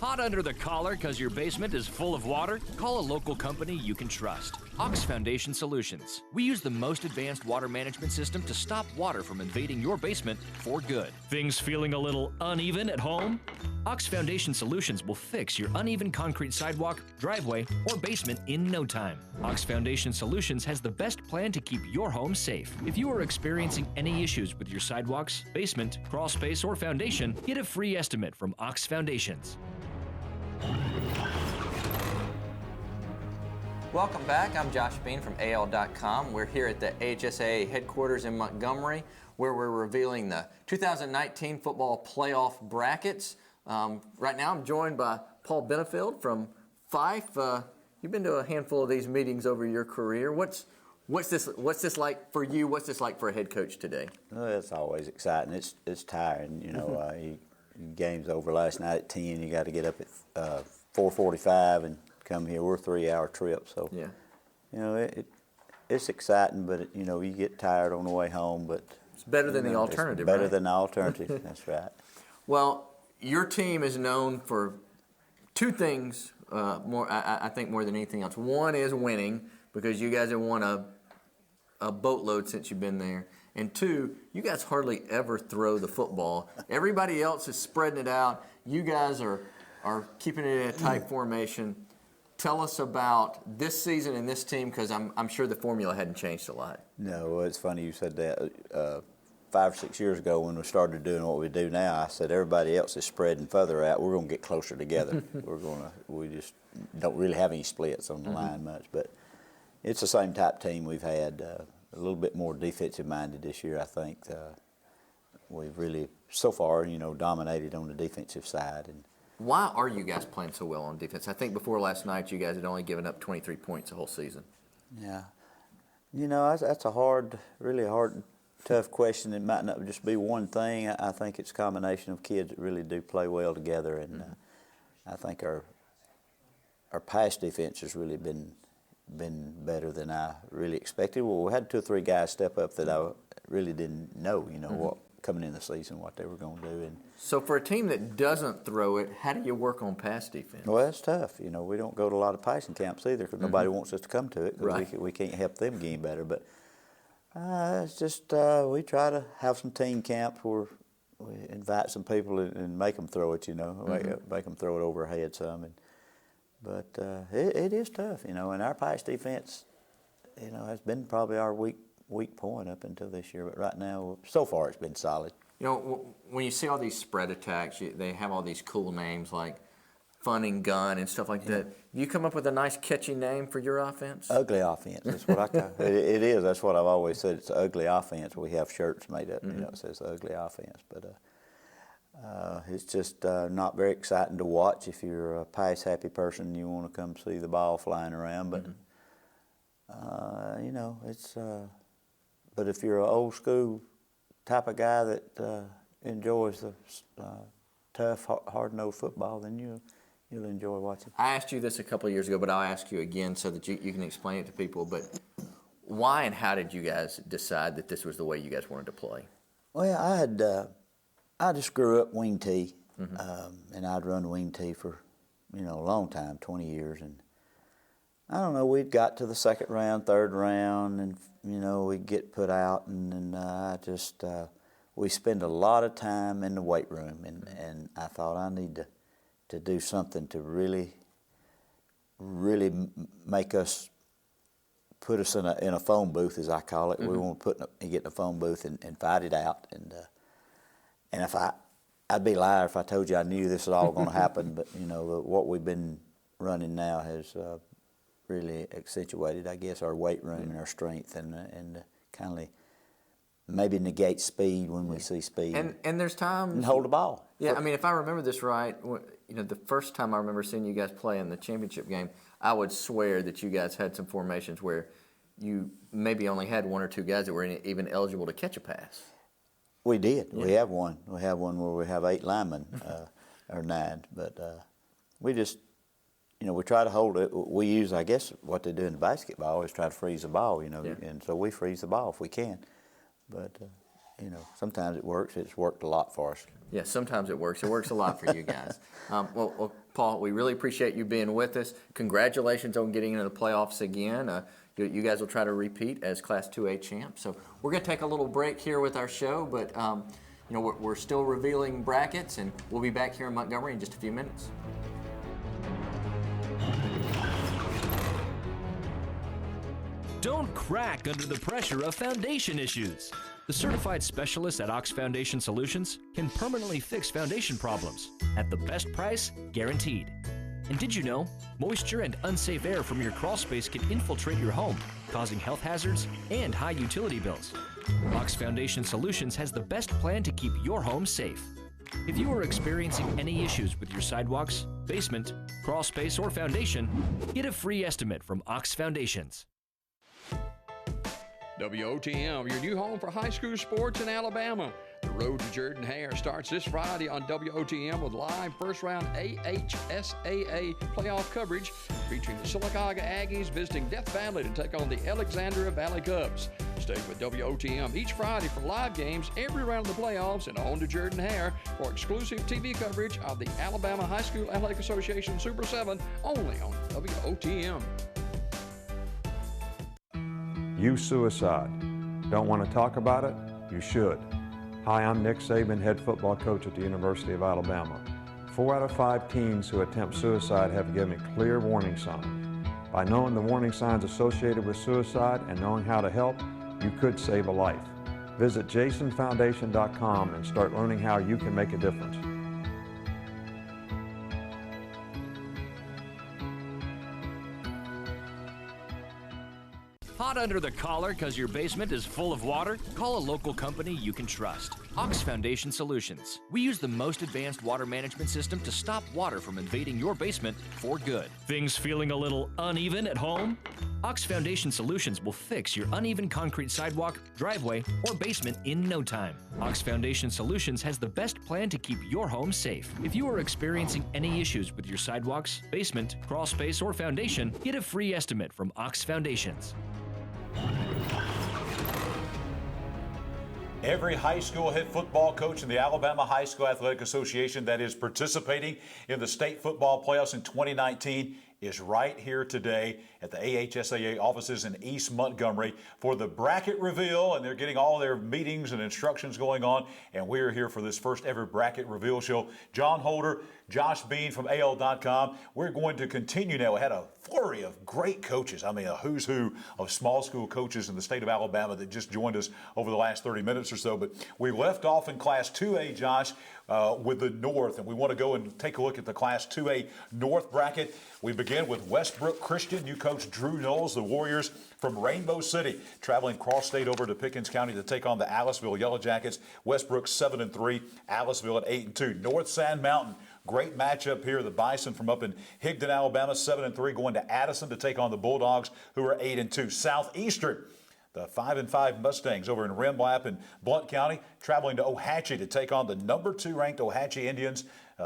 Hot under the collar because your basement is full of water? Call a local company you can trust. Ox Foundation Solutions. We use the most advanced water management system to stop water from invading your basement for good. Things feeling a little uneven at home? Ox Foundation Solutions will fix your uneven concrete sidewalk, driveway, or basement in no time. Ox Foundation Solutions has the best plan to keep your home safe. If you are experiencing any issues with your sidewalks, basement, crawl space, or foundation, get a free estimate from Ox Foundations. Welcome back. I'm Josh Bean from AL.com. We're here at the AHSAA headquarters in Montgomery, where we're revealing the 2019 football playoff brackets. Right now, I'm joined by Paul Benefield from Fife. You've been to a handful of these meetings over your career. What's this like for you? What's this like for a head coach today? It's always exciting. It's tiring. You know, game's over last night at 10. You got to get up at 4:45 and come here. We're a 3-hour trip, so yeah. You know it's exciting, but you know you get tired on the way home. But it's better than the alternative. Better right? than the alternative. That's right. Well, your team is known for two things. I think more than anything else. One is winning because you guys have won a boatload since you've been there. And two, you guys hardly ever throw the football. Everybody else is spreading it out. You guys are keeping it in a tight formation. Tell us about this season and this team, because I'm sure the formula hadn't changed a lot. No, it's funny you said that. 5 or 6 years ago when we started doing what we do now, I said everybody else is spreading further out. We're going to get closer together. We just don't really have any splits on the line much. But it's the same type team we've had. A little bit more defensive-minded this year, I think. We've really, so far, dominated on the defensive side. And why are you guys playing so well on defense? I think before last night, you guys had only given up 23 points the whole season. Yeah. That's a really hard, tough question. It might not just be one thing. I think it's a combination of kids that really do play well together. And I think our pass defense has really been better than I really expected. Well, we had 2 or 3 guys step up that I really didn't know, what coming in the season, what they were going to do. And so for a team that doesn't throw it, how do you work on pass defense? Well, it's tough. We don't go to a lot of passing camps either because nobody wants us to come to it because we can't help them get better. But it's just we try to have some team camps where we invite some people and make them throw it, make them throw it over our head some. But it is tough, and our pass defense, has been probably our weak point up until this year. But right now, so far, it's been solid. When you see all these spread attacks, they have all these cool names like Fun and Gun and stuff like that. You come up with a nice, catchy name for your offense? Ugly offense. That's what I call it. It is. That's what I've always said. It's ugly offense. We have shirts made up, it says ugly offense. But it's just not very exciting to watch if you're a pass-happy person and you want to come see the ball flying around. But, it's but if you're an old-school type of guy that enjoys the tough, hard-nosed football, then you'll enjoy watching. I asked you this a couple of years ago, but I'll ask you again so that you can explain it to people. But why and how did you guys decide that this was the way you guys wanted to play? Well, I just grew up wing T, and I'd run wing T for, a long time, 20 years, and I don't know, we'd got to the second round, third round, and, we'd get put out, and we spend a lot of time in the weight room, and I thought I need to do something to really make us, put us in a phone booth, as I call it. We want to get in a phone booth and fight it out, and if I'd be a liar if I told you I knew this was all going to happen, but, what we've been running now has really accentuated, I guess, our weight room and our strength, and kind of maybe negate speed when we see speed. And there's times... And hold the ball. Yeah, I mean, if I remember this right, the first time I remember seeing you guys play in the championship game, I would swear that you guys had some formations where you maybe only had one or two guys that were even eligible to catch a pass. We did. Yeah. We have one. We have one where we have 8 linemen, or 9. But we just... we try to hold it. We use, I guess, what they do in basketball is try to freeze the ball, and so we freeze the ball if we can. But, sometimes it works. It's worked a lot for us. Yeah, sometimes it works. It works a lot for you guys. Well, Paul, we really appreciate you being with us. Congratulations on getting into the playoffs again. You guys will try to repeat as Class 2A champs. So we're going to take a little break here with our show, but, we're still revealing brackets, and we'll be back here in Montgomery in just a few minutes. Don't crack under the pressure of foundation issues. The certified specialists at Ox Foundation Solutions can permanently fix foundation problems at the best price guaranteed. And did you know, moisture and unsafe air from your crawl space can infiltrate your home, causing health hazards and high utility bills. Ox Foundation Solutions has the best plan to keep your home safe. If you are experiencing any issues with your sidewalks, basement, crawl space, or foundation, get a free estimate from Ox Foundations. WOTM, your new home for high school sports in Alabama. The road to Jordan-Hare starts this Friday on WOTM with live first-round AHSAA playoff coverage featuring the Sylacauga Aggies visiting Death Valley to take on the Alexandria Valley Cubs. Stay with WOTM each Friday for live games every round of the playoffs and on to Jordan-Hare for exclusive TV coverage of the Alabama High School Athletic Association Super 7 only on WOTM. Youth suicide. Don't want to talk about it? You should. Hi, I'm Nick Saban, head football coach at the University of Alabama. 4 out of 5 teens who attempt suicide have given clear warning signs. By knowing the warning signs associated with suicide and knowing how to help, you could save a life. Visit jasonfoundation.com and start learning how you can make a difference. Hot under the collar because your basement is full of water? Call a local company you can trust. Ox Foundation Solutions. We use the most advanced water management system to stop water from invading your basement for good. Things feeling a little uneven at home? Ox Foundation Solutions will fix your uneven concrete sidewalk, driveway, or basement in no time. Ox Foundation Solutions has the best plan to keep your home safe. If you are experiencing any issues with your sidewalks, basement, crawl space, or foundation, get a free estimate from Ox Foundations. Every high school head football coach in the Alabama High School Athletic Association that is participating in the state football playoffs in 2019 is right here today at the AHSAA offices in East Montgomery for the bracket reveal, and they're getting all their meetings and instructions going on, and we're here for this first ever bracket reveal show. John Holder, Josh Bean from AL.com. We're going to continue now. We had a flurry of great coaches. I mean, a who's who of small school coaches in the state of Alabama that just joined us over the last 30 minutes or so. But we left off in Class 2A, Josh, with the North, and we want to go and take a look at the Class 2A North bracket. We begin with Westbrook Christian. New coach Drew Knowles, the Warriors from Rainbow City, traveling cross-state over to Pickens County to take on the Aliceville Yellow Jackets. Westbrook 7-3, Aliceville at 8-2. North Sand Mountain, great matchup here. The Bison from up in Higdon, Alabama, 7-3, going to Addison to take on the Bulldogs, who are 8-2. Southeastern, The 5-5 Mustangs over in Rimlap in Blount County, traveling to Ohatchee to take on the number 2 ranked Ohatchee Indians.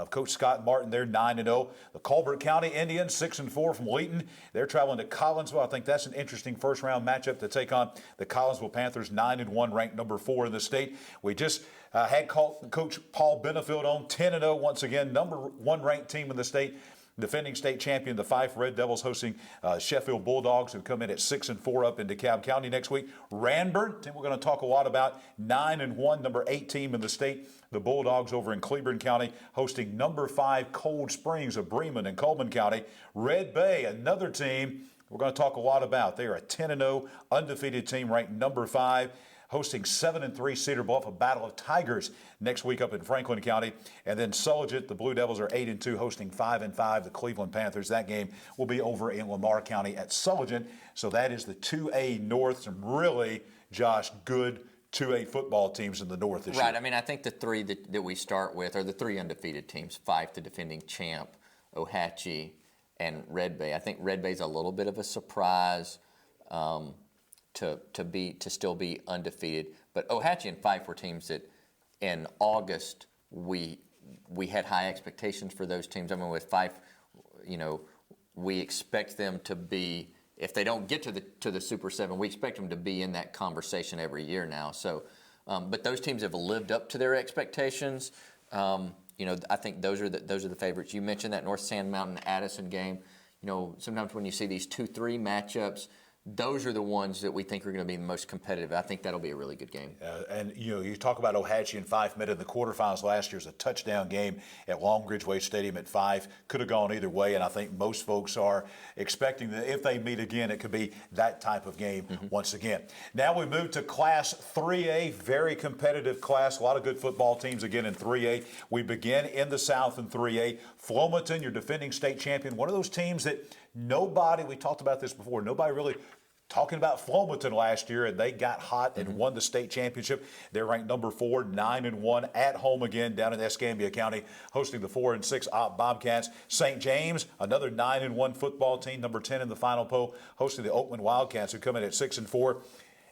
Coach Scott Martin, they're 9-0. The Colbert County Indians, 6-4 from Wheaton. They're traveling to Collinsville. I think that's an interesting first-round matchup to take on the Collinsville Panthers, 9-1, ranked number 4 in the state. We just had Coach Paul Benefield on, 10-0 once again, number 1 ranked team in the state. Defending state champion, the Fife Red Devils, hosting Sheffield Bulldogs, who come in at 6-4 up in DeKalb County next week. Ranburne, team we're going to talk a lot about, 9-1, number 8 team in the state. The Bulldogs over in Cleburne County, hosting number 5 Cold Springs of Bremen in Coleman County. Red Bay, another team we're going to talk a lot about. They are a 10-0 undefeated team, ranked number 5. Hosting 7-3 Cedar Bluff, a battle of tigers next week up in Franklin County. And then Sulligent, the Blue Devils are 8-2, hosting 5-5 the Cleveland Panthers. That game will be over in Lamar County at Sulligent. So that is the 2A North. Some really, Josh, good 2A football teams in the North this year. Right. I mean, I think the 3 that we start with are the 3 undefeated teams: Fife, the defending champ, Ohatchee, and Red Bay. I think Red Bay's a little bit of a surprise. To still be undefeated, but Ohatchee and Fife were teams that in August we had high expectations for those teams. I mean, with Fife, we expect them to be, if they don't get to the Super 7, we expect them to be in that conversation every year now. So, but those teams have lived up to their expectations. I think those are the favorites. You mentioned that North Sand Mountain Addison game. Sometimes when you see these 2-3 matchups, those are the ones that we think are going to be the most competitive. I think that'll be a really good game. And you talk about Ohatchee and Fife met in the quarterfinals last year. It was a touchdown game at Long Ridgeway Stadium at 5. Could have gone either way, and I think most folks are expecting that if they meet again, it could be that type of game once again. Now we move to Class 3A, very competitive class. A lot of good football teams again in 3A. We begin in the South in 3A. Flomaton, your defending state champion, one of those teams that nobody, we talked about this before, nobody really talking about Flomaton last year, and they got hot and won the state championship. They're ranked number 4, 9-1, at home again down in Escambia County, hosting the 4-6 Bobcats. St. James, another 9-1 football team, number 10 in the final poll, hosting the Oakland Wildcats, who come in at 6-4.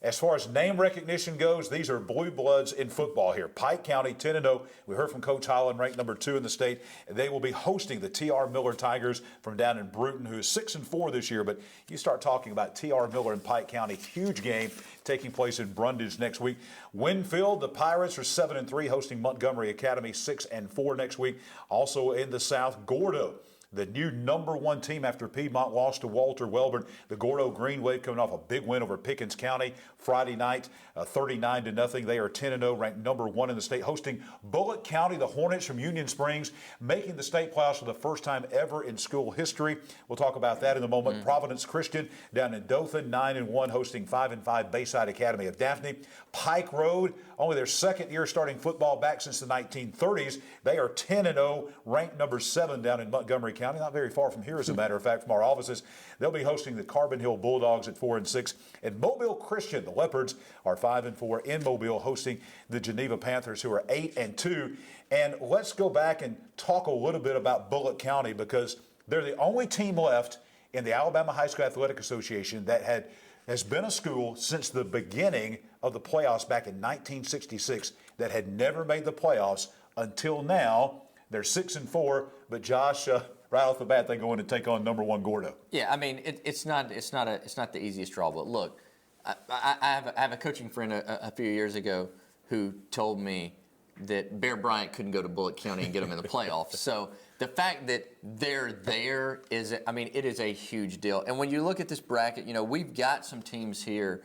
As far as name recognition goes, these are blue bloods in football here. Pike County, 10-0. We heard from Coach Holland, ranked number 2 in the state. They will be hosting the T.R. Miller Tigers from down in Bruton, who is 6-4 this year. But you start talking about T.R. Miller and Pike County, huge game taking place in Brundage next week. Winfield, the Pirates, are 7-3, hosting Montgomery Academy, 6-4 next week. Also in the South, Gordo, the new number 1 team after Piedmont lost to Walter Welborn. The Gordo Green Wave coming off a big win over Pickens County Friday night, 39-0. They are 10-0, ranked number 1 in the state, hosting Bullitt County. The Hornets from Union Springs making the state playoffs for the first time ever in school history. We'll talk about that in a moment. Providence Christian down in Dothan, 9-1, hosting 5-5 Bayside Academy of Daphne. Pike Road, only their second year starting football back since the 1930s. They are 10-0, ranked number 7 down in Montgomery County, not very far from here, as a matter of fact, from our offices. They'll be hosting the Carbon Hill Bulldogs at 4-6. And Mobile Christian, the Leopards, are 5-4 in Mobile, hosting the Geneva Panthers, who are 8-2. And let's go back and talk a little bit about Bullitt County, because they're the only team left in the Alabama High School Athletic Association that has been a school since the beginning of the playoffs back in 1966 that had never made the playoffs until now. They're 6-4, but Josh, right off the bat, they go in and take on number 1 Gordo. Yeah, I mean, it's not the easiest draw. But look, I have a coaching friend a few years ago who told me that Bear Bryant couldn't go to Bullitt County and get them in the playoffs. So the fact that they're there is, I mean, it is a huge deal. And when you look at this bracket, we've got some teams here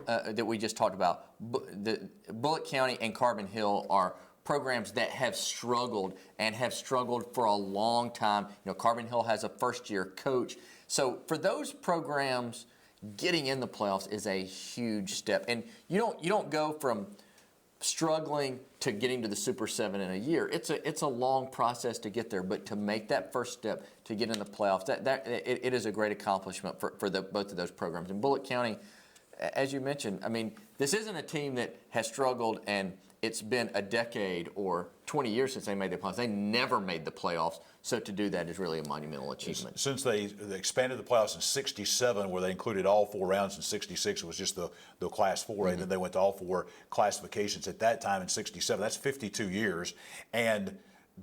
that we just talked about. The Bullitt County and Carbon Hill are programs that have struggled for a long time. Carbon Hill has a first-year coach. So for those programs, getting in the playoffs is a huge step. And you don't go from struggling to getting to the Super 7 in a year. It's a long process to get there, but to make that first step to get in the playoffs, it is a great accomplishment for both of those programs. And Bullitt County, as you mentioned, I mean, this isn't a team that has struggled and it's been a decade or 20 years since they made the playoffs. They never made the playoffs, so to do that is really a monumental achievement. Since they expanded the playoffs in '67, where they included all 4 rounds, in '66 it was just the Class 4A, and then they went to all 4 classifications at that time in '67. That's 52 years, and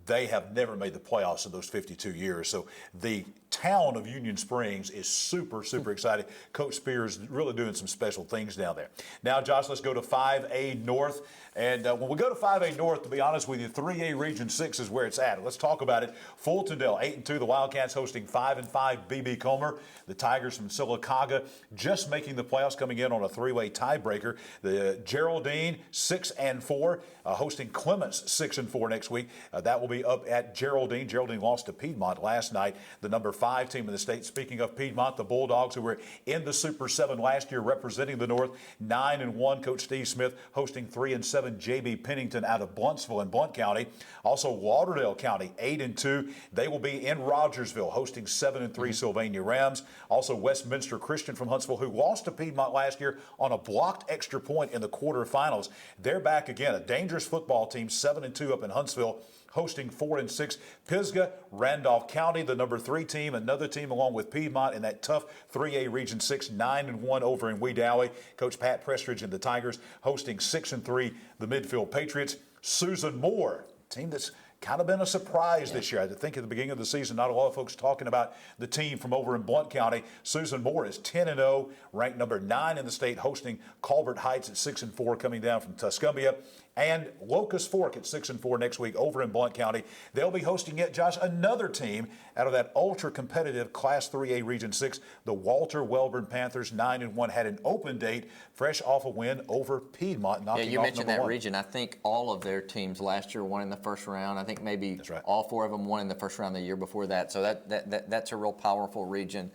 they have never made the playoffs in those 52 years. So the town of Union Springs is super, super excited. Coach Spears really doing some special things down there. Now, Josh, let's go to 5A North. And when we go to 5A North, to be honest with you, 3A Region 6 is where it's at. Let's talk about it. Fultondale, 8-2. The Wildcats hosting 5-5 BB Comer. The Tigers from Sylacauga just making the playoffs, coming in on a 3-way tiebreaker. The Geraldine, 6-4, hosting Clements, 6-4 next week. That will be up at Geraldine. Geraldine lost to Piedmont last night, the number 5 team in the state. Speaking of Piedmont, the Bulldogs, who were in the Super 7 last year representing the North, 9-1. Coach Steve Smith hosting 3-7 Jamey Pennington out of Bluntsville in Blount County. Also Lauderdale County, 8-2. They will be in Rogersville hosting 7-3 Sylvania Rams. Also Westminster Christian from Huntsville, who lost to Piedmont last year on a blocked extra point in the quarterfinals. They're back again, a dangerous football team, 7-2 up in Huntsville, hosting 4-6 Pisgah. Randolph County, the number 3 team, another team along with Piedmont in that tough 3A Region 6, 9-1 over in Wedowee. Coach Pat Prestridge and the Tigers hosting 6-3 the Midfield Patriots. Susan Moore, team that's kind of been a surprise this year. I think at the beginning of the season, not a lot of folks talking about the team from over in Blount County. Susan Moore is 10-0, ranked number 9 in the state, hosting Colbert Heights at 6-4, coming down from Tuscumbia. And Locust Fork at 6-4 next week over in Blount County. They'll be hosting yet, Josh, another team out of that ultra-competitive Class 3A Region 6. The Walter Welborn Panthers, 9-1, had an open date, fresh off a win over Piedmont, knocking you off mentioned number that 1. region. I think all of their teams last year won in the first round. I think maybe all 4 of them won in the first round the year before that. So that's a real powerful region.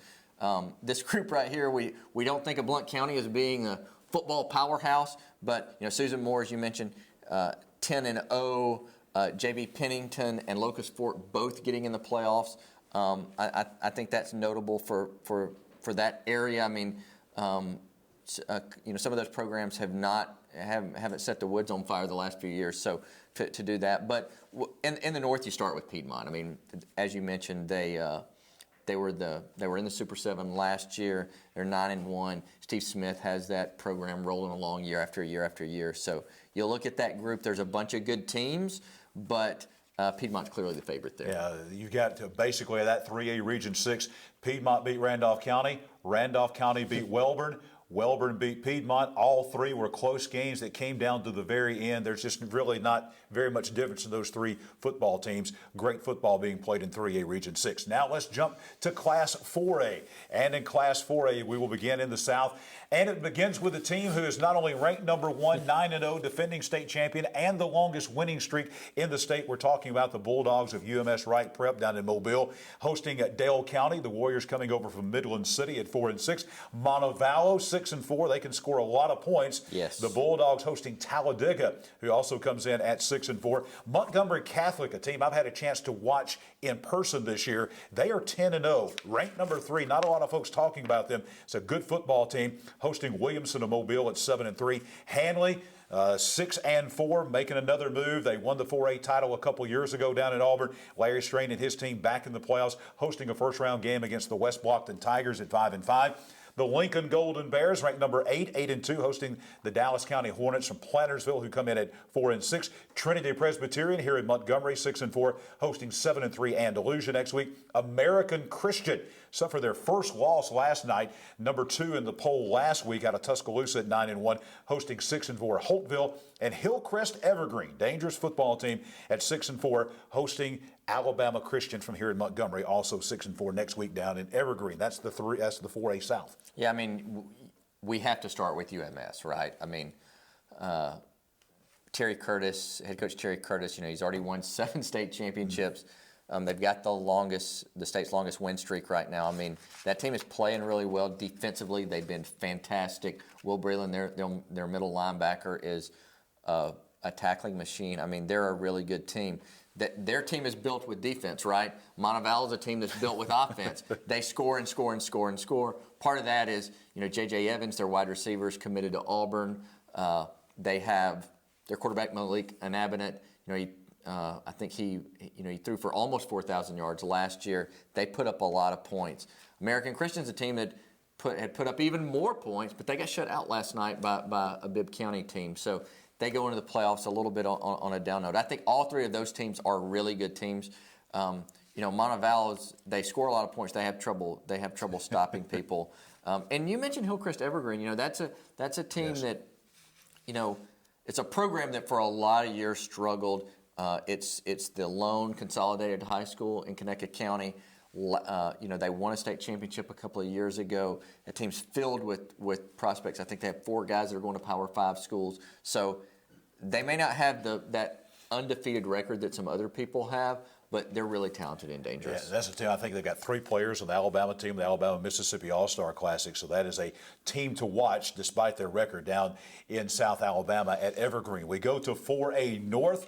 This group right here, we don't think of Blount County as being a football powerhouse, but Susan Moore, as you mentioned, 10-0, J.B. Pennington and Locust Fork both getting in the playoffs. I think that's notable for that area. I mean, some of those programs haven't set the woods on fire the last few years. So to do that, but in the North, you start with Piedmont. I mean, as you mentioned, they were in the Super 7 last year. They're 9-1. Steve Smith has that program rolling along year after year after year. So you look at that group. There's a bunch of good teams, but Piedmont's clearly the favorite there. Yeah, you got basically that 3A Region 6. Piedmont beat Randolph County. Randolph County beat Welborn. Welborn beat Piedmont. All 3 were close games that came down to the very end. There's just really not very much difference in those 3 football teams. Great football being played in 3A Region 6. Now let's jump to Class 4A. And in Class 4A, we will begin in the South. And it begins with a team who is not only ranked number 1, 9-0, defending state champion, and the longest winning streak in the state. We're talking about the Bulldogs of UMS Wright Prep down in Mobile, hosting at Dale County. The Warriors coming over from Midland City at 4-6. Montevallo, 6-4. They can score a lot of points. Yes. The Bulldogs hosting Talladega, who also comes in at 6-4. Montgomery Catholic, a team I've had a chance to watch in person this year. They are 10-0, ranked number 3. Not a lot of folks talking about them. It's a good football team, hosting Williamson of Mobile at 7-3. Hanley, 6-4, making another move. They won the 4A title a couple years ago down in Auburn. Larry Strain and his team back in the playoffs, hosting a first-round game against the West Blockton Tigers at 5-5. The Lincoln Golden Bears, ranked number 8, 8-2, hosting the Dallas County Hornets from Plantersville, who come in at 4-6. Trinity Presbyterian here in Montgomery, 6-4, hosting 7-3 Andalusia next week. American Christian suffered their first loss last night, number 2 in the poll last week out of Tuscaloosa at 9-1, hosting 6-4 Holtville. And Hillcrest Evergreen, dangerous football team, at 6-4, hosting Alabama Christian from here in Montgomery, also 6-4 next week down in Evergreen. That's the 4A South. Yeah, I mean, we have to start with UMS, right? I mean, Terry Curtis, head coach Terry Curtis, he's already won 7 state championships. They've got the state's longest win streak right now. I mean, that team is playing really well defensively. They've been fantastic. Will Breland, their middle linebacker, is a tackling machine. I mean, they're a really good team. Their team is built with defense, right? Montevallo is a team that's built with offense. They score and score and score and score. Part of that is, J.J. Evans, their wide receiver, is committed to Auburn. They have their quarterback Malik Anabanet, I think he threw for almost 4,000 yards last year. They put up a lot of points. American Christian's a team that had put up even more points, but they got shut out last night by a Bibb County team. So they go into the playoffs a little bit on a down note. I think all three of those teams are really good teams. Montevallo, they score a lot of points. They have trouble stopping people. And you mentioned Hillcrest Evergreen. That's a team that, it's a program that for a lot of years struggled. It's the lone consolidated high school in Connecticut County. They won a state championship a couple of years ago. The team's filled with prospects. I think they have 4 guys that are going to Power 5 schools. So they may not have that undefeated record that some other people have, but they're really talented and dangerous. Yeah, that's a team. I think they've got 3 players on the Alabama team, the Alabama-Mississippi All-Star Classic, so that is a team to watch despite their record down in South Alabama at Evergreen. We go to 4A North.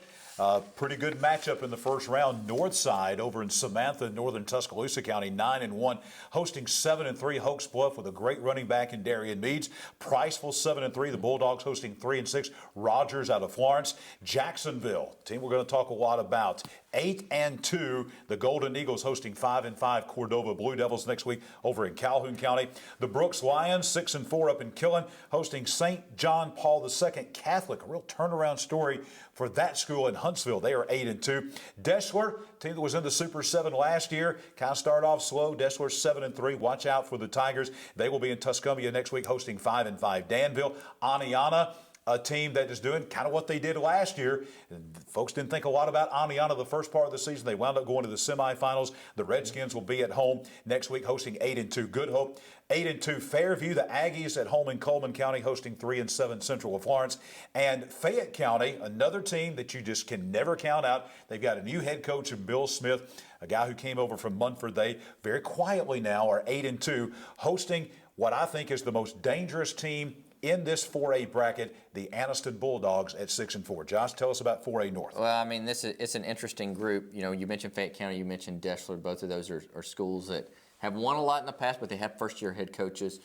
Pretty good matchup in the first round. Northside over in Samantha, northern Tuscaloosa County, 9-1, hosting 7-3 Hoax Bluff with a great running back in Darian Meads. Priceville 7-3, the Bulldogs hosting 3-6 Rogers out of Florence. Jacksonville, team we're going to talk a lot about, 8-2. The Golden Eagles hosting 5-5 Cordova Blue Devils next week over in Calhoun County. The Brooks Lions 6-4 up in Killen, hosting St. John Paul II Catholic. A real turnaround story for that school in Huntsville. They are 8-2. Deshler, team that was in the Super 7 last year, kind of started off slow. Deshler 7-3. Watch out for the Tigers. They will be in Tuscumbia next week, hosting 5-5 Danville. Aniana, a team that is doing kind of what they did last year. And folks didn't think a lot about Aniana the first part of the season. They wound up going to the semifinals. The Redskins will be at home next week hosting 8-2 Good Hope. 8-2 Fairview. The Aggies at home in Coleman County hosting 3-7 Central of Florence. And Fayette County, another team that you just can never count out. They've got a new head coach in Bill Smith, a guy who came over from Munford. They very quietly now are 8-2, hosting what I think is the most dangerous team in this 4A bracket, the Anniston Bulldogs at 6-4. Josh, tell us about 4A North. Well, I mean, it's an interesting group. You mentioned Fayette County, you mentioned Deshler. Both of those are schools that have won a lot in the past, but they have first-year head coaches.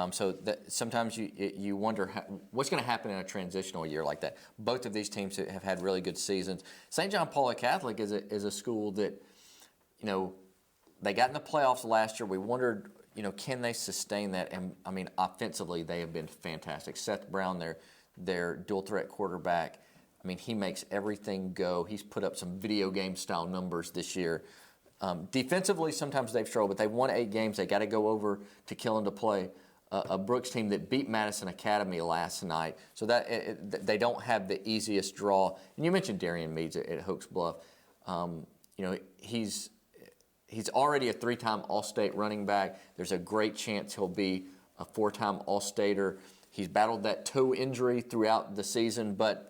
So that sometimes you wonder what's going to happen in a transitional year like that. Both of these teams have had really good seasons. St. John Paul Catholic is a school that, they got in the playoffs last year. We wondered, can they sustain that? And, I mean, offensively, they have been fantastic. Seth Brown, their dual-threat quarterback, I mean, he makes everything go. He's put up some video game-style numbers this year. Defensively, sometimes they've struggled, but they won 8 games. They got to go over to Killen to play a Brooks team that beat Madison Academy last night. So that they don't have the easiest draw. And you mentioned Darian Meads at Hoax Bluff. He's already a 3-time All-State running back. There's a great chance he'll be a 4-time All-Stater. He's battled that toe injury throughout the season, but,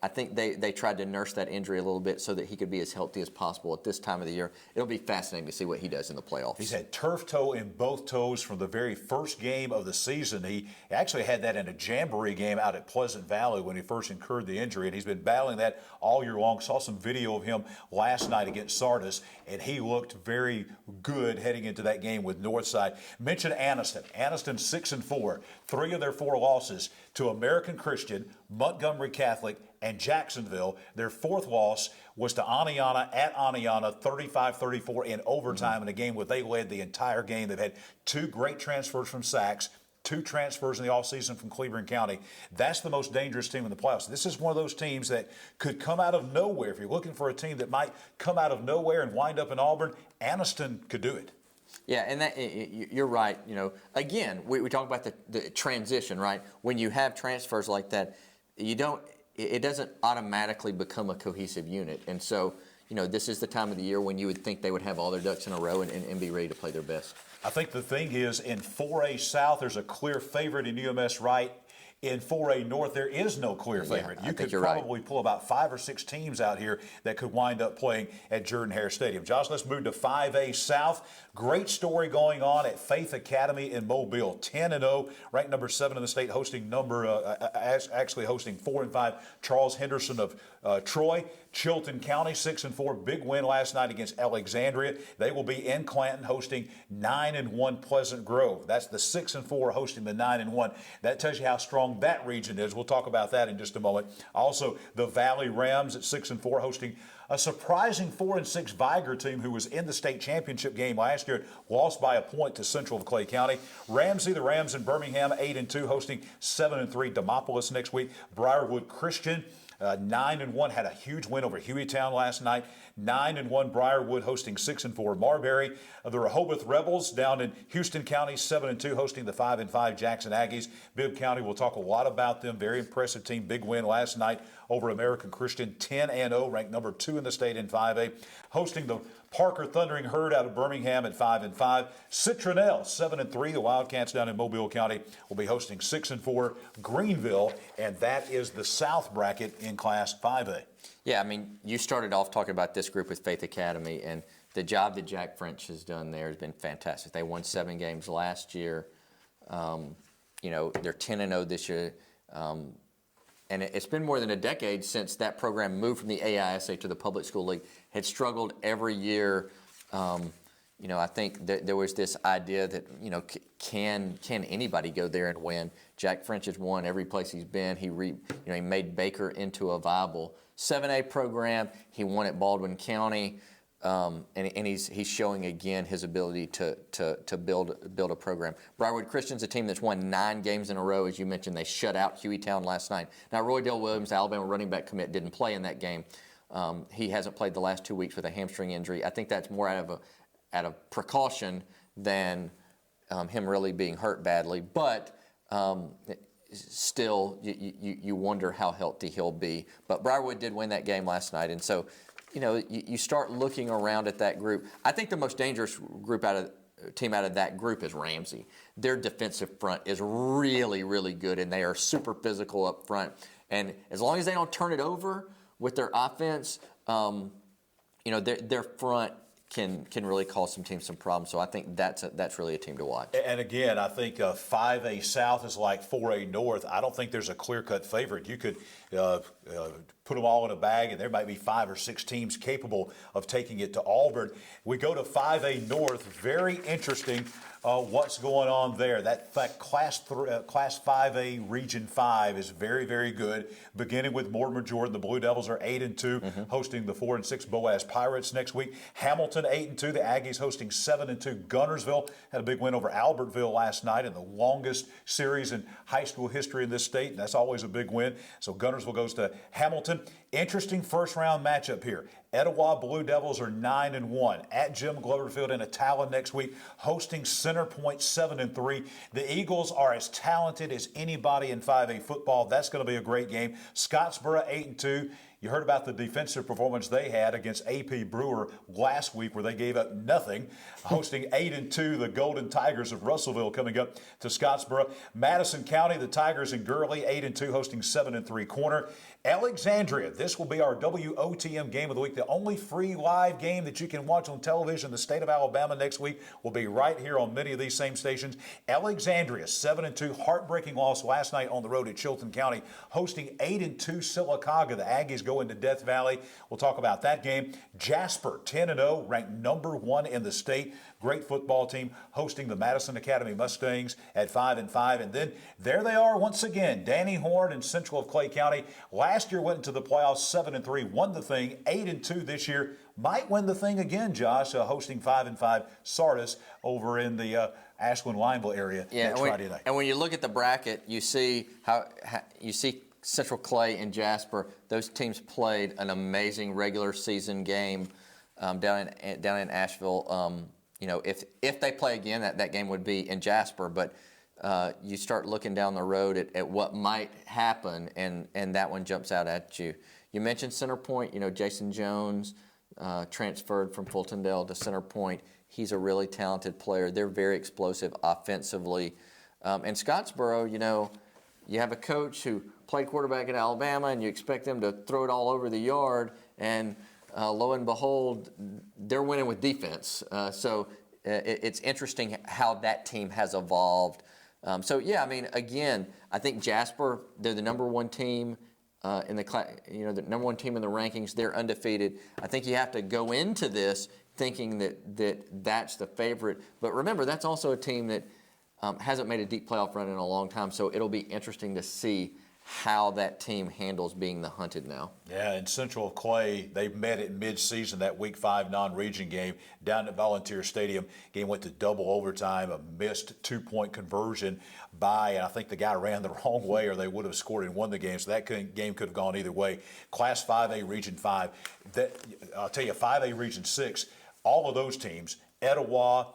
I think they tried to nurse that injury a little bit so that he could be as healthy as possible at this time of the year. It'll be fascinating to see what he does in the playoffs. He's had turf toe in both toes from the very first game of the season. He actually had that in a jamboree game out at Pleasant Valley when he first incurred the injury, and he's been battling that all year long. Saw some video of him last night against Sardis, and he looked very good heading into that game with Northside. Mention Anniston. Anniston 6-4. 3 of their 4 losses to American Christian, Montgomery Catholic, and Jacksonville. Their 4th loss was to Aniana at Aniana, 35-34 in overtime in a game where they led the entire game. They've had 2 great transfers from Sachs, 2 transfers in the offseason from Cleveland County. That's the most dangerous team in the playoffs. This is one of those teams that could come out of nowhere. If you're looking for a team that might come out of nowhere and wind up in Auburn, Anniston could do it. Yeah, and you're right. Again, we talk about the transition, right? When you have transfers like that, it doesn't automatically become a cohesive unit. And so, this is the time of the year when you would think they would have all their ducks in a row and be ready to play their best. I think the thing is, in 4A South, there's a clear favorite in UMS Wright. In 4A North, there is no clear favorite. You could probably pull about 5 or 6 teams out here that could wind up playing at Jordan-Hare Stadium. Josh, let's move to 5A South. Great story going on at Faith Academy in Mobile. 10-0, ranked number 7 in the state, hosting 4-5 Charles Henderson of Troy. Chilton County 6-4, big win last night against Alexandria. They will be in Clanton hosting 9-1 Pleasant Grove. That's the 6-4 hosting the 9-1. That tells you how strong that region is. We'll talk about that in just a moment. Also, the Valley Rams at 6-4 hosting a surprising 4-6 Viger team who was in the state championship game last year, lost by a point to Central of Clay County. The Rams in Birmingham 8-2 hosting 7-3 Demopolis next week. Briarwood Christian 9-1, had a huge win over Hueytown last night. 9-1 Briarwood hosting 6-4 Marbury. The Rehoboth Rebels down in Houston County 7-2 hosting the 5-5 Jackson Aggies. Bibb County, we'll talk a lot about them. Very impressive team. Big win last night over American Christian 10-0, ranked number 2 in the state in 5A. Hosting the Parker Thundering Herd out of Birmingham at 5-5. Citronelle 7-3. The Wildcats down in Mobile County will be hosting 6-4 Greenville, and that is the South bracket in Class 5A. Yeah, I mean, you started off talking about this group with Faith Academy, and the job that Jack French has done there has been fantastic. They won 7 games last year. They're 10-0 this year. And it's been more than a decade since that program moved from the AHSAA to the Public School League. Had struggled every year. I think that there was this idea that, can anybody go there and win? Jack French has won every place he's been. He made Baker into a viable 7A program. He won at Baldwin County. And he's showing again his ability to build a program. Briarwood Christian's a team that's won 9 games in a row. As you mentioned, they shut out Hueytown last night. Now, Roy Dale Williams, the Alabama running back commit, didn't play in that game. He hasn't played the last 2 weeks with a hamstring injury. I think that's more out of precaution than him really being hurt badly. But still, you wonder how healthy he'll be. But Briarwood did win that game last night, and so you start looking around at that group. I think the most dangerous team out of that group is Ramsey. Their defensive front is really, really good, and they are super physical up front. And as long as they don't turn it over with their offense, their front can really cause some teams some problems. So I think that's really a team to watch. And again, I think 5A South is like 4A North. I don't think there's a clear-cut favorite. You could put them all in a bag, and there might be 5 or 6 teams capable of taking it to Auburn. We go to 5A North. Very interesting what's going on there. That Class 5A Region 5 is very, very good. Beginning with Mortimer Jordan, the Blue Devils are 8-2, hosting the 4-6 Boaz Pirates next week. Hamilton 8-2, the Aggies hosting 7-2 Gunnersville. Had a big win over Albertville last night in the longest series in high school history in this state, and that's always a big win. So Gunnersville goes to Hamilton. Interesting first-round matchup here. Etowah Blue Devils are 9-1 at Jim Glover Field in Attala next week, hosting Center Point 7-3. The Eagles are as talented as anybody in 5A football. That's going to be a great game. Scottsboro 8-2. You heard about the defensive performance they had against AP Brewer last week, where they gave up nothing, hosting 8-2 the Golden Tigers of Russellville coming up to Scottsboro. Madison County, the Tigers in Gurley, 8-2, hosting 7-3 Corner. Alexandria, this will be our WOTM game of the week. The only free live game that you can watch on television in the state of Alabama next week will be right here on many of these same stations. Alexandria, 7-2, heartbreaking loss last night on the road at Chilton County, hosting 8-2 Sylacauga. The Aggies go into Death Valley. We'll talk about that game. Jasper, 10-0, ranked number 1 in the state. Great football team, hosting the Madison Academy Mustangs at 5-5. And then there they are once again, Danny Horn and Central of Clay County. Last year went into the playoffs 7-3, won the thing, 8-2 this year. Might win the thing again, Josh, hosting 5-5 Sardis over in the Ashland-Lineville area next Friday night. And when you look at the bracket, you see how you see Central Clay and Jasper. Those teams played an amazing regular season game down in Asheville. If they play again, that game would be in Jasper. But you start looking down the road at what might happen, and that one jumps out at you. You mentioned Center Point. Jason Jones transferred from Fultondale to Center Point. He's a really talented player. They're very explosive offensively. And Scottsboro, you have a coach who played quarterback at Alabama, and you expect them to throw it all over the yard, and lo and behold, they're winning with defense. So it's interesting how that team has evolved. Again, I think Jasper, they're the number 1 team in the the number one team in the rankings. They're undefeated. I think you have to go into this thinking that's the favorite. But remember, that's also a team that hasn't made a deep playoff run in a long time. So it'll be interesting to see how that team handles being the hunted now. Yeah, in Central Clay, they met at mid-season, that Week 5 non-region game down at Volunteer Stadium. Game went to double overtime, a missed two-point conversion and I think the guy ran the wrong way or they would have scored and won the game, so that game could have gone either way. Class 5A Region 5, I'll tell you, 5A Region 6, all of those teams, Etowah,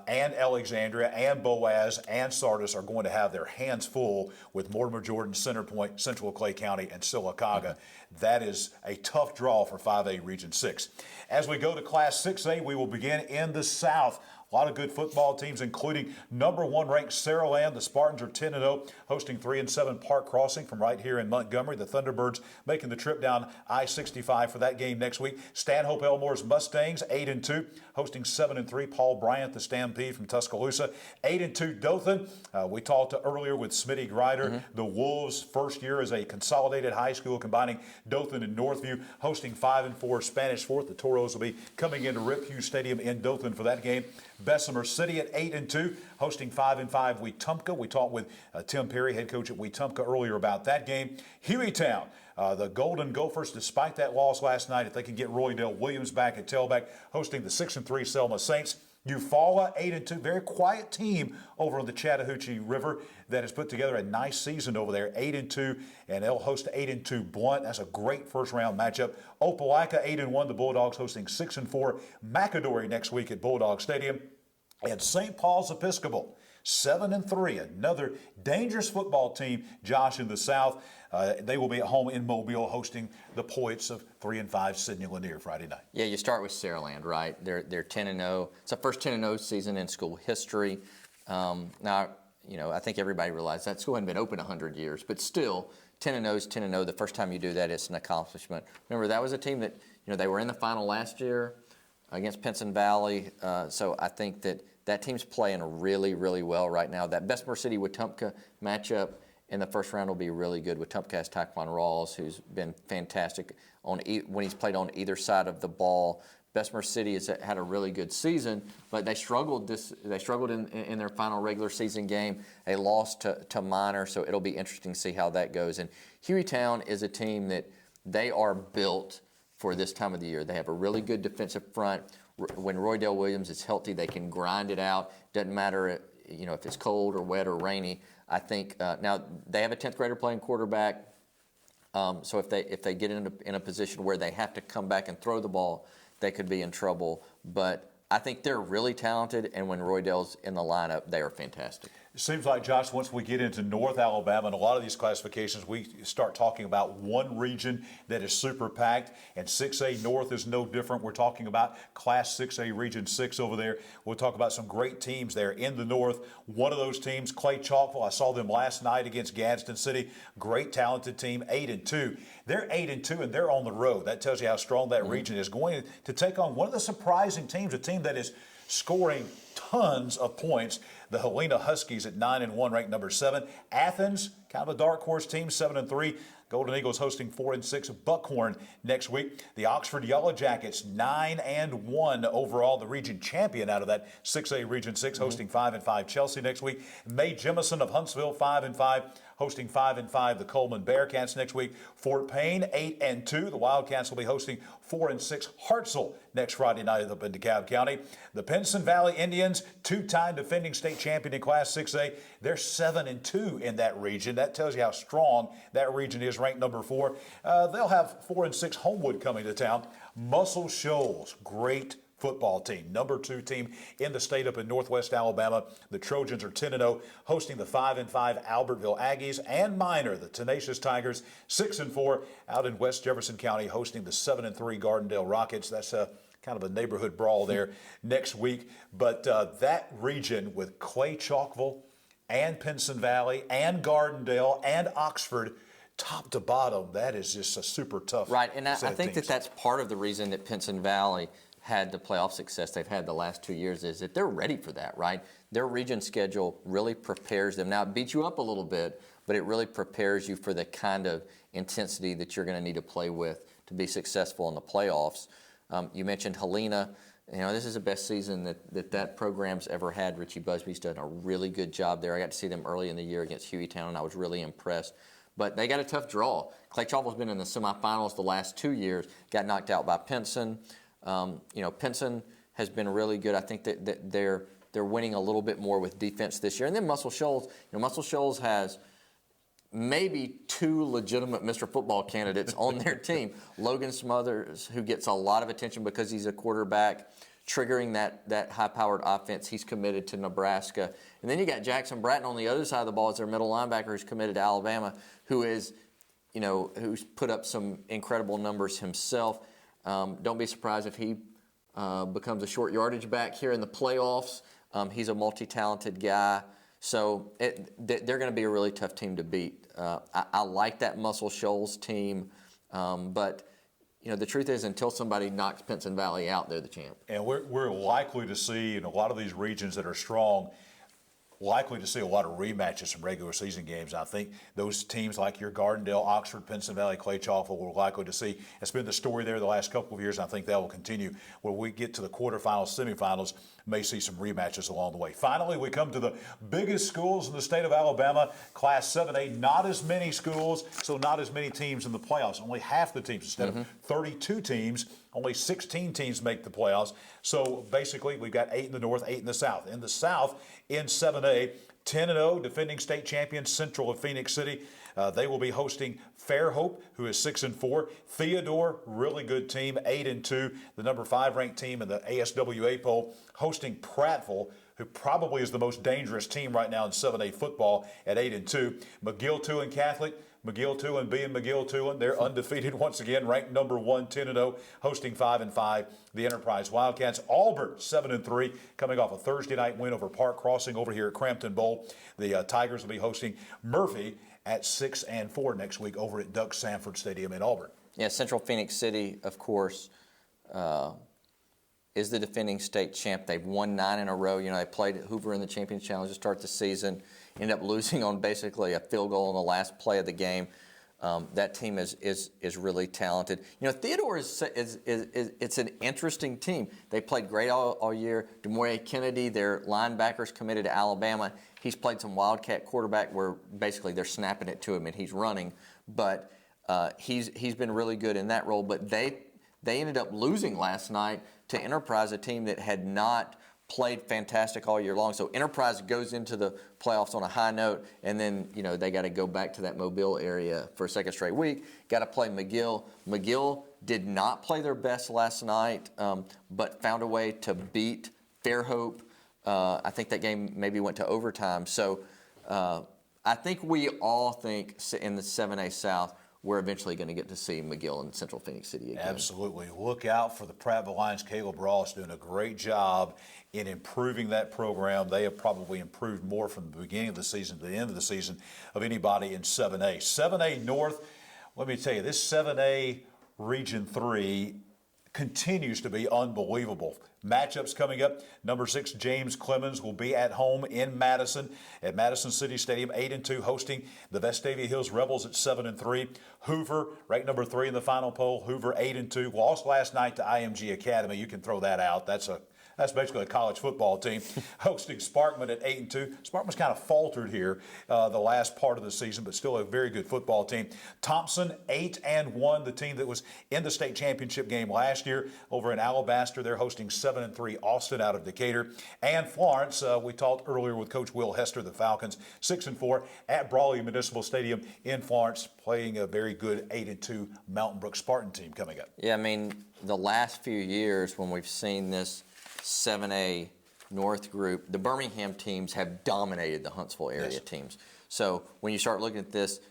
and Alexandria and Boaz and Sardis are going to have their hands full with Mortimer Jordan, Centerpoint, Central Clay County, and Sylacauga. That is a tough draw for 5A Region 6. As we go to Class 6A, we will begin in the South. A lot of good football teams, including number 1 ranked Saraland. The Spartans are 10-0, hosting 3-7 Park Crossing from right here in Montgomery. The Thunderbirds making the trip down I-65 for that game next week. Stanhope Elmore's Mustangs 8-2, hosting 7-3 Paul Bryant, the Stampede from Tuscaloosa. 8-2 Dothan. We talked earlier with Smitty Grider. The Wolves' first year as a consolidated high school, combining Dothan and Northview, hosting 5-4 Spanish Fort. The Toros will be coming into Rip Hughes Stadium in Dothan for that game. Bessemer City at 8-2, hosting 5-5 Wetumpka. We talked with Tim Perry, head coach at Wetumpka, earlier about that game. Hueytown, the Golden Gophers, despite that loss last night, if they can get Roydell Williams back at tailback, hosting the 6-3 Selma Saints. Eufaula 8-2, very quiet team over on the Chattahoochee River that has put together a nice season over there, 8-2, and they'll host 8-2 Blunt. That's a great first-round matchup. Opelika 8-1, the Bulldogs hosting 6-4 McAdory next week at Bulldog Stadium, and St. Paul's Episcopal 7-3, another dangerous football team, Josh, in the South. They will be at home in Mobile hosting the Poets of 3-5 Sidney Lanier Friday night. Yeah, you start with Saraland, right? They're 10-0. It's the first 10-0 season in school history. Now, I think everybody realizes that school hadn't been open 100 years, but still, 10-0 is 10-0. The first time you do that, it's an accomplishment. Remember, that was a team that, they were in the final last year against Pinson Valley. So I think that team's playing really, really well right now. That Bessemer City-Wetumpka matchup in the first round will be really good. Wetumpka has Taquan Rawls, who's been fantastic when he's played on either side of the ball. Bessemer City has had a really good season, but they struggled in their final regular season game. They lost to Minor, so it'll be interesting to see how that goes. And Hueytown is a team that they are built for this time of the year. They have a really good defensive front. When Roydell Williams is healthy, they can grind it out. Doesn't matter, if it's cold or wet or rainy. I think now they have a 10th grader playing quarterback. So if they get in a position where they have to come back and throw the ball, they could be in trouble. But I think they're really talented, and when Roydell's in the lineup, they are fantastic. It seems like, Josh, once we get into North Alabama and a lot of these classifications, we start talking about one region that is super packed, and 6A North is no different. We're talking about Class 6A Region 6 over there. We'll talk about some great teams there in the North. One of those teams, Clay Chalkville, I saw them last night against Gadsden City. Great, talented team, 8-2. They're 8-2, and they're on the road. That tells you how strong that region is, going to take on one of the surprising teams, a team that is scoring tons of points. The Helena Huskies at 9-1, ranked number 7. Athens, kind of a dark horse team, 7-3. Golden Eagles hosting 4-6 Buckhorn next week. The Oxford Yellow Jackets 9-1 overall, the region champion out of that 6A Region 6, hosting 5-5 Chelsea next week. May Jemison of Huntsville 5-5, hosting 5-5 the Coleman Bearcats next week. Fort Payne 8-2. The Wildcats will be hosting 4-6 Hartselle next Friday night up in DeKalb County. The Pinson Valley Indians, two-time defending state champion in Class 6A, they're 7-2 in that region. That tells you how strong that region is, ranked number 4. They'll have 4-6 Homewood coming to town. Muscle Shoals, great football team, number 2 team in the state up in Northwest Alabama. The Trojans are 10-0, hosting the 5-5 Albertville Aggies, and Minor, the Tenacious Tigers, 6-4 out in West Jefferson County, hosting the 7-3 Gardendale Rockets. That's kind of a neighborhood brawl there next week. But that region with Clay Chalkville and Pinson Valley and Gardendale and Oxford, top to bottom, that is just a super tough right. And I think teams. that's part of the reason that Pinson Valley had the playoff success they've had the last 2 years, is that they're ready for that, right? their region schedule really prepares them. Now, it beats you up a little bit, but it really prepares you for the kind of intensity that you're going to need to play with to be successful in the playoffs. You mentioned Helena. This is the best season that program's ever had. Richie Busby's done a really good job there. I got to see them early in the year against Hueytown, and I was really impressed. But they got a tough draw. Clay Chalkville's been in the semifinals the last 2 years, got knocked out by Pinson. Pinson has been really good. I think that they're winning a little bit more with defense this year. And then Muscle Shoals. Muscle Shoals has maybe 2 legitimate Mr. Football candidates on their team. Logan Smothers, who gets a lot of attention because he's a quarterback, triggering that high-powered offense. He's committed to Nebraska. And then you got Jackson Bratton on the other side of the ball as their middle linebacker who's committed to Alabama, who's put up some incredible numbers himself. Don't be surprised if he becomes a short yardage back here in the playoffs. He's a multi-talented guy. So they're going to be a really tough team to beat. I like that Muscle Shoals team, but the truth is, until somebody knocks Pinson Valley out, they're the champ. And we're likely to see in a lot of these regions that are strong, likely to see a lot of rematches from regular season games. I think those teams like your Gardendale, Oxford, Pinson Valley, Clay Chalkville, we're likely to see. It's been the story there the last couple of years, and I think that will continue. When we get to the quarterfinals, semifinals, may see some rematches along the way. Finally, we come to the biggest schools in the state of Alabama, Class 7A. Not as many schools, so not as many teams in the playoffs. Only half the teams. Instead of 32 teams, only 16 teams make the playoffs. So basically, we've got 8 in the north, 8 in the south. In the south, in 7A, 10-0, defending state champion Central of Phoenix City. They will be hosting Fairhope, who is 6-4. Theodore, really good team, 8-2. The number 5 ranked team in the ASWA poll, hosting Prattville, who probably is the most dangerous team right now in 7A football at 8-2. McGill-Toolen Catholic. McGill-Toolen being McGill-Toolen, they're undefeated once again, ranked number 1, 10-0, hosting 5-5. The Enterprise Wildcats. Auburn 7-3, coming off a Thursday night win over Park Crossing over here at Crampton Bowl. The Tigers will be hosting Murphy at 6-4 next week over at Doug Sanford Stadium in Auburn. Yeah, Central Phoenix City, of course, is the defending state champ. They've won 9 in a row. They played at Hoover in the Champions Challenge to start the season. Ended up losing on basically a field goal in the last play of the game. That team is really talented. Theodore it's an interesting team. They played great all year. DeMoye Kennedy, their linebackers, committed to Alabama. He's played some Wildcat quarterback where basically they're snapping it to him and he's running. But he's been really good in that role. But they ended up losing last night to Enterprise, a team that had not played fantastic all year long. So Enterprise goes into the playoffs on a high note, and then they got to go back to that Mobile area for a second straight week. Got to play McGill. McGill did not play their best last night, but found a way to beat Fairhope. I think that game maybe went to overtime. So I think we all think in the 7A South, we're eventually going to get to see McGill and Central Phoenix City again. Absolutely. Look out for the Prattville Lions. Caleb Ross doing a great job in improving that program. They have probably improved more from the beginning of the season to the end of the season of anybody in 7A. 7A North, let me tell you, this 7A Region 3 continues to be unbelievable. Matchups coming up. Number 6, James Clemens will be at home in Madison at Madison City Stadium, 8-2, hosting the Vestavia Hills Rebels at 7-3. Hoover, ranked number 3 in the final poll. Hoover 8-2. Lost last night to IMG Academy. You can throw that out. That's basically a college football team. Hosting Sparkman at 8-2. Sparkman's kind of faltered here the last part of the season, but still a very good football team. Thompson 8-1, the team that was in the state championship game last year over in Alabaster. They're hosting 7-3 Austin out of Decatur. And Florence, we talked earlier with Coach Will Hester, the Falcons, 6-4 at Brawley Municipal Stadium in Florence, playing a very good 8-2 Mountain Brook Spartan team coming up. Yeah, the last few years when we've seen this 7A North group, the Birmingham teams have dominated the Huntsville area teams. So when you start looking at this,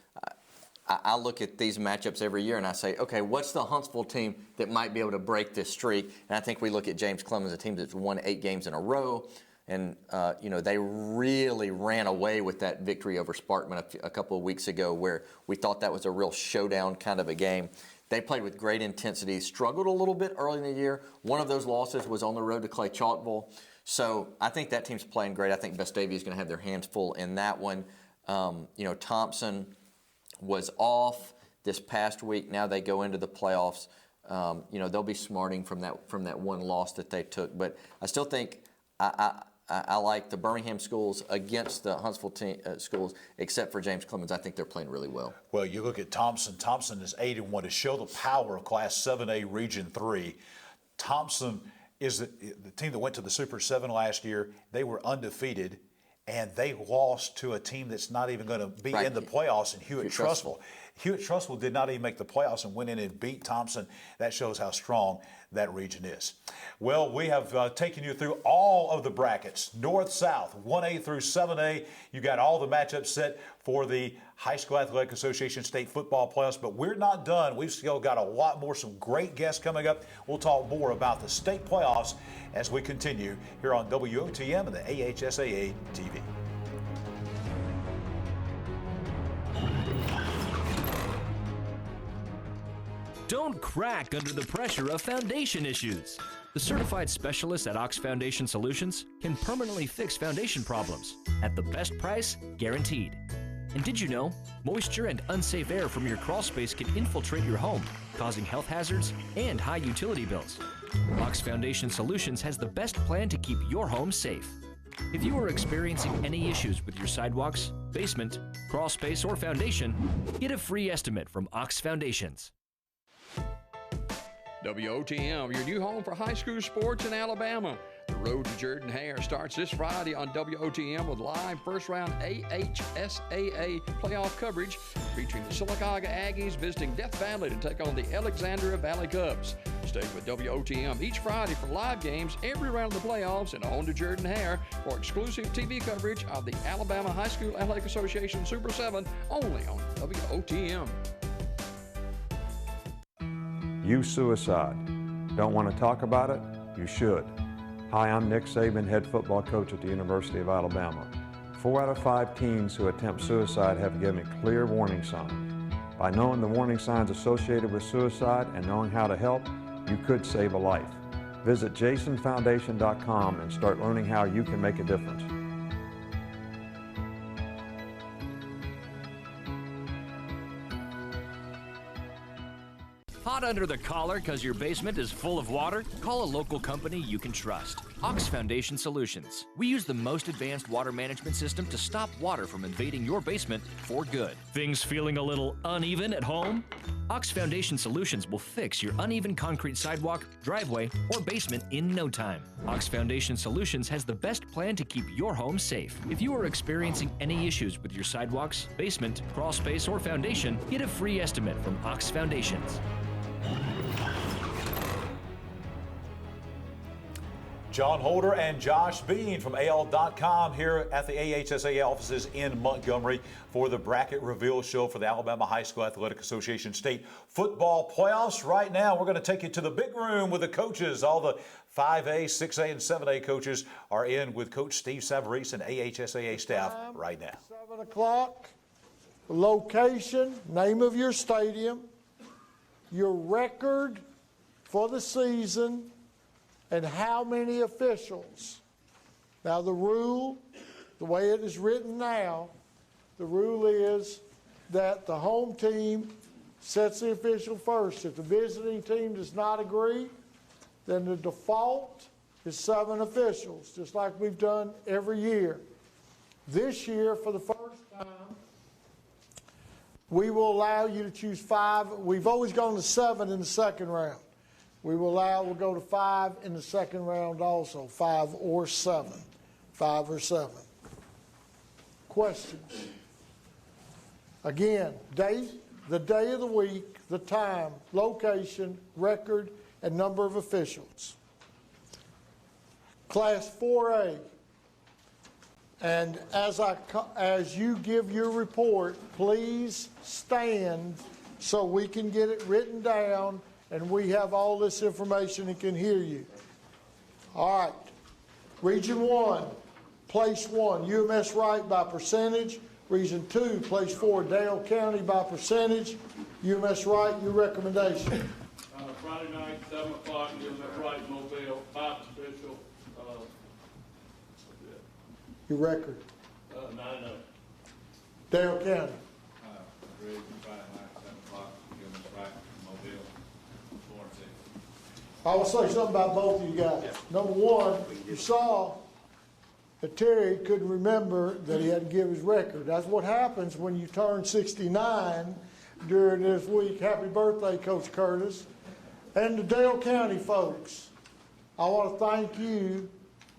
I look at these matchups every year and I say, okay, what's the Huntsville team that might be able to break this streak? And I think we look at James Clemens, a team that's won 8 games in a row. And, they really ran away with that victory over Sparkman a couple of weeks ago where we thought that was a real showdown kind of a game. They played with great intensity, struggled a little bit early in the year. One of those losses was on the road to Clay Chalkville. So I think that team's playing great. I think Vestavia is going to have their hands full in that one. Thompson was off this past week. Now they go into the playoffs. They'll be smarting from that one loss that they took. But I still think I like the Birmingham schools against the Huntsville schools, except for James Clemens. I think they're playing really well. Well, you look at Thompson. Thompson is 8-1 to show the power of Class 7A Region 3. Thompson is the team that went to the Super 7 last year. They were undefeated, and they lost to a team that's not even going to be in the playoffs in Hewitt-Trussville. Hewitt-Trussville did not even make the playoffs and went in and beat Thompson. That shows how strong that region is. Well, we have taken you through all of the brackets, north, south, 1A through 7A. You got all the matchups set for the High School Athletic Association state football playoffs, but we're not done. We've still got a lot more, some great guests coming up. We'll talk more about the state playoffs as we continue here on WOTM and the AHSAA TV. Don't crack under the pressure of foundation issues. The certified specialists at Ox Foundation Solutions can permanently fix foundation problems at the best price, guaranteed. And did you know, moisture and unsafe air from your crawl space can infiltrate your home, causing health hazards and high utility bills? Ox Foundation Solutions has the best plan to keep your home safe. If you are experiencing any issues with your sidewalks, basement, crawl space, or foundation, get a free estimate from Ox Foundations. WOTM, your new home for high school sports in Alabama. The road to Jordan Hare starts this Friday on WOTM with live first-round AHSAA playoff coverage featuring the Sylacauga Aggies visiting Death Valley to take on the Alexandria Valley Cubs. Stay with WOTM each Friday for live games every round of the playoffs and on to Jordan Hare for exclusive TV coverage of the Alabama High School Athletic Association Super 7 only on WOTM. You suicide. Don't want to talk about it? You should. Hi, I'm Nick Saban, head football coach at the University of Alabama. 4 out of 5 teens who attempt suicide have given clear warning signs. By knowing the warning signs associated with suicide and knowing how to help, you could save a life. Visit jasonfoundation.com and start learning how you can make a difference. Hot under the collar because your basement is full of water? Call a local company you can trust. Ox Foundation Solutions. We use the most advanced water management system to stop water from invading your basement for good. Things feeling a little uneven at home? Ox Foundation Solutions will fix your uneven concrete sidewalk, driveway, or basement in no time. Ox Foundation Solutions has the best plan to keep your home safe. If you are experiencing any issues with your sidewalks, basement, crawl space, or foundation, get a free estimate from Ox Foundations. John Holder and Josh Bean from AL.com here at the AHSAA offices in Montgomery for the bracket reveal show for the Alabama High School Athletic Association state football playoffs. Right now, we're going to take you to the big room with the coaches. All the 5A, 6A, and 7A coaches are in with Coach Steve Savarese and AHSAA staff right now. 7 o'clock, location, name of your stadium, your record for the season, and how many officials. Now the rule, the way it is written now, the rule is that the home team sets the official first. If the visiting team does not agree, then the default is 7 officials, just like we've done every year. This year, for the first time, we will allow you to choose 5. We've always gone to 7 in the second round. We'll go to 5 in the second round also, 5 or 7. 5 or 7. Questions? Again, the day of the week, the time, location, record, and number of officials. Class 4A. And as you give your report, please stand so we can get it written down and we have all this information and can hear you. All right. Region 1, place 1, UMS Wright by percentage. Region 2, place 4, Dale County by percentage. UMS Wright, your recommendation. Friday night, 7 o'clock, UMS Wright, Mobile, 5 official. Your record? 9-0. Dale County? Greg, Friday night, 7 o'clock, Gilman's right, Mobile, 4-6. I will say something about both of you guys. Number one, you saw that Terry couldn't remember that he had to give his record. That's what happens when you turn 69 during this week. Happy birthday, Coach Curtis. And the Dale County folks, I want to thank you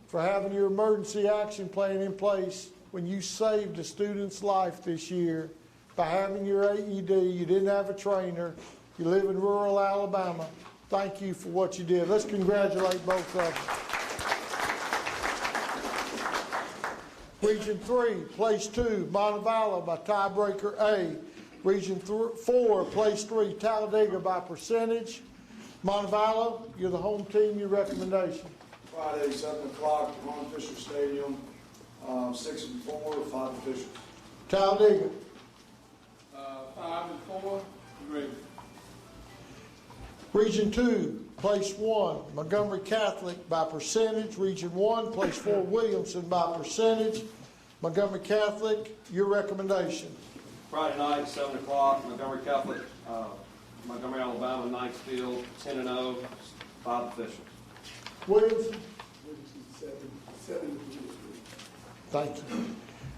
for having your emergency action plan in place when you saved a student's life this year by having your AED. You didn't have a trainer. You live in rural Alabama. Thank you for what you did. Let's congratulate both of them. Region 3, place 2, Montevallo by tiebreaker A. Region 4, place 3, Talladega by percentage. Montevallo, you're the home team. Your recommendation? Friday, 7 o'clock, Ron Fisher Stadium, 6-4, 5 officials. Talladega. 5-4, Greg. Region 2, place 1, Montgomery Catholic by percentage. Region 1, place 4, Williamson by percentage. Montgomery Catholic, your recommendation? Friday night, 7 o'clock, Montgomery Catholic, Montgomery, Alabama, Knightsville, 10-0, 5 officials. Williamson? 7. Thank you.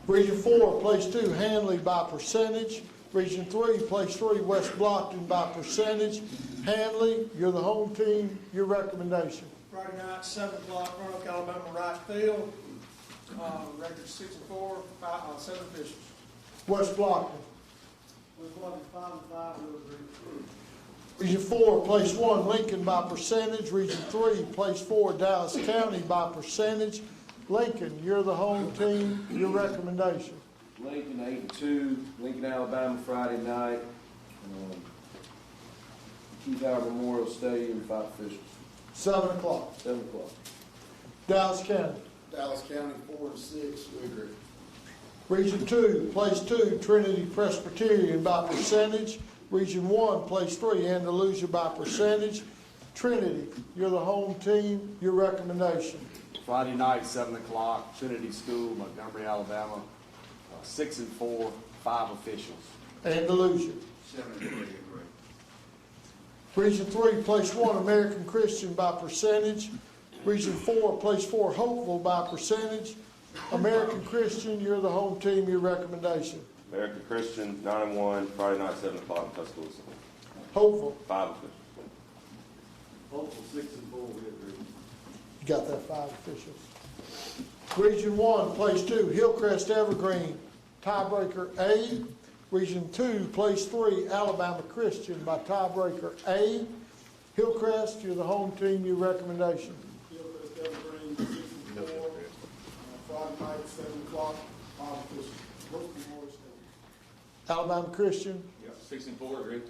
Region 4, place 2, Hanley by percentage. Region 3, place 3, West Blockton by percentage. Hanley, you're the home team. Your recommendation? Friday night, 7 o'clock, Roanoke, Alabama, right field. Record 6-4, 7 officials. West Blockton. West Blockton 5-5, Region 4, place 1, Lincoln by percentage. Region 3, place 4, Dallas County by percentage. Lincoln, you're the home team. Your recommendation? Lincoln 8-2, Lincoln, Alabama, Friday night. Keith Howard Memorial Stadium, 5 officials. 7 o'clock. 7 o'clock. Dallas County. Dallas County, 4-6, we agree. Region 2, place 2, Trinity Presbyterian by percentage. Region 1, place 3, Andalusia by percentage. Trinity, you're the home team. Your recommendation? Friday night, 7 o'clock, Trinity School, Montgomery, Alabama, 6-4, 5 officials. Andalusia. 7-3. Region 3, place 1, American Christian by percentage. Region 4, place 4, Hopeville by percentage. American Christian, you're the home team. Your recommendation? American Christian, 9-1, Friday night, 7 o'clock in Tuscaloosa. Hopeville. 5 officials. Hopeful 6-4, we agree. You got that, 5 officials. Region 1, place 2, Hillcrest Evergreen, tiebreaker A. Region 2, place 3, Alabama Christian by tiebreaker A. Hillcrest, you're the home team. Your recommendation? Hillcrest Evergreen, 6-4, Friday night, 7 o'clock, 5 officials. Alabama Christian? Yeah, 6-4, agree.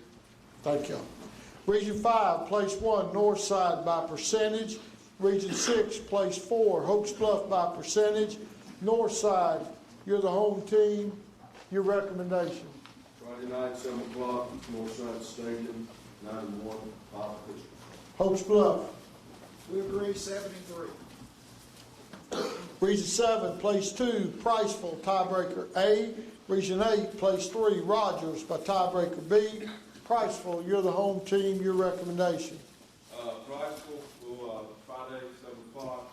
Thank you. Region 5, place 1, Northside by percentage. Region 6, place 4, Hoax Bluff by percentage. Northside, you're the home team. Your recommendation? Friday night, 7 o'clock, Northside Stadium, 9-1, 5 officials. Hoax Bluff. We agree, 7-3. Region 7, place 2, Priceville, tiebreaker A. Region 8, place 3, Rogers by tiebreaker B. Priceville, you're the home team. Your recommendation? Priceville, will Friday, 7 o'clock.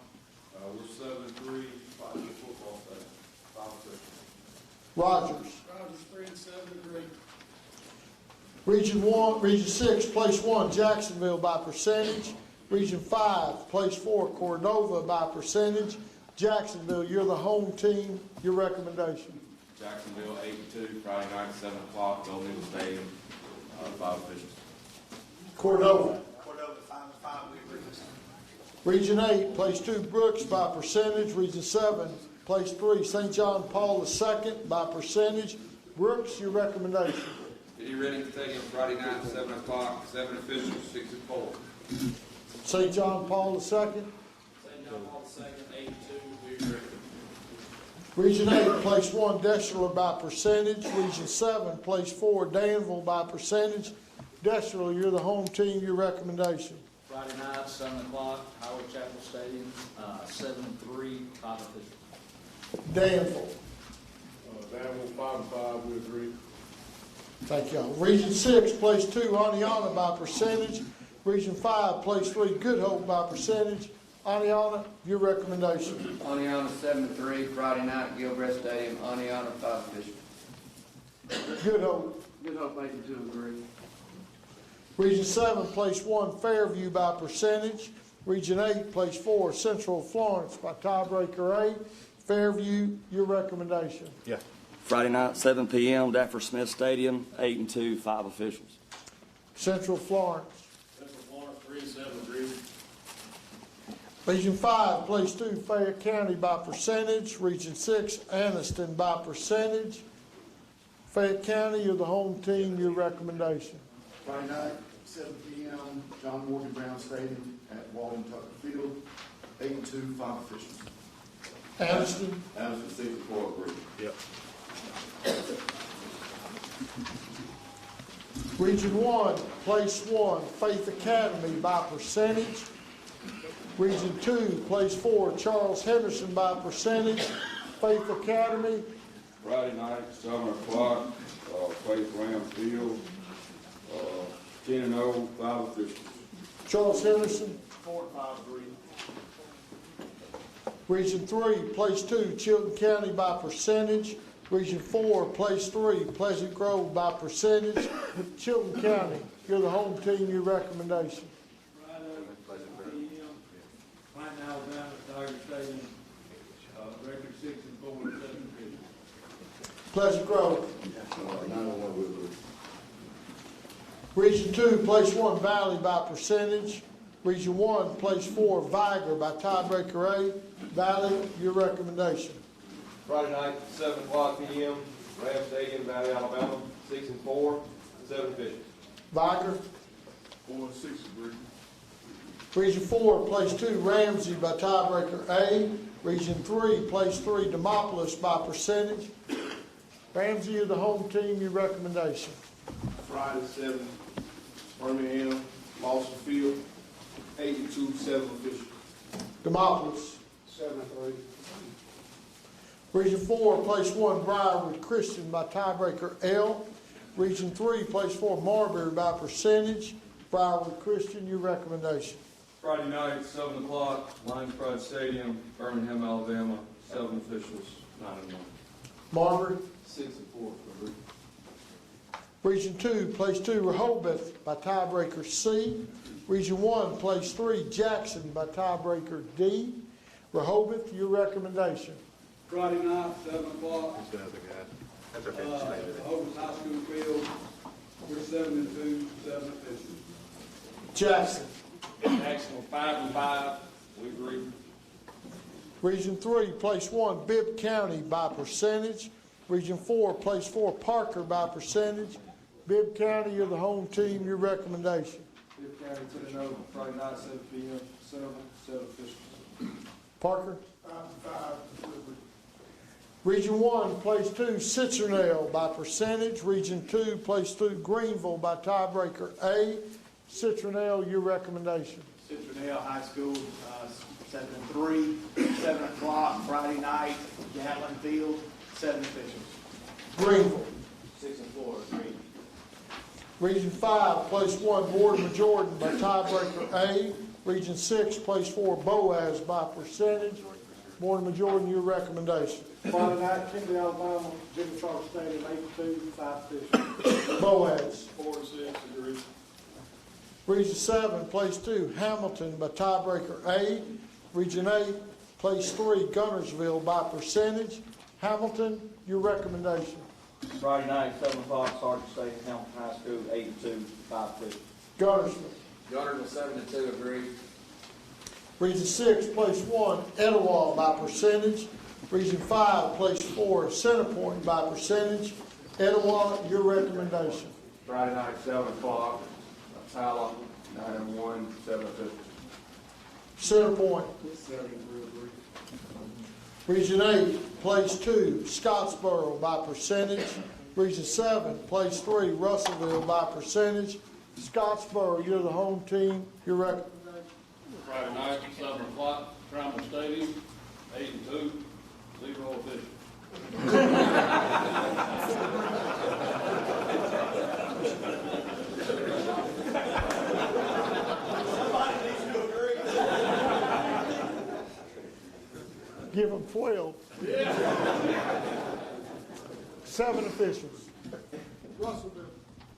We're 7-3, 5 football stadium, 5 officials. Rogers. Rogers 3-7, agree. Region 6, place 1, Jacksonville by percentage. Region 5, place 4, Cordova by percentage. Jacksonville, you're the home team. Your recommendation? Jacksonville, 8-2, Friday night, 7 o'clock, Golden Eagle Stadium, 5 officials. Cordova. Cordova 5-5, we agree. Region 8, place 2, Brooks by percentage. Region 7, place 3, St. John Paul II by percentage. Brooks, your recommendation? City Reading Stadium, Friday night, 7 o'clock, 7 officials, 6-4. St. John Paul II. St. John Paul II, 8-2, we agree. Region 8, place 1, Deschler by percentage. Region 7, place 4, Danville by percentage. Deschler, you're the home team. Your recommendation? Friday night, 7 o'clock, Howard Chapel Stadium, 7-3, 5 officials. Danville. Danville 5-5, we agree. Thank y'all. Region 6, place 2, Aniana by percentage. Region 5, place 3, Good Hope by percentage. Aniana, your recommendation. Aniana 7-3, Friday night, Gilbreth Stadium, Aniana 5 officials. Good Hope. Good Hope 8-2, agree. Region 7, place 1, Fairview by percentage. Region 8, place 4, Central Florence by tiebreaker 8. Fairview, your recommendation. Yeah. Friday night, 7 p.m., Dafford Smith Stadium, 8-2, 5 officials. Central Florence. Central Florence 3-7, agree. Region 5, place 2, Fayette County by percentage. Region 6, Anniston by percentage. Fayette County, you're the home team, your recommendation. Friday night, 7 p.m., John Morgan Brown Stadium at Walden Tucker Field, 8-2, 5 officials. Anniston. Anniston 6-4, agree. Yep. Region 1, place 1, Faith Academy by percentage. Region 2, place 4, Charles Henderson by percentage. Faith Academy. Friday night, 7 o'clock, Faith Ram Field, 10-0, 5 officials. Charles Henderson. 4-5, agree. Region 3, place 2, Chilton County by percentage. Region 4, place 3, Pleasant Grove by percentage. Chilton County, you're the home team, your recommendation. Friday, 7 p.m., Clinton, Alabama, Tiger Stadium, record 6-4, 7 officials. Pleasant Grove. 9-1, we agree. Region 2, place 1, Valley by percentage. Region 1, place 4, Viger by tiebreaker 8. Valley, your recommendation. Friday night, 7 o'clock p.m., Ram Stadium, Valley, Alabama, 6-4, 7 officials. Viger. 4-6, agree. Region 4, place 2, Ramsey by tiebreaker A. Region 3, place 3, Demopolis by percentage. Ramsey, you're the home team, your recommendation. Friday, 7, Birmingham, Boston Field, 8-2, 7 officials. Demopolis. 7-3. Region 4, place 1, Briarwood Christian by tiebreaker L. Region 3, place 4, Marbury by percentage. Briarwood Christian, your recommendation. Friday night, 7 o'clock, Lions Pride Stadium, Birmingham, Alabama, 7 officials, 9-1. Marbury. 6-4, agree. Region 2, place 2, Rehoboth by tiebreaker C. Region 1, place 3, Jackson by tiebreaker D. Rehoboth, your recommendation. Friday night, 7 o'clock. Rehoboth High School Field, we're 7-2, 7 officials. Jackson. Jackson, 5-5, we agree. Region 3, place 1, Bibb County by percentage. Region 4, place 4, Parker by percentage. Bibb County, you're the home team, your recommendation. Bibb County 10-0, Friday night, 7 p.m., 7 officials. Parker. 5-5, Region 1, place 2, Citronelle by percentage. Region 2, place 2, Greenville by tiebreaker A. Citronelle, your recommendation. Citronelle High School, 7-3, 7 o'clock Friday night, Gatlin Field, 7 officials. Greenville. 6-4, agree. Region 5, place 1, Mortimer Jordan by tiebreaker A. Region 6, place 4, Boaz by percentage. Mortimer Jordan, your recommendation. Friday night, Kimberly, Alabama, Jimmy Charles Stadium, 8-2, 5 officials. Boaz. 4-6, agree. Region 7, place 2, Hamilton by tiebreaker A. Region 8, place 3, Gunnersville by percentage. Hamilton, your recommendation. Friday night, 7 o'clock, Sergeant Stadium, Hamilton High School, 8-2, 5 officials. Gunnersville. Gunnersville 7-2, agree. Region 6, place 1, Etowah by percentage. Region 5, place 4, Centerpoint by percentage. Etowah, your recommendation. Friday night, 7 o'clock, Tala, 9-1, 7 officials. Centerpoint. 7-3, agree. Region 8, place 2, Scottsboro by percentage. Region 7, place 3, Russellville by percentage. Scottsboro, you're the home team. Your recommendation. Friday night, 7 o'clock, Trammell Stadium, 8-2, Zero officials. Give them 12. 7 officials. Russellville.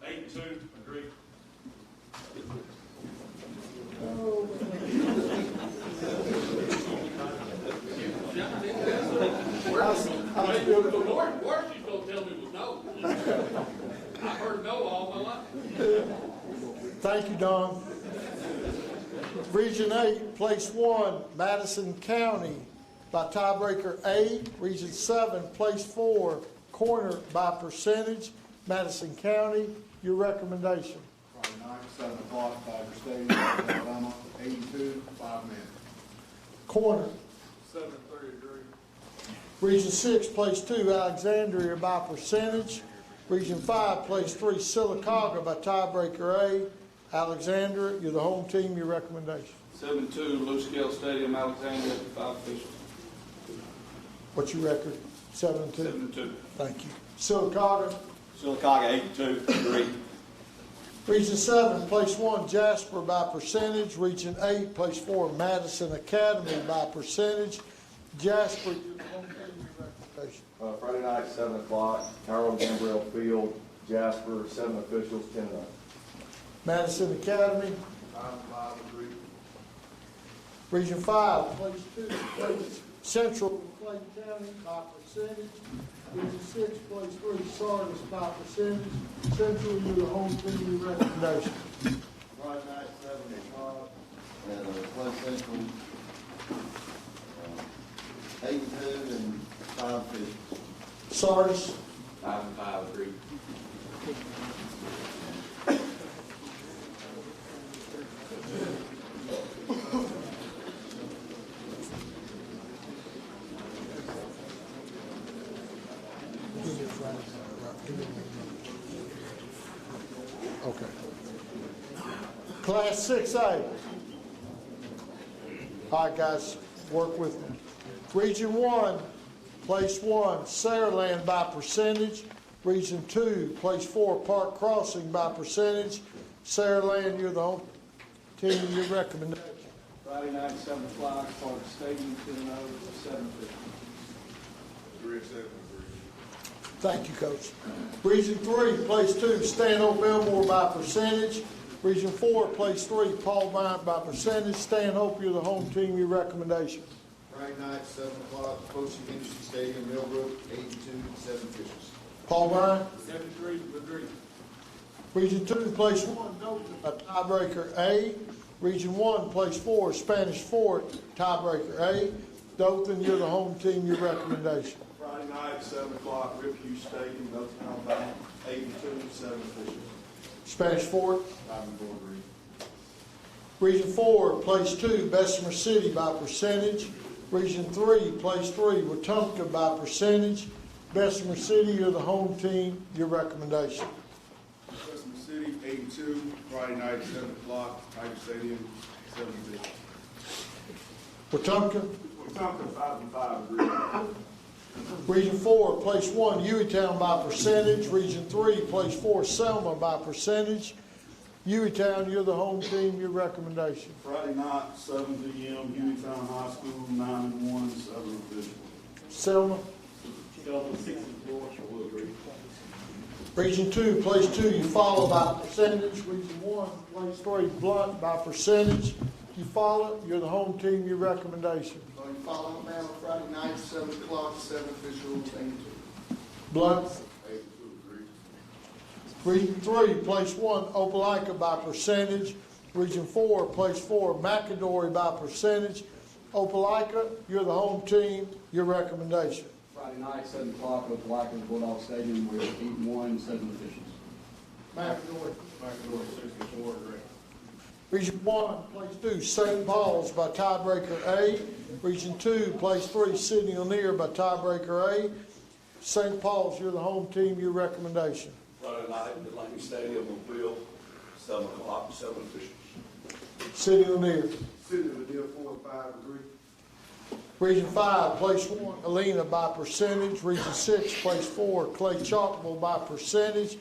8-2, agree. The worst she's gonna tell me was no. I heard no all my life. Thank you, Don. Region 8, place 1, Madison County by tiebreaker A. Region 7, place 4, corner by percentage, Madison County. Your recommendation? Friday night, 7 o'clock, Tiger Stadium, Alabama, 82, 5 men. Corner. 7-3, agree. Region 6, place 2, Alexandria by percentage. Region 5, place 3, Sylacauga by tiebreaker A. Alexandria, you're the home team. Your recommendation? 7-2, Loose Scale Stadium, Alexandria, 5 officials. What's your record? 7-2? 7-2. Thank you. Sylacauga? Sylacauga, 8-2, agree. Region 7, place 1, Jasper by percentage. Region 8, place 4, Madison Academy by percentage. Jasper, you're the home team. Your recommendation? Friday night, 7 o'clock, Harold Gambrell Field, Jasper, 7 officials, 10-9. Madison Academy. 5-5, agree. Region 5, place 2, place Central Clayton County by percentage. Region 6, place 3, Sardis by percentage. Central, you're the home team. Your recommendation? Friday night, 7 o'clock, at Clay Central, 8-2 and 5 officials. Sardis. 5-5, agree. Okay. Class 6A. All right, guys, work with me. Region 1, place 1, Saraland by percentage. Region 2, place 4, Park Crossing by percentage. Saraland, you're the home team. Your recommendation? Friday night, 7 o'clock, Park Stadium, 10-0, 7 officials. 3-7, agree. Thank you, Coach. Region 3, place 2, Stanhope Elmore by percentage. Region 4, place 3, Paul Bryant by percentage. Stanhope, you're the home team. Your recommendation? Friday night, 7 o'clock, Coaching Industry Stadium, Millbrook, 82, 7 officials. Paul Bryant. 7-3, agree. Region 2, place 1, Dothan, a tiebreaker A. Region 1, place 4, Spanish Fort, tiebreaker A. Dothan, you're the home team. Your recommendation? Friday night, 7 o'clock, Riverview Stadium, Dothan, Alabama, 82, 7 officials. Spanish Fort. 5-4, agree. Region 4, place 2, Bessemer City by percentage. Region 3, place 3, Wetumpka by percentage. Bessemer City, you're the home team. Your recommendation? Bessemer City, 82, Friday night, 7 o'clock, Tiger Stadium, 7 officials. Wetumpka. Wetumpka, 5-5, agree. Region 4, place 1, Hueytown by percentage. Region 3, place 4, Selma by percentage. Hueytown, you're the home team. Your recommendation? Friday night, 7 p.m., Hueytown High School, 9-1, 7 officials. Selma. Selma, 6-4, will agree. Region 2, place 2, you follow by percentage. Region 1, place 3, Blunt by percentage. You follow, you're the home team. Your recommendation? So you follow Alabama, Friday night, 7 o'clock, 7 officials, 82. Blunt. 82, agree. Region 3, place 1, Opelika by percentage. Region 4, place 4, McAdory by percentage. Opelika, you're the home team. Your recommendation? Friday night, 7 o'clock, Opelika Bulldog Stadium, we're 8-1, 7 officials. McAdory. McAdory, 64, agree. Region 1, place 2, St. Paul's by tiebreaker A. Region 2, place 3, Sidney Lanier by tiebreaker A. St. Paul's, you're the home team. Your recommendation? Friday night at Langley Stadium on Will, 7 o'clock, 7 officials. Sidney Lanier. City of the deal, 4-5, agree. Region 5, place 1, Helena by percentage. Region 6, place 4, Clay Chalkville by percentage.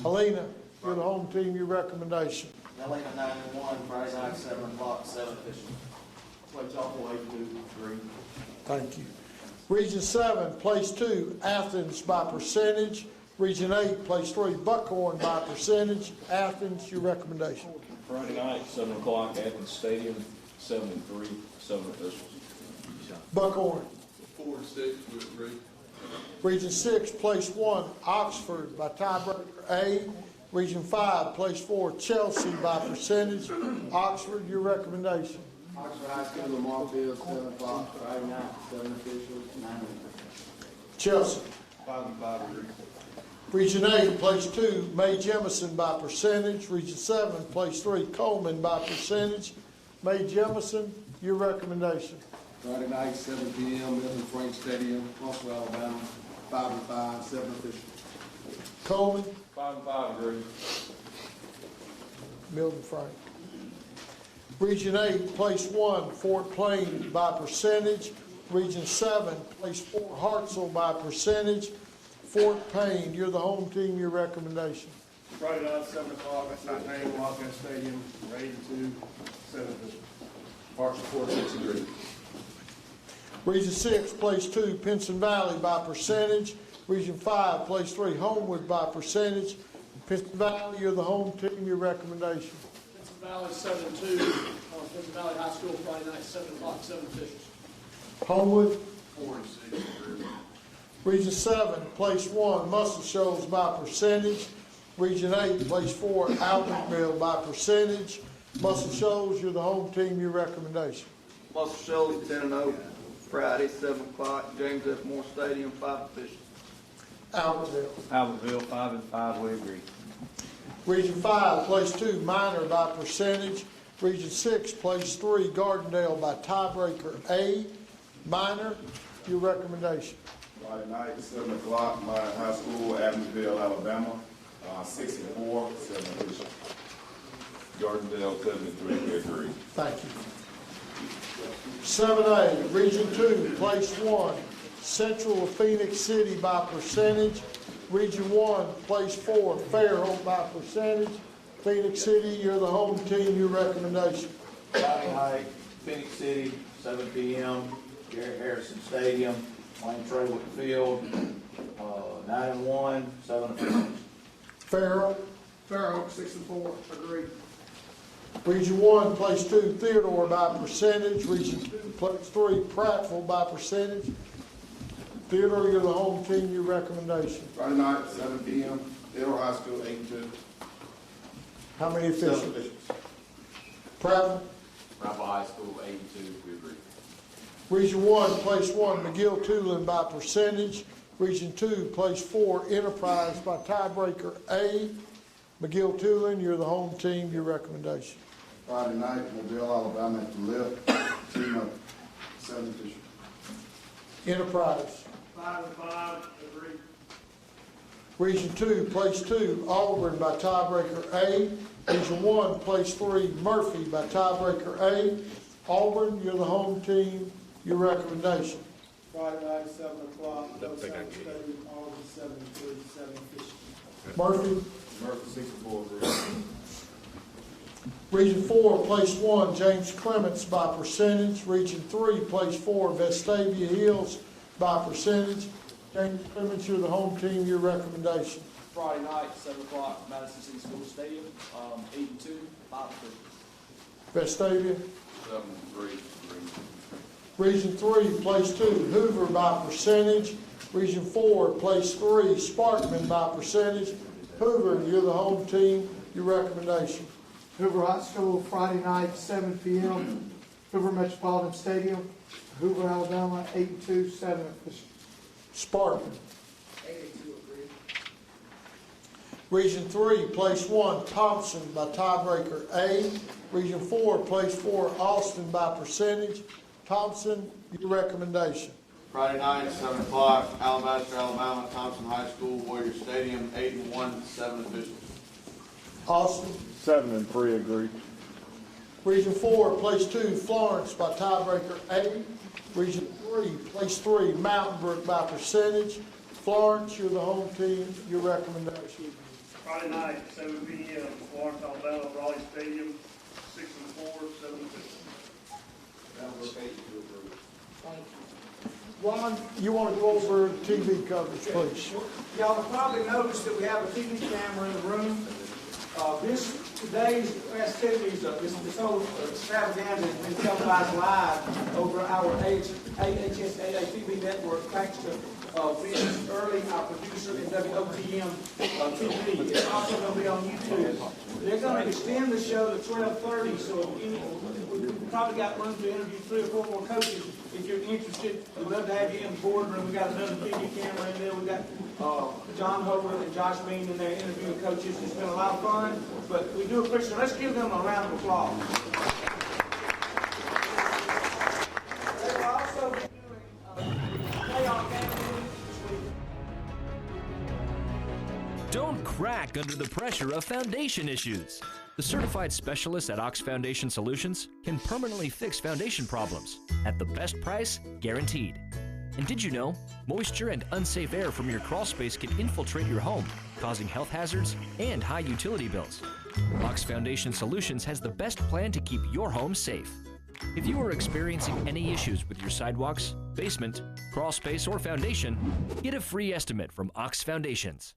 Helena, you're the home team, your recommendation. Helena 9-1, Friday night, 7 o'clock, 7 officials. Clay Chalkville 8-2, 3. Thank you. Region 7, place 2, Athens by percentage. Region 8, place 3, Buckhorn by percentage. Athens, your recommendation. Friday night, 7 o'clock, Athens Stadium, 7-3, 7 officials. Buckhorn. 4-6, we agree. Region 6, place 1, Oxford by tiebreaker A. Region 5, place 4, Chelsea by percentage. Oxford, your recommendation. Oxford High School, Lamar Field, 7 o'clock, Friday night, 7 officials, 9 officials. Chelsea. 5-5 agree. Region 8, place 2, May Jemison by percentage. Region 7, place 3, Coleman by percentage. May Jemison, your recommendation. Friday night, 7 p.m., Milton Frank Stadium, Huntsville, Alabama, 5-5, 7 officials. Coleman. 5-5 agree. Milton Frank. Region 8, place 1, Fort Plain by percentage. Region 7, place 4, Hartselle by percentage. Fort Payne, you're the home team, your recommendation. Friday night, 7 o'clock, that's not named Walk-In Stadium, 8-2, 7 officials. Hartselle 4-6 agree. Region 6, place 2, Pinson Valley by percentage. Region 5, place 3, Homewood by percentage. Pinson Valley, you're the home team, your recommendation. Pinson Valley 7-2, Pinson Valley High School, Friday night, 7 o'clock, 7 officials. Homewood. 4-6 agree. Region 7, place 1, Muscle Shoals by percentage. Region 8, place 4, Albertville by percentage. Muscle Shoals, you're the home team, your recommendation. Muscle Shoals 10-0, Friday, 7 o'clock, James F. Moore Stadium, 5 officials. Albertville. Albertville 5-5, we agree. Region 5, place 2, Minor by percentage. Region 6, place 3, Gardendale by tiebreaker A. Minor, your recommendation. Friday night, 7 o'clock, Minor High School, Evansville, Alabama, 6-4, 7 officials. Gardendale 7-3, we agree. Thank you. 7A, Region 2, place 1, Central of Phoenix City by percentage. Region 1, place 4, Fairhope by percentage. Phoenix City, you're the home team, your recommendation. Friday night, Phoenix City, 7 p.m., Garrett Harrison Stadium, Wayne Traywick Field, 9-1, 7 officials. Fairhope. Fairhope 6-4, agree. Region 1, place 2, Theodore by percentage. Region 2, place 3, Prattville by percentage. Theodore, you're the home team, your recommendation. Friday night, 7 p.m., Theodore High School, 8-2. How many officials? 7 officials. Prattville. Rapple High School 8-2, we agree. Region 1, place 1, McGill-Tulane by percentage. Region 2, place 4, Enterprise by tiebreaker A. McGill-Tulane, you're the home team, your recommendation. Friday night, Mobile, Alabama at the lift, team of 7 officials. Enterprise. 5-5, agree. Region 2, place 2, Auburn by tiebreaker A. Region 1, place 3, Murphy by tiebreaker A. Auburn, you're the home team, your recommendation. Friday night, 7 o'clock, Stadium, Auburn 7-3, 7 officials. Murphy. Murphy 6-4, agree. Region 4, place 1, James Clements by percentage. Region 3, place 4, Vestavia Hills by percentage. James Clements, you're the home team, your recommendation. Friday night, 7 o'clock, Madison City School Stadium, 8-2, 5 officials. Vestavia. 7-3 agree. Region 3, place 2, Hoover by percentage. Region 4, place 3, Sparkman by percentage. Hoover, you're the home team, your recommendation. Hoover High School, Friday night, 7 p.m., Hoover Metropolitan Stadium, Hoover, Alabama, 8-2, 7 officials. Sparkman. 8-2, agree. Region 3, place 1, Thompson by tiebreaker A. Region 4, place 4, Austin by percentage. Thompson, your recommendation. Friday night, 7 o'clock, Alabaster, Alabama, Thompson High School, Warrior Stadium, 8-1, 7 officials. Austin. 7-3, agree. Region 4, place 2, Florence by tiebreaker A. Region 3, place 3, Mountain Brook by percentage. Florence, you're the home team. Your recommendation? Friday night, 7 p.m., Florence, Alabama, Raleigh Stadium, 6 and 4, 7 and 6. Ron, you want to go over TV coverage, please? Y'all have probably noticed that we have a TV camera in the room. Today's festivities, this whole extravaganza has been televised live over our AHSAA TV network, thanks to Vince Early, our producer, and WOTM TV. It's also going to be on YouTube. They're going to extend the show to 12:30, so we've probably got room to interview 3 or 4 more coaches. If you're interested, we'd love to have you in the boardroom. We've got another TV camera in there. We've got John Howard and Josh Bean in there interviewing coaches. It's been a lot of fun, but we do appreciate it. Let's give them a round of applause. They will also be doing playoff games this week. Don't crack under the pressure of foundation issues. The certified specialists at Ox Foundation Solutions can permanently fix foundation problems at the best price guaranteed. And did you know, moisture and unsafe air from your crawl space can infiltrate your home, causing health hazards and high utility bills. Ox Foundation Solutions has the best plan to keep your home safe. If you are experiencing any issues with your sidewalks, basement, crawl space, or foundation, get a free estimate from Ox Foundations.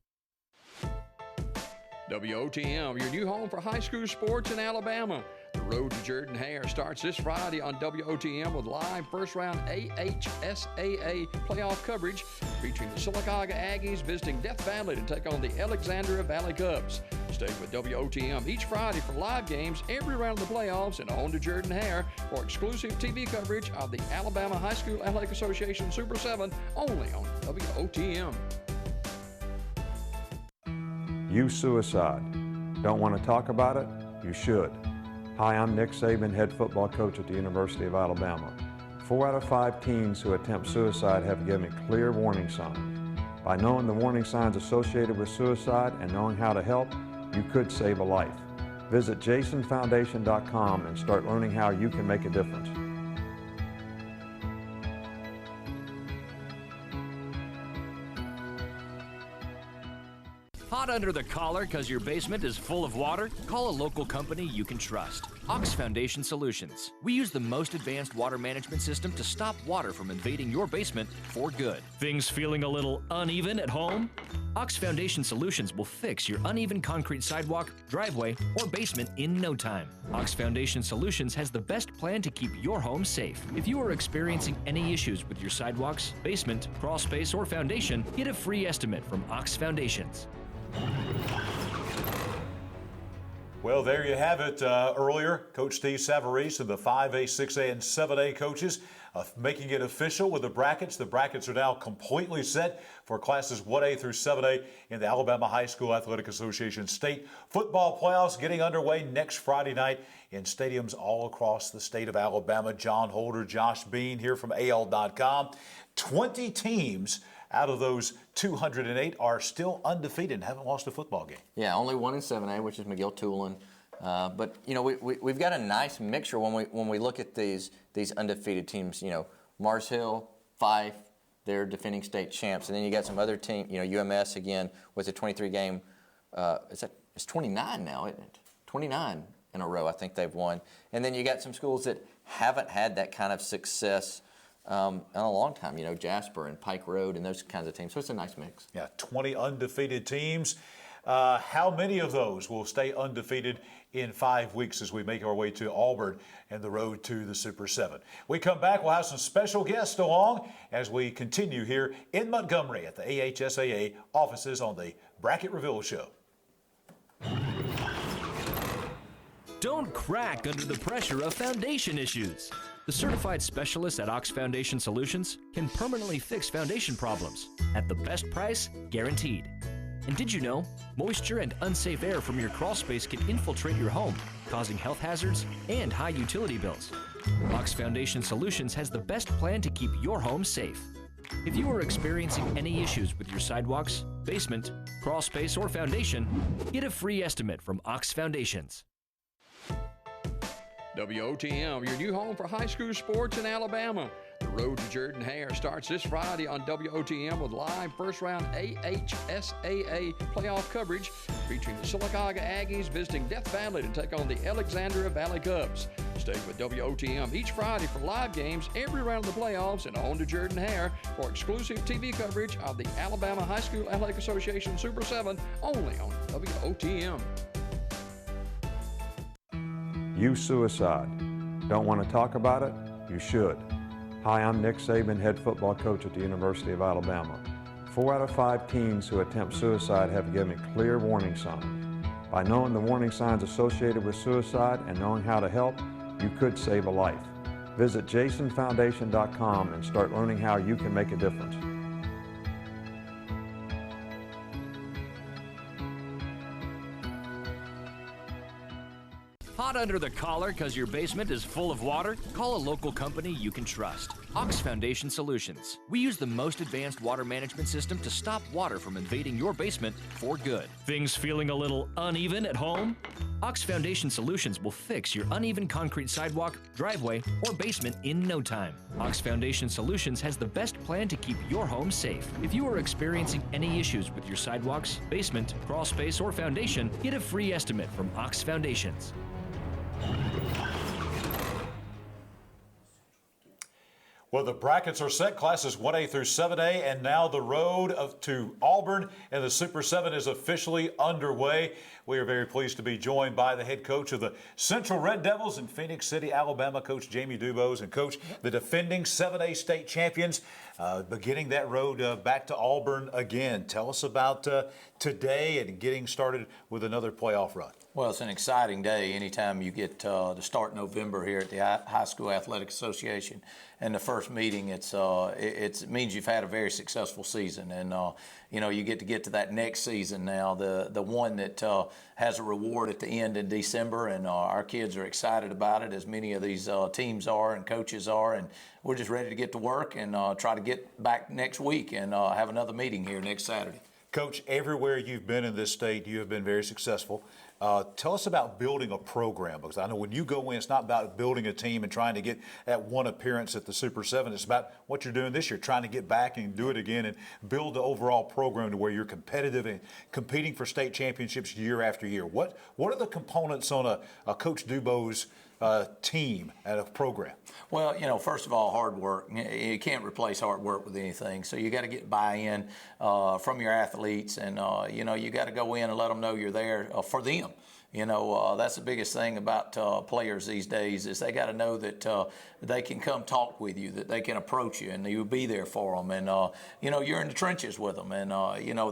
WOTM, your new home for high school sports in Alabama. The road to Jordan-Hare starts this Friday on WOTM with live first-round AHSAA playoff coverage featuring the Sylacauga Aggies visiting Death Valley to take on the Alexandria Valley Cubs. Stay with WOTM each Friday for live games every round of the playoffs and on to Jordan-Hare for exclusive TV coverage of the Alabama High School Athletic Association Super 7 only on WOTM. Youth suicide. Don't want to talk about it? You should. Hi, I'm Nick Saban, head football coach at the University of Alabama. 4 out of 5 teens who attempt suicide have given clear warning signs. By knowing the warning signs associated with suicide and knowing how to help, you could save a life. Visit jasonfoundation.com and start learning how you can make a difference. Hot under the collar because your basement is full of water? Call a local company you can trust. Ox Foundation Solutions. We use the most advanced water management system to stop water from invading your basement for good. Things feeling a little uneven at home? Ox Foundation Solutions will fix your uneven concrete sidewalk, driveway, or basement in no time. Ox Foundation Solutions has the best plan to keep your home safe. If you are experiencing any issues with your sidewalks, basement, crawl space, or foundation, get a free estimate from Ox Foundations. Well, there you have it. Earlier, Coach Steve Savarese and the 5A, 6A, and 7A coaches making it official with the brackets. The brackets are now completely set for classes 1A through 7A in the Alabama High School Athletic Association State Football Playoffs getting underway next Friday night in stadiums all across the state of Alabama. John Holder, Josh Bean here from AL.com. 20 teams out of those 208 are still undefeated and haven't lost a football game. Yeah, only one in 7A, which is McGill-Tulane. But you know, we've got a nice mixture when we look at these undefeated teams. You know, Mars Hill, Fife, they're defending state champs, and then you got some other team. You know, UMS again with a 23 game. It's 29 now, isn't it? 29 in a row, I think they've won. And then you got some schools that haven't had that kind of success in a long time, you know, Jasper and Pike Road and those kinds of teams. So it's a nice mix. Yeah, 20 undefeated teams. How many of those will stay undefeated in 5 weeks as we make our way to Auburn and the road to the Super 7? We come back, we'll have some special guests along as we continue here in Montgomery at the AHSAA offices on the Bracket Reveal Show. Don't crack under the pressure of foundation issues. The certified specialists at Ox Foundation Solutions can permanently fix foundation problems at the best price guaranteed. And did you know, moisture and unsafe air from your crawl space can infiltrate your home, causing health hazards and high utility bills. Ox Foundation Solutions has the best plan to keep your home safe. If you are experiencing any issues with your sidewalks, basement, crawl space, or foundation, get a free estimate from Ox Foundations. WOTM, your new home for high school sports in Alabama. The road to Jordan-Hare starts this Friday on WOTM with live first-round AHSAA playoff coverage featuring the Sylacauga Aggies visiting Death Valley to take on the Alexandria Valley Cubs. Stay with WOTM each Friday for live games every round of the playoffs and on to Jordan-Hare for exclusive TV coverage of the Alabama High School Athletic Association Super 7 only on WOTM. Youth suicide. Don't want to talk about it? You should. Hi, I'm Nick Saban, head football coach at the University of Alabama. 4 out of 5 teens who attempt suicide have given clear warning signs. By knowing the warning signs associated with suicide and knowing how to help, you could save a life. Visit jasonfoundation.com and start learning how you can make a difference. Hot under the collar because your basement is full of water? Call a local company you can trust. AHSAA Foundation Solutions. We use the most advanced water management system to stop water from invading your basement for good. Things feeling a little uneven at home? AHSAA Foundation Solutions will fix your uneven concrete sidewalk, driveway, or basement in no time. AHSAA Foundation Solutions has the best plan to keep your home safe. If you are experiencing any issues with your sidewalks, basement, crawl space, or foundation, get a free estimate from AHSAA Foundations. Well, the brackets are set, classes 1A through 7A, and now the road to Auburn and the Super 7 is officially underway. We are very pleased to be joined by the head coach of the Central Red Devils in Phoenix City, Alabama, Coach Jamey DuBose, and Coach, the defending 7A state champions, beginning that road back to Auburn again. Tell us about today and getting started with another playoff run. Well, it's an exciting day anytime you get to start November here at the High School Athletic Association. And the first meeting, it means you've had a very successful season. And, you get to that next season now, the one that has a reward at the end in December. And our kids are excited about it, as many of these teams are and coaches are. And we're just ready to get to work and try to get back next week and have another meeting here next Saturday. Coach, everywhere you've been in this state, you have been very successful. Tell us about building a program, because I know when you go in, it's not about building a team and trying to get that one appearance at the Super 7. It's about what you're doing this year, trying to get back and do it again and build the overall program to where you're competitive and competing for state championships year after year. What are the components on a Coach DuBose team at a program? Well, first of all, hard work. You can't replace hard work with anything. So you got to get buy-in from your athletes, and you got to go in and let them know you're there for them. That's the biggest thing about players these days is they got to know that they can come talk with you, that they can approach you, and you'll be there for them. And, you're in the trenches with them. And,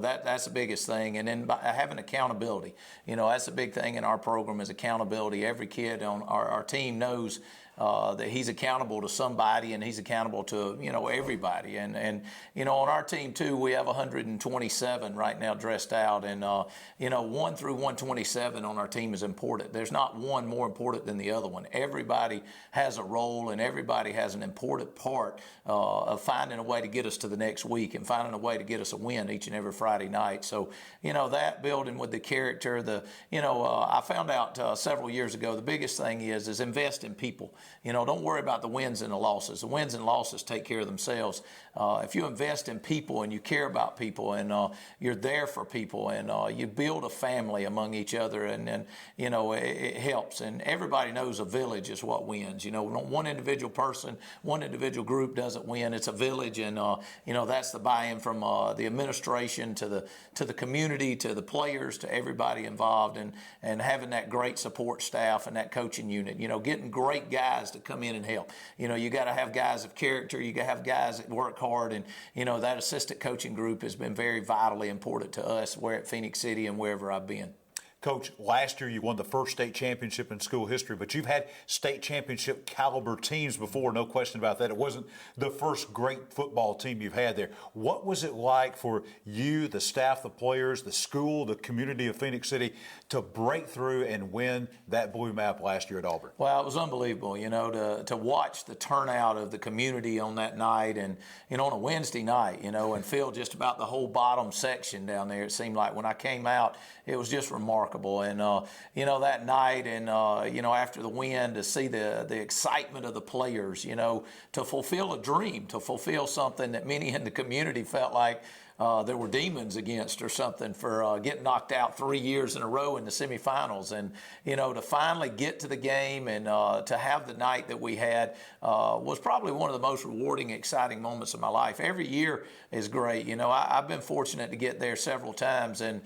that's the biggest thing. And then by having accountability, that's the big thing in our program is accountability. Every kid on our team knows that he's accountable to somebody and he's accountable to, everybody. And on our team, too, we have 127 right now dressed out. And, 1 through 127 on our team is important. There's not one more important than the other one. Everybody has a role and everybody has an important part of finding a way to get us to the next week and finding a way to get us a win each and every Friday night. So, that building with the character, I found out several years ago, the biggest thing is invest in people. Don't worry about the wins and the losses. The wins and losses take care of themselves. If you invest in people and you care about people and you're there for people and you build a family among each other and it helps. And everybody knows a village is what wins. One individual person, one individual group doesn't win. It's a village, and that's the buy-in from the administration to the community, to the players, to everybody involved, and having that great support staff and that coaching unit. Getting great guys to come in and help. You got to have guys of character. You got to have guys that work hard, and that assistant coaching group has been very vitally important to us. Where at Phoenix City and wherever I've been. Coach, last year you won the first state championship in school history, but you've had state championship caliber teams before, no question about that. It wasn't the first great football team you've had there. What was it like for you, the staff, the players, the school, the community of Phoenix City to break through and win that blue map last year at Auburn? Well, it was unbelievable, to watch the turnout of the community on that night and, on a Wednesday night, and fill just about the whole bottom section down there. It seemed like when I came out, it was just remarkable. remarkable. And, that night and, after the win, to see the excitement of the players, to fulfill a dream, to fulfill something that many in the community felt like there were demons against or something for getting knocked out 3 years in a row in the semifinals. And, to finally get to the game and to have the night that we had was probably one of the most rewarding, exciting moments of my life. Every year is great. I've been fortunate to get there several times. And,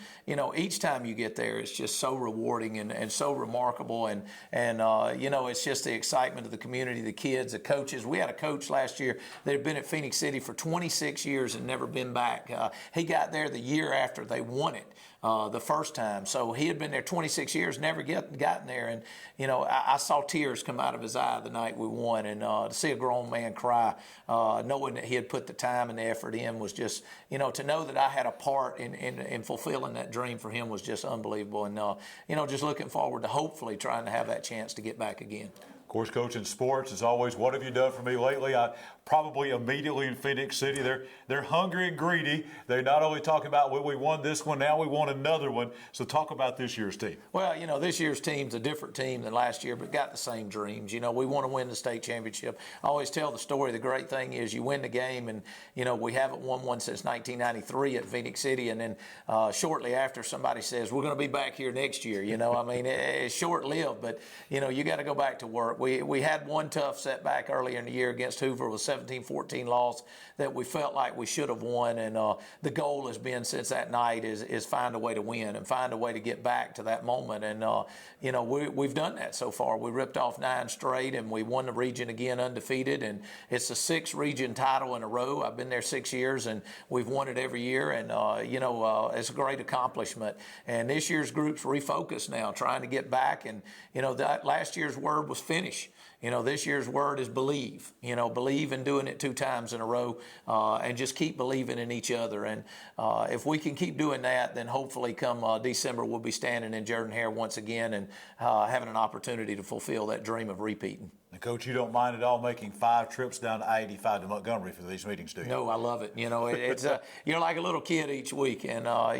each time you get there, it's just so rewarding and so remarkable. And it's just the excitement of the community, the kids, the coaches. We had a coach last year that had been at Phoenix City for 26 years and never been back. He got there the year after they won it the first time. So he had been there 26 years, never gotten there. And, I saw tears come out of his eye the night we won. And to see a grown man cry, knowing that he had put the time and the effort in was just, to know that I had a part in fulfilling that dream for him was just unbelievable. And, just looking forward to hopefully trying to have that chance to get back again. Of course, Coach, in sports, as always, what have you done for me lately? I probably immediately in Phoenix City, they're hungry and greedy. They not only talk about, well, we won this one, now we want another one. So talk about this year's team. Well, this year's team's a different team than last year, but got the same dreams. We want to win the state championship. I always tell the story. The great thing is you win the game, and, we haven't won one since 1993 at Phoenix City. And then shortly after, somebody says, we're going to be back here next year. It's short-lived, but, you got to go back to work. We had one tough setback earlier in the year against Hoover with 17-14 loss that we felt like we should have won. And the goal has been since that night is find a way to win and find a way to get back to that moment. And, we've done that so far. We ripped off 9 straight and we won the region again undefeated. And it's the 6th region title in a row. I've been there 6 years and we've won it every year. And, it's a great accomplishment. And this year's group's refocused now, trying to get back. And, that last year's word was finish. This year's word is believe. Believe in doing it 2 times in a row and just keep believing in each other. And if we can keep doing that, then hopefully come December we'll be standing in Jordan-Hare once again and having an opportunity to fulfill that dream of repeating. And Coach, you don't mind at all making 5 trips down to I-85 to Montgomery for these meetings, do you? No, I love it. It's you're like a little kid each week. And, a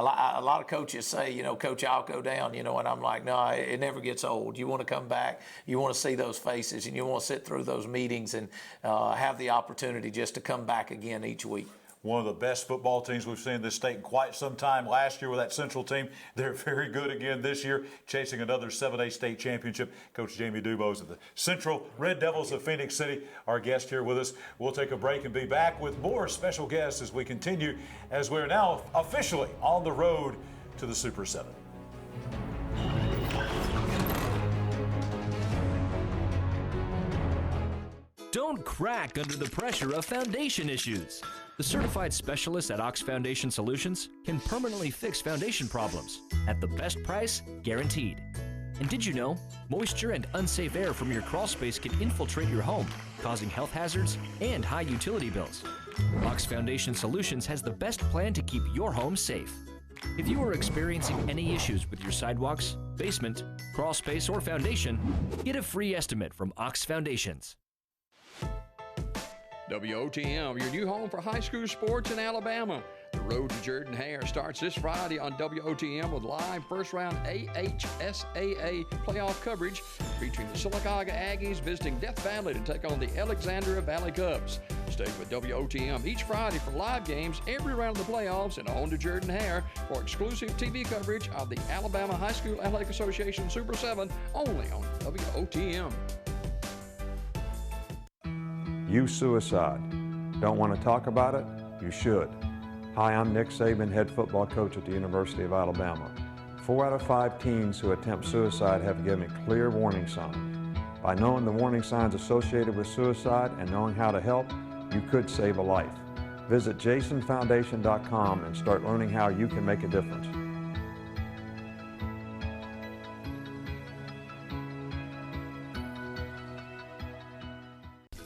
lot of coaches say, Coach, I'll go down, and I'm like, no, it never gets old. You want to come back. You want to see those faces and you want to sit through those meetings and have the opportunity just to come back again each week. One of the best football teams we've seen in this state in quite some time. Last year with that Central team, they're very good again this year, chasing another 7A state championship. Coach Jamey DuBose of the Central Red Devils of Phoenix City, our guest here with us. We'll take a break and be back with more special guests as we continue, as we're now officially on the road to the Super 7. Don't crack under the pressure of foundation issues. The certified specialists at Ox Foundation Solutions can permanently fix foundation problems at the best price guaranteed. And did you know, moisture and unsafe air from your crawl space can infiltrate your home, causing health hazards and high utility bills? Ox Foundation Solutions has the best plan to keep your home safe. If you are experiencing any issues with your sidewalks, basement, crawl space, or foundation, get a free estimate from Ox Foundations. WOTM, your new home for high school sports in Alabama. The road to Jordan-Hare starts this Friday on WOTM with live first-round AHSAA playoff coverage featuring the Sylacauga Aggies visiting Death Valley to take on the Alexandria Valley Cubs. Stay with WOTM each Friday for live games every round of the playoffs and on to Jordan-Hare for exclusive TV coverage of the Alabama High School Athletic Association Super 7 only on WOTM. Youth suicide. Don't want to talk about it? You should. Hi, I'm Nick Saban, head football coach at the University of Alabama. 4 out of 5 teens who attempt suicide have given clear warning signs. By knowing the warning signs associated with suicide and knowing how to help, you could save a life. Visit jasonfoundation.com and start learning how you can make a difference.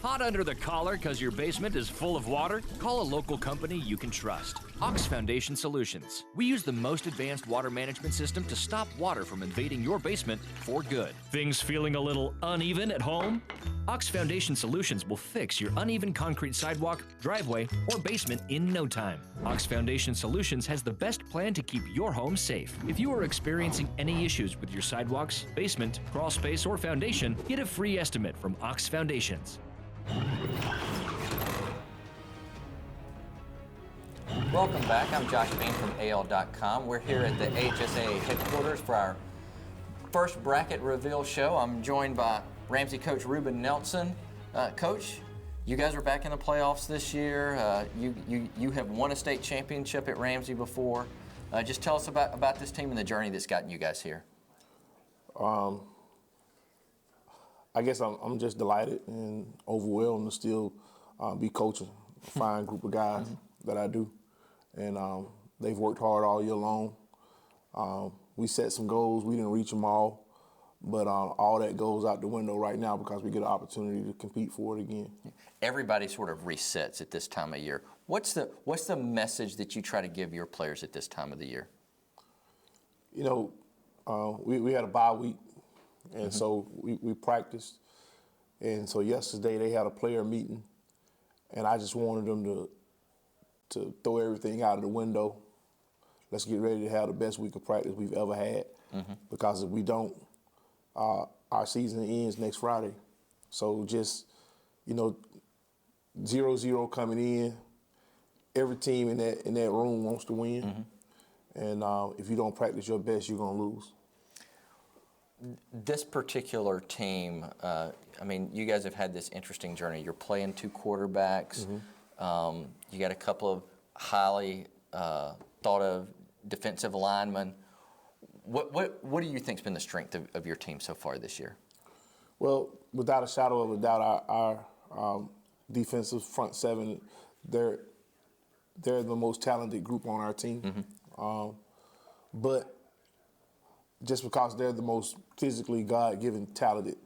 Hot under the collar because your basement is full of water? Call a local company you can trust. Ox Foundation Solutions. We use the most advanced water management system to stop water from invading your basement for good. Things feeling a little uneven at home? Ox Foundation Solutions will fix your uneven concrete sidewalk, driveway, or basement in no time. Ox Foundation Solutions has the best plan to keep your home safe. If you are experiencing any issues with your sidewalks, basement, crawl space, or foundation, get a free estimate from Ox Foundations. Welcome back. I'm Josh Bean from AL.com. We're here at the AHSAA headquarters for our first bracket reveal show. I'm joined by Ramsey coach Rubin Nelson. Coach, you guys are back in the playoffs this year. You have won a state championship at Ramsey before. Just tell us about this team and the journey that's gotten you guys here. I guess I'm just delighted and overwhelmed to still be coaching a fine group of guys that I do. And they've worked hard all year long. We set some goals. We didn't reach them all. But all that goes out the window right now because we get an opportunity to compete for it again. Everybody sort of resets at this time of year. What's the message that you try to give your players at this time of the year? You know, we had a bye week, and so we practiced. And so yesterday they had a player meeting, and I just wanted them to throw everything out of the window. Let's get ready to have the best week of practice we've ever had, because if we don't, our season ends next Friday. So just, 0-0 coming in. Every team in that room wants to win. And if you don't practice your best, you're going to lose. This particular team, you guys have had this interesting journey. You're playing two quarterbacks. You got a couple of highly thought of defensive linemen. What do you think's been the strength of your team so far this year? Well, without a shadow of a doubt, our defensive front seven, they're the most talented group on our team. But just because they're the most physically God-given, talented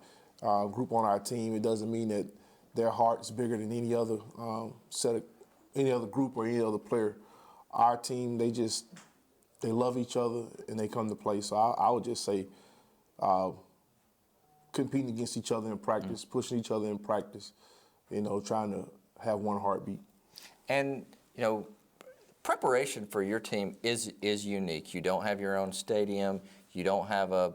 group on our team, it doesn't mean that their heart's bigger than any other any other group or any other player. Our team, they love each other and they come to play. So I would just say competing against each other in practice, pushing each other in practice, trying to have one heartbeat. And, preparation for your team is unique. You don't have your own stadium. You don't have a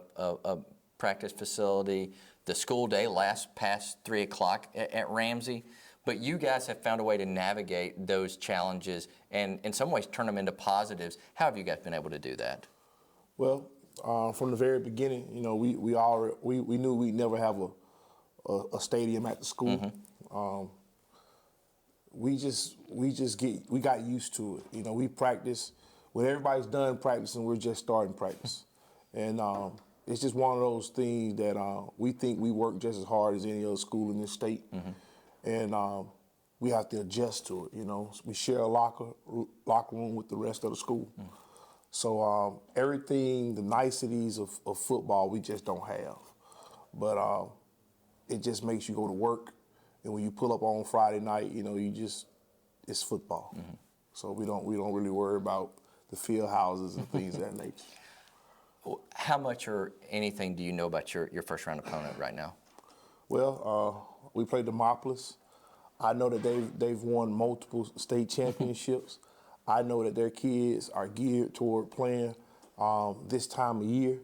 practice facility. The school day lasts past 3 o'clock at Ramsey. But you guys have found a way to navigate those challenges and in some ways turn them into positives. How have you guys been able to do that? Well, from the very beginning, we knew we'd never have a stadium at the school. We got used to it. We practice when everybody's done practicing. We're just starting practice, and it's just one of those things that we think we work just as hard as any other school in this state. And we have to adjust to it, We share a locker room with the rest of the school. So everything, the niceties of football, we just don't have. But it just makes you go to work. And when you pull up on Friday night, it's football. So we don't really worry about the field houses and things of that nature. How much or anything do you know about your first round opponent right now? Well, we played Demopolis. I know that they've won multiple state championships. I know that their kids are geared toward playing this time of year.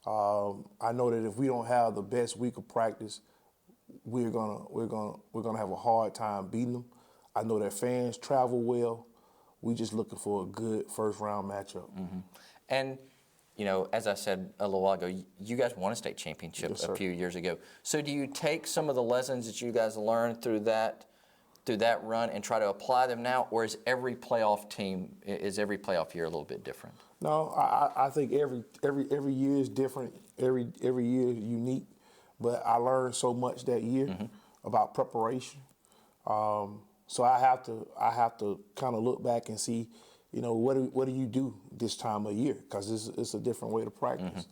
I know that if we don't have the best week of practice, we're gonna have a hard time beating them. I know their fans travel well. We're just looking for a good first round matchup. And as I said a little while ago, you guys won a state championship a few years ago. So do you take some of the lessons that you guys learned through that run and try to apply them now, or is every playoff year a little bit different? No, I think every year is different. Every year is unique. But I learned so much that year about preparation. So I have to kind of look back and see, what do you do this time of year? Because it's a different way to practice.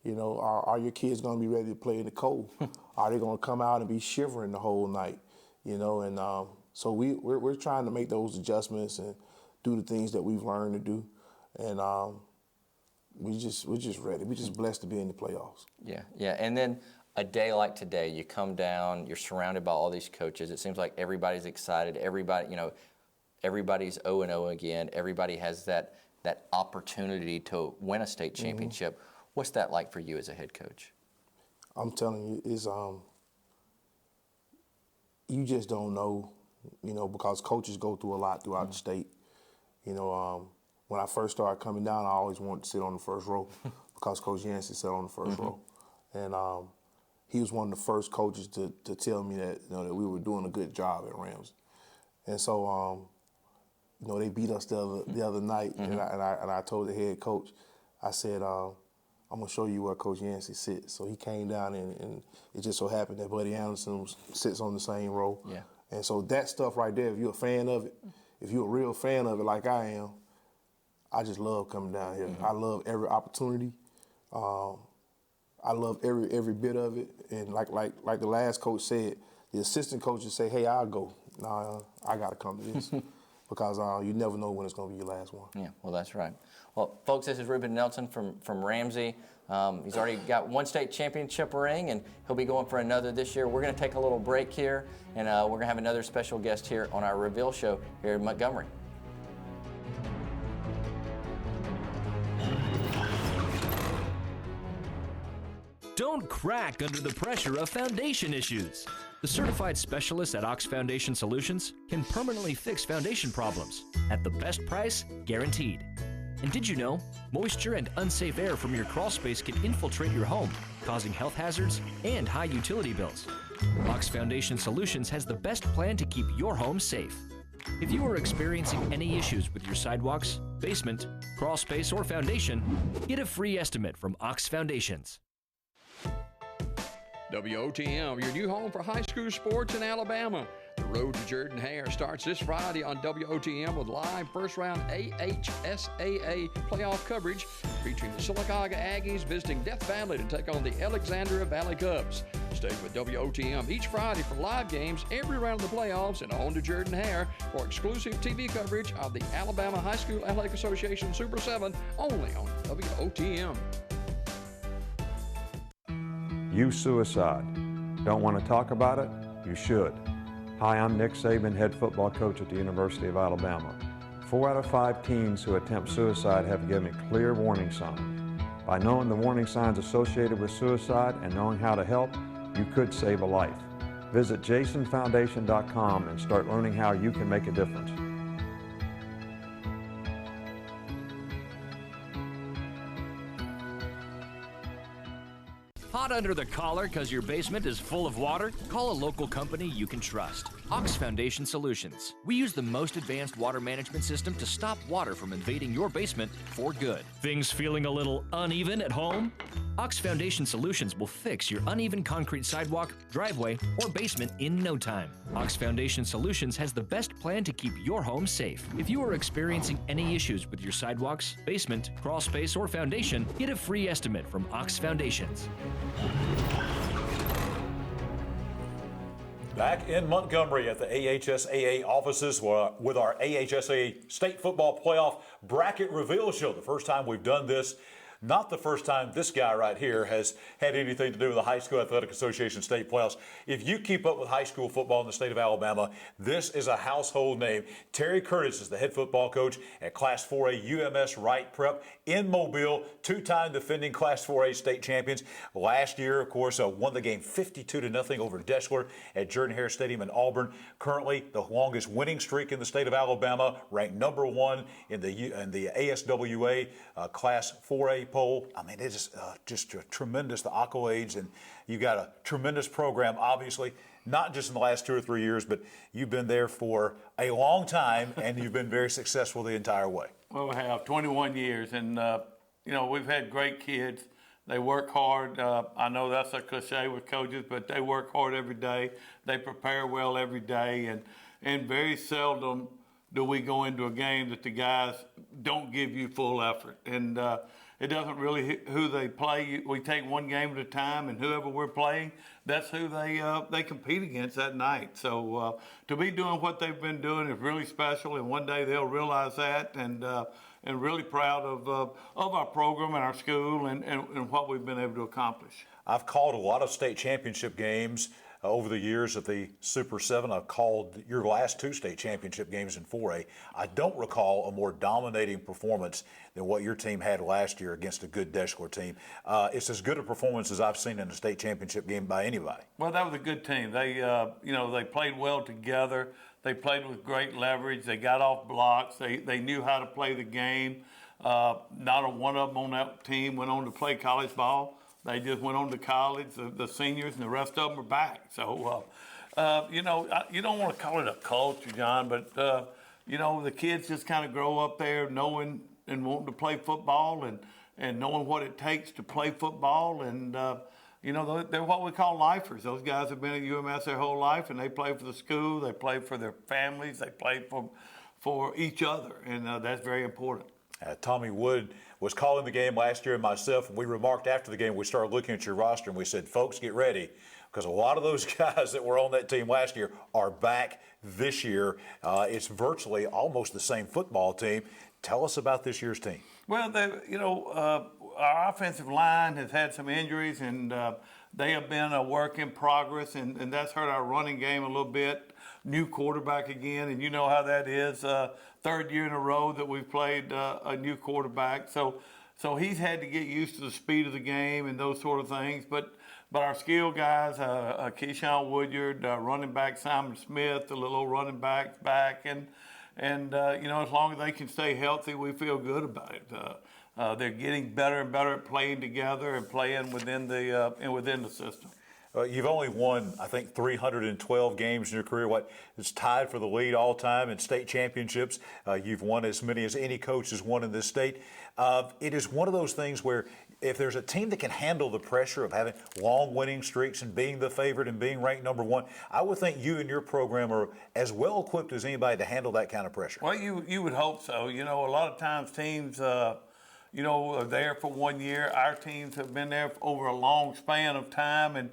Are your kids going to be ready to play in the cold? Are they going to come out and be shivering the whole night? you know, and so we're trying to make those adjustments and do the things that we've learned to do, and we're just ready. We're just blessed to be in the playoffs. Yeah, yeah, and then a day like today, you come down, you're surrounded by all these coaches. It seems like everybody's excited. Everybody, you know, everybody's 0-0 again. Everybody has that opportunity to win a state championship. What's that like for you as a head coach? I'm telling you, it's you just don't know, you know, because coaches go through a lot throughout the state. You know, when I first started coming down, I always wanted to sit on the first row because Coach Yancey sat on the first row, and he was one of the first coaches to tell me that, you know, that we were doing a good job at Ramsey. And so, you know, they beat us the other night, and I told the head coach, I said, I'm gonna show you where Coach Yancey sits. So he came down, and it just so happened that Buddy Anderson sits on the same row. Yeah. And so that stuff right there, if you're a fan of it, if you're a real fan of it like I am, I just love coming down here. I love every opportunity. I love every bit of it. And like the last coach said, the assistant coaches say, hey, I'll go. Nah, I got to come to this because you never know when it's going to be your last one. Yeah, well, that's right. Well, folks, this is Rubin Nelson from Ramsey. He's already got one state championship ring, and he'll be going for another this year. We're going to take a little break here, and we're going to have another special guest here on our reveal show here in Montgomery. Don't crack under the pressure of foundation issues. The certified specialists at Ox Foundation Solutions can permanently fix foundation problems at the best price guaranteed. And did you know, moisture and unsafe air from your crawl space can infiltrate your home, causing health hazards and high utility bills? Ox Foundation Solutions has the best plan to keep your home safe. If you are experiencing any issues with your sidewalks, basement, crawl space, or foundation, get a free estimate from Ox Foundations. WOTM, your new home for high school sports in Alabama. The road to Jordan Hare starts this Friday on WOTM with live first-round AHSAA playoff coverage featuring the Sylacauga Aggies visiting Death Valley to take on the Alexandria Valley Cubs. Stay with WOTM each Friday for live games every round of the playoffs and on to Jordan Hare for exclusive TV coverage of the Alabama High School Athletic Association Super 7 only on WOTM. You suicide. Don't want to talk about it? You should. Hi, I'm Nick Saban, head football coach at the University of Alabama. 4 out of 5 teens who attempt suicide have given clear warning signs. By knowing the warning signs associated with suicide and knowing how to help, you could save a life. Visit jasonfoundation.com and start learning how you can make a difference. Hot under the collar because your basement is full of water? Call a local company you can trust. Ox Foundation Solutions. We use the most advanced water management system to stop water from invading your basement for good. Things feeling a little uneven at home? Ox Foundation Solutions will fix your uneven concrete sidewalk, driveway, or basement in no time. Ox Foundation Solutions has the best plan to keep your home safe. If you are experiencing any issues with your sidewalks, basement, crawl space, or foundation, get a free estimate from Ox Foundations. Back in Montgomery at the AHSAA offices with our AHSAA State Football Playoff Bracket Reveal Show. The first time we've done this. Not the first time this guy right here has had anything to do with the High School Athletic Association state playoffs. If you keep up with high school football in the state of Alabama, this is a household name. Terry Curtis is the head football coach at Class 4A UMS Wright Prep in Mobile, 2-time defending Class 4A state champions. Last year, of course, won the game 52-0 over Deshler at Jordan Hare Stadium in Auburn. Currently, the longest winning streak in the state of Alabama, ranked #1 in the ASWA Class 4A poll. I mean, it is just tremendous, the accolades, and you got a tremendous program, obviously, not just in the last 2 or 3 years, but you've been there for a long time, and you've been very successful the entire way. Well, we have 21 years, and, you know, we've had great kids. They work hard. I know that's a cliche with coaches, but they work hard every day. They prepare well every day, and very seldom do we go into a game that the guys don't give you full effort. And it doesn't really who they play. We take one game at a time, and whoever we're playing, that's who they compete against that night. So to be doing what they've been doing is really special, and one day they'll realize that. And really proud of our program and our school and what we've been able to accomplish. I've called a lot of state championship games over the years at the Super 7. I've called your last 2 state championship games in 4A. I don't recall a more dominating performance than what your team had last year against a good Deschler team. It's as good a performance as I've seen in a state championship game by anybody. Well, that was a good team. They, they played well together. They played with great leverage. They got off blocks. They knew how to play the game. Not a one of them on that team went on to play college ball. They just went on to college, the seniors, and the rest of them are back. So, you don't want to call it a culture, John, but, the kids just kind of grow up there knowing and wanting to play football and knowing what it takes to play football. And, they're what we call lifers. Those guys have been at UMS their whole life, and they play for the school, they play for their families, they play for each other, and that's very important. Tommy Wood was calling the game last year, and myself, and we remarked after the game, we started looking at your roster, and we said, folks, get ready, because a lot of those guys that were on that team last year are back this year. It's virtually almost the same football team. Tell us about this year's team. Well, our offensive line has had some injuries, and they have been a work in progress, and that's hurt our running game a little bit. New quarterback again, and you know how that is. Third year in a row that we've played a new quarterback. So he's had to get used to the speed of the game and those sort of things. But our skill guys, Keyshawn Woodyard, running back Simon Smith, the little running back, and as long as they can stay healthy, we feel good about it. They're getting better and better at playing together and playing within the system. You've only won, I think, 312 games in your career. It's tied for the lead all time in state championships. You've won as many as any coach has won in this state. It is one of those things where if there's a team that can handle the pressure of having long winning streaks and being the favorite and being ranked number 1, I would think you and your program are as well equipped as anybody to handle that kind of pressure. Well, you would hope so. A lot of times teams are there for 1 year. Our teams have been there for over a long span of time, and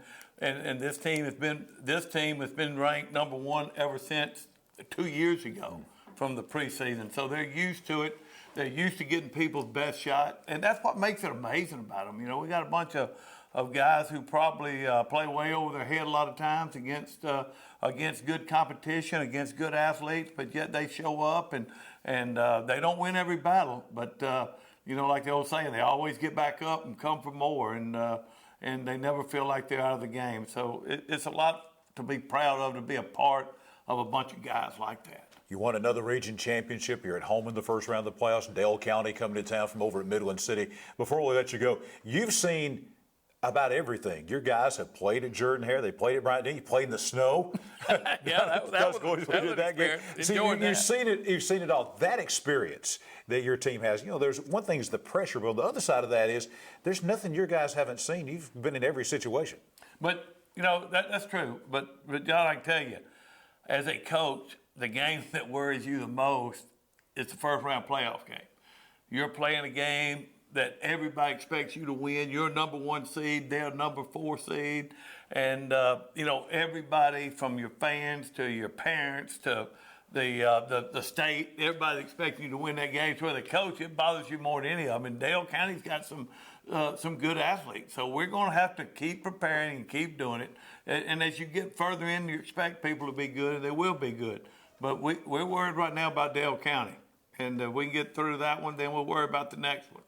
this team has been ranked number 1 ever since 2 years ago from the preseason. So they're used to it. They're used to getting people's best shot, and that's what makes it amazing about them. We got a bunch of guys who probably play way over their head a lot of times against good competition, against good athletes, but yet they show up and they don't win every battle, but like the old saying, they always get back up and come for more, and they never feel like they're out of the game. So it's a lot to be proud of, to be a part of a bunch of guys like that. You won another region championship. You're at home in the first round of the playoffs. Dale County coming to town from over at Midland City. Before we let you go, you've seen about everything. Your guys have played at Jordan-Hare. They played at Bryant-Denny. You played in the snow. Yeah, that was game. See, you've seen it all. That experience that your team has. There's one thing is the pressure, but the other side of that is there's nothing your guys haven't seen. You've been in every situation. But that's true. But John, I can tell you, as a coach, the game that worries you the most is the first round playoff game. You're playing a game that everybody expects you to win. You're number 1 seed, they're number 4 seed. And, everybody from your fans to your parents to the state, everybody expects you to win that game. So the coach, it bothers you more than any of them. And Dale County's got some good athletes. So we're going to have to keep preparing and keep doing it. And as you get further in, you expect people to be good, and they will be good. But we're worried right now about Dale County. And we can get through that one, then we'll worry about the next one.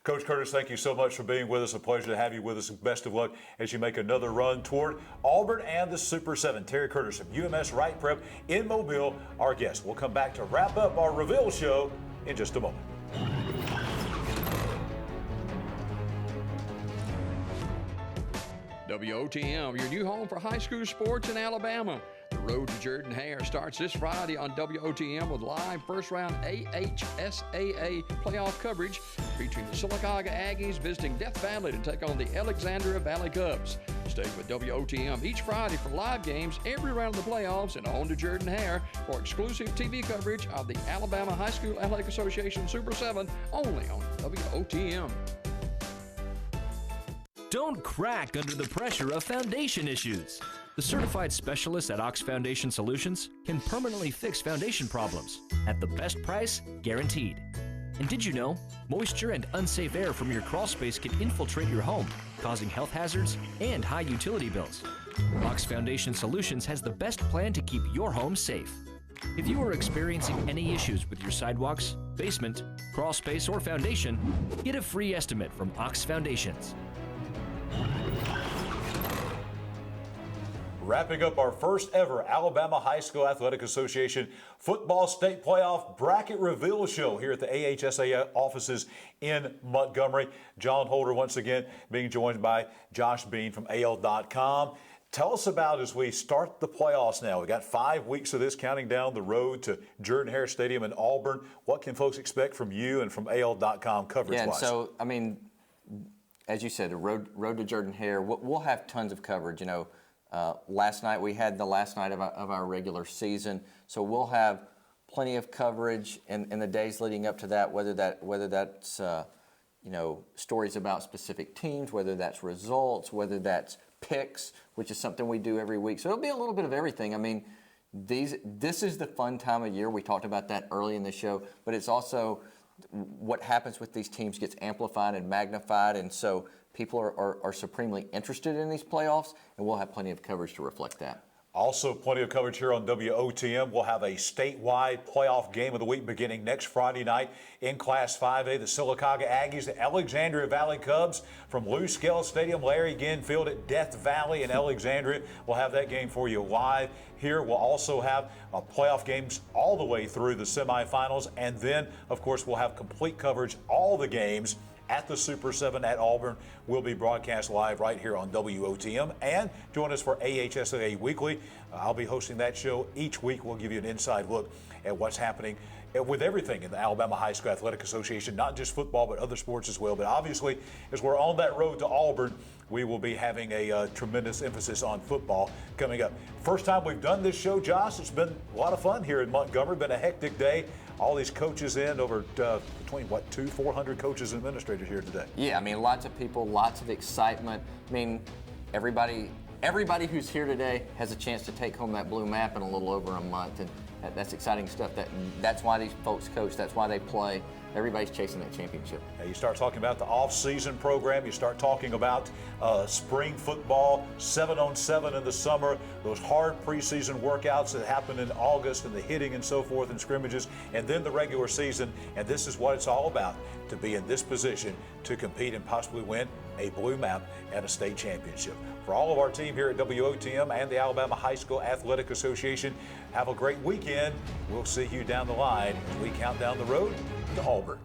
Coach Curtis, thank you so much for being with us. A pleasure to have you with us. Best of luck as you make another run toward Auburn and the Super 7. Terry Curtis of UMS Wright Prep in Mobile, our guest. We'll come back to wrap up our reveal show in just a moment. WOTM, your new home for high school sports in Alabama. The road to Jordan-Hare starts this Friday on WOTM with live first-round AHSAA playoff coverage featuring the Sylacauga Aggies visiting Death Valley to take on the Alexandria Valley Cubs. Stay with WOTM each Friday for live games every round of the playoffs and on to Jordan Hare for exclusive TV coverage of the Alabama High School Athletic Association Super 7 only on WOTM. Don't crack under the pressure of foundation issues. The certified specialists at Ox Foundation Solutions can permanently fix foundation problems at the best price guaranteed. And did you know, moisture and unsafe air from your crawl space can infiltrate your home, causing health hazards and high utility bills. Ox Foundation Solutions has the best plan to keep your home safe. If you are experiencing any issues with your sidewalks, basement, crawl space, or foundation, get a free estimate from Ox Foundations. Wrapping up our first ever Alabama High School Athletic Association Football State Playoff Bracket Reveal Show here at the AHSAA offices in Montgomery. John Holder once again being joined by Josh Bean from AL.com. Tell us about as we start the playoffs now. We've got 5 weeks of this, counting down the road to Jordan Hare Stadium in Auburn. What can folks expect from you and from AL.com coverage-wise? Yeah, and so, I mean, as you said, the road to Jordan Hare, we'll have tons of coverage, you know. Last night we had the last night of our regular season, so we'll have plenty of coverage in the days leading up to that. Whether that's you know, stories about specific teams, whether that's results, whether that's picks, which is something we do every week. So it'll be a little bit of everything. I mean, this is the fun time of year. We talked about that early in the show, but it's also what happens with these teams gets amplified and magnified, and so people are supremely interested in these playoffs, and we'll have plenty of coverage to reflect that. Also, plenty of coverage here on WOTM. We'll have a statewide playoff game of the week beginning next Friday night in Class 5A. The Sylacauga Aggies, the Alexandria Valley Cubs from Lou Scale Stadium, Larry Ginn Field at Death Valley in Alexandria. We'll have that game for you live here. We'll also have playoff games all the way through the semifinals, and then, of course, we'll have complete coverage, all the games at the Super 7 at Auburn will be broadcast live right here on WOTM. And join us for AHSAA Weekly. I'll be hosting that show each week. We'll give you an inside look at what's happening with everything in the Alabama High School Athletic Association, not just football, but other sports as well. But obviously, as we're on that road to Auburn, we will be having a tremendous emphasis on football coming up. First time we've done this show, Josh. It's been a lot of fun here in Montgomery. Been a hectic day. All these coaches in, over between, 400 coaches and administrators here today. Yeah, I mean, lots of people, lots of excitement. I mean, everybody who's here today has a chance to take home that blue map in a little over a month, and that's exciting stuff. That's why these folks coach. That's why they play. Everybody's chasing that championship. Now you start talking about the off-season program. You start talking about spring football, 7-on-7 in the summer, those hard preseason workouts that happen in August, and the hitting and so forth and scrimmages, and then the regular season. And this is what it's all about, to be in this position to compete and possibly win a blue map at a state championship. For all of our team here at WOTM and the Alabama High School Athletic Association, have a great weekend. We'll see you down the line as we count down the road to Auburn.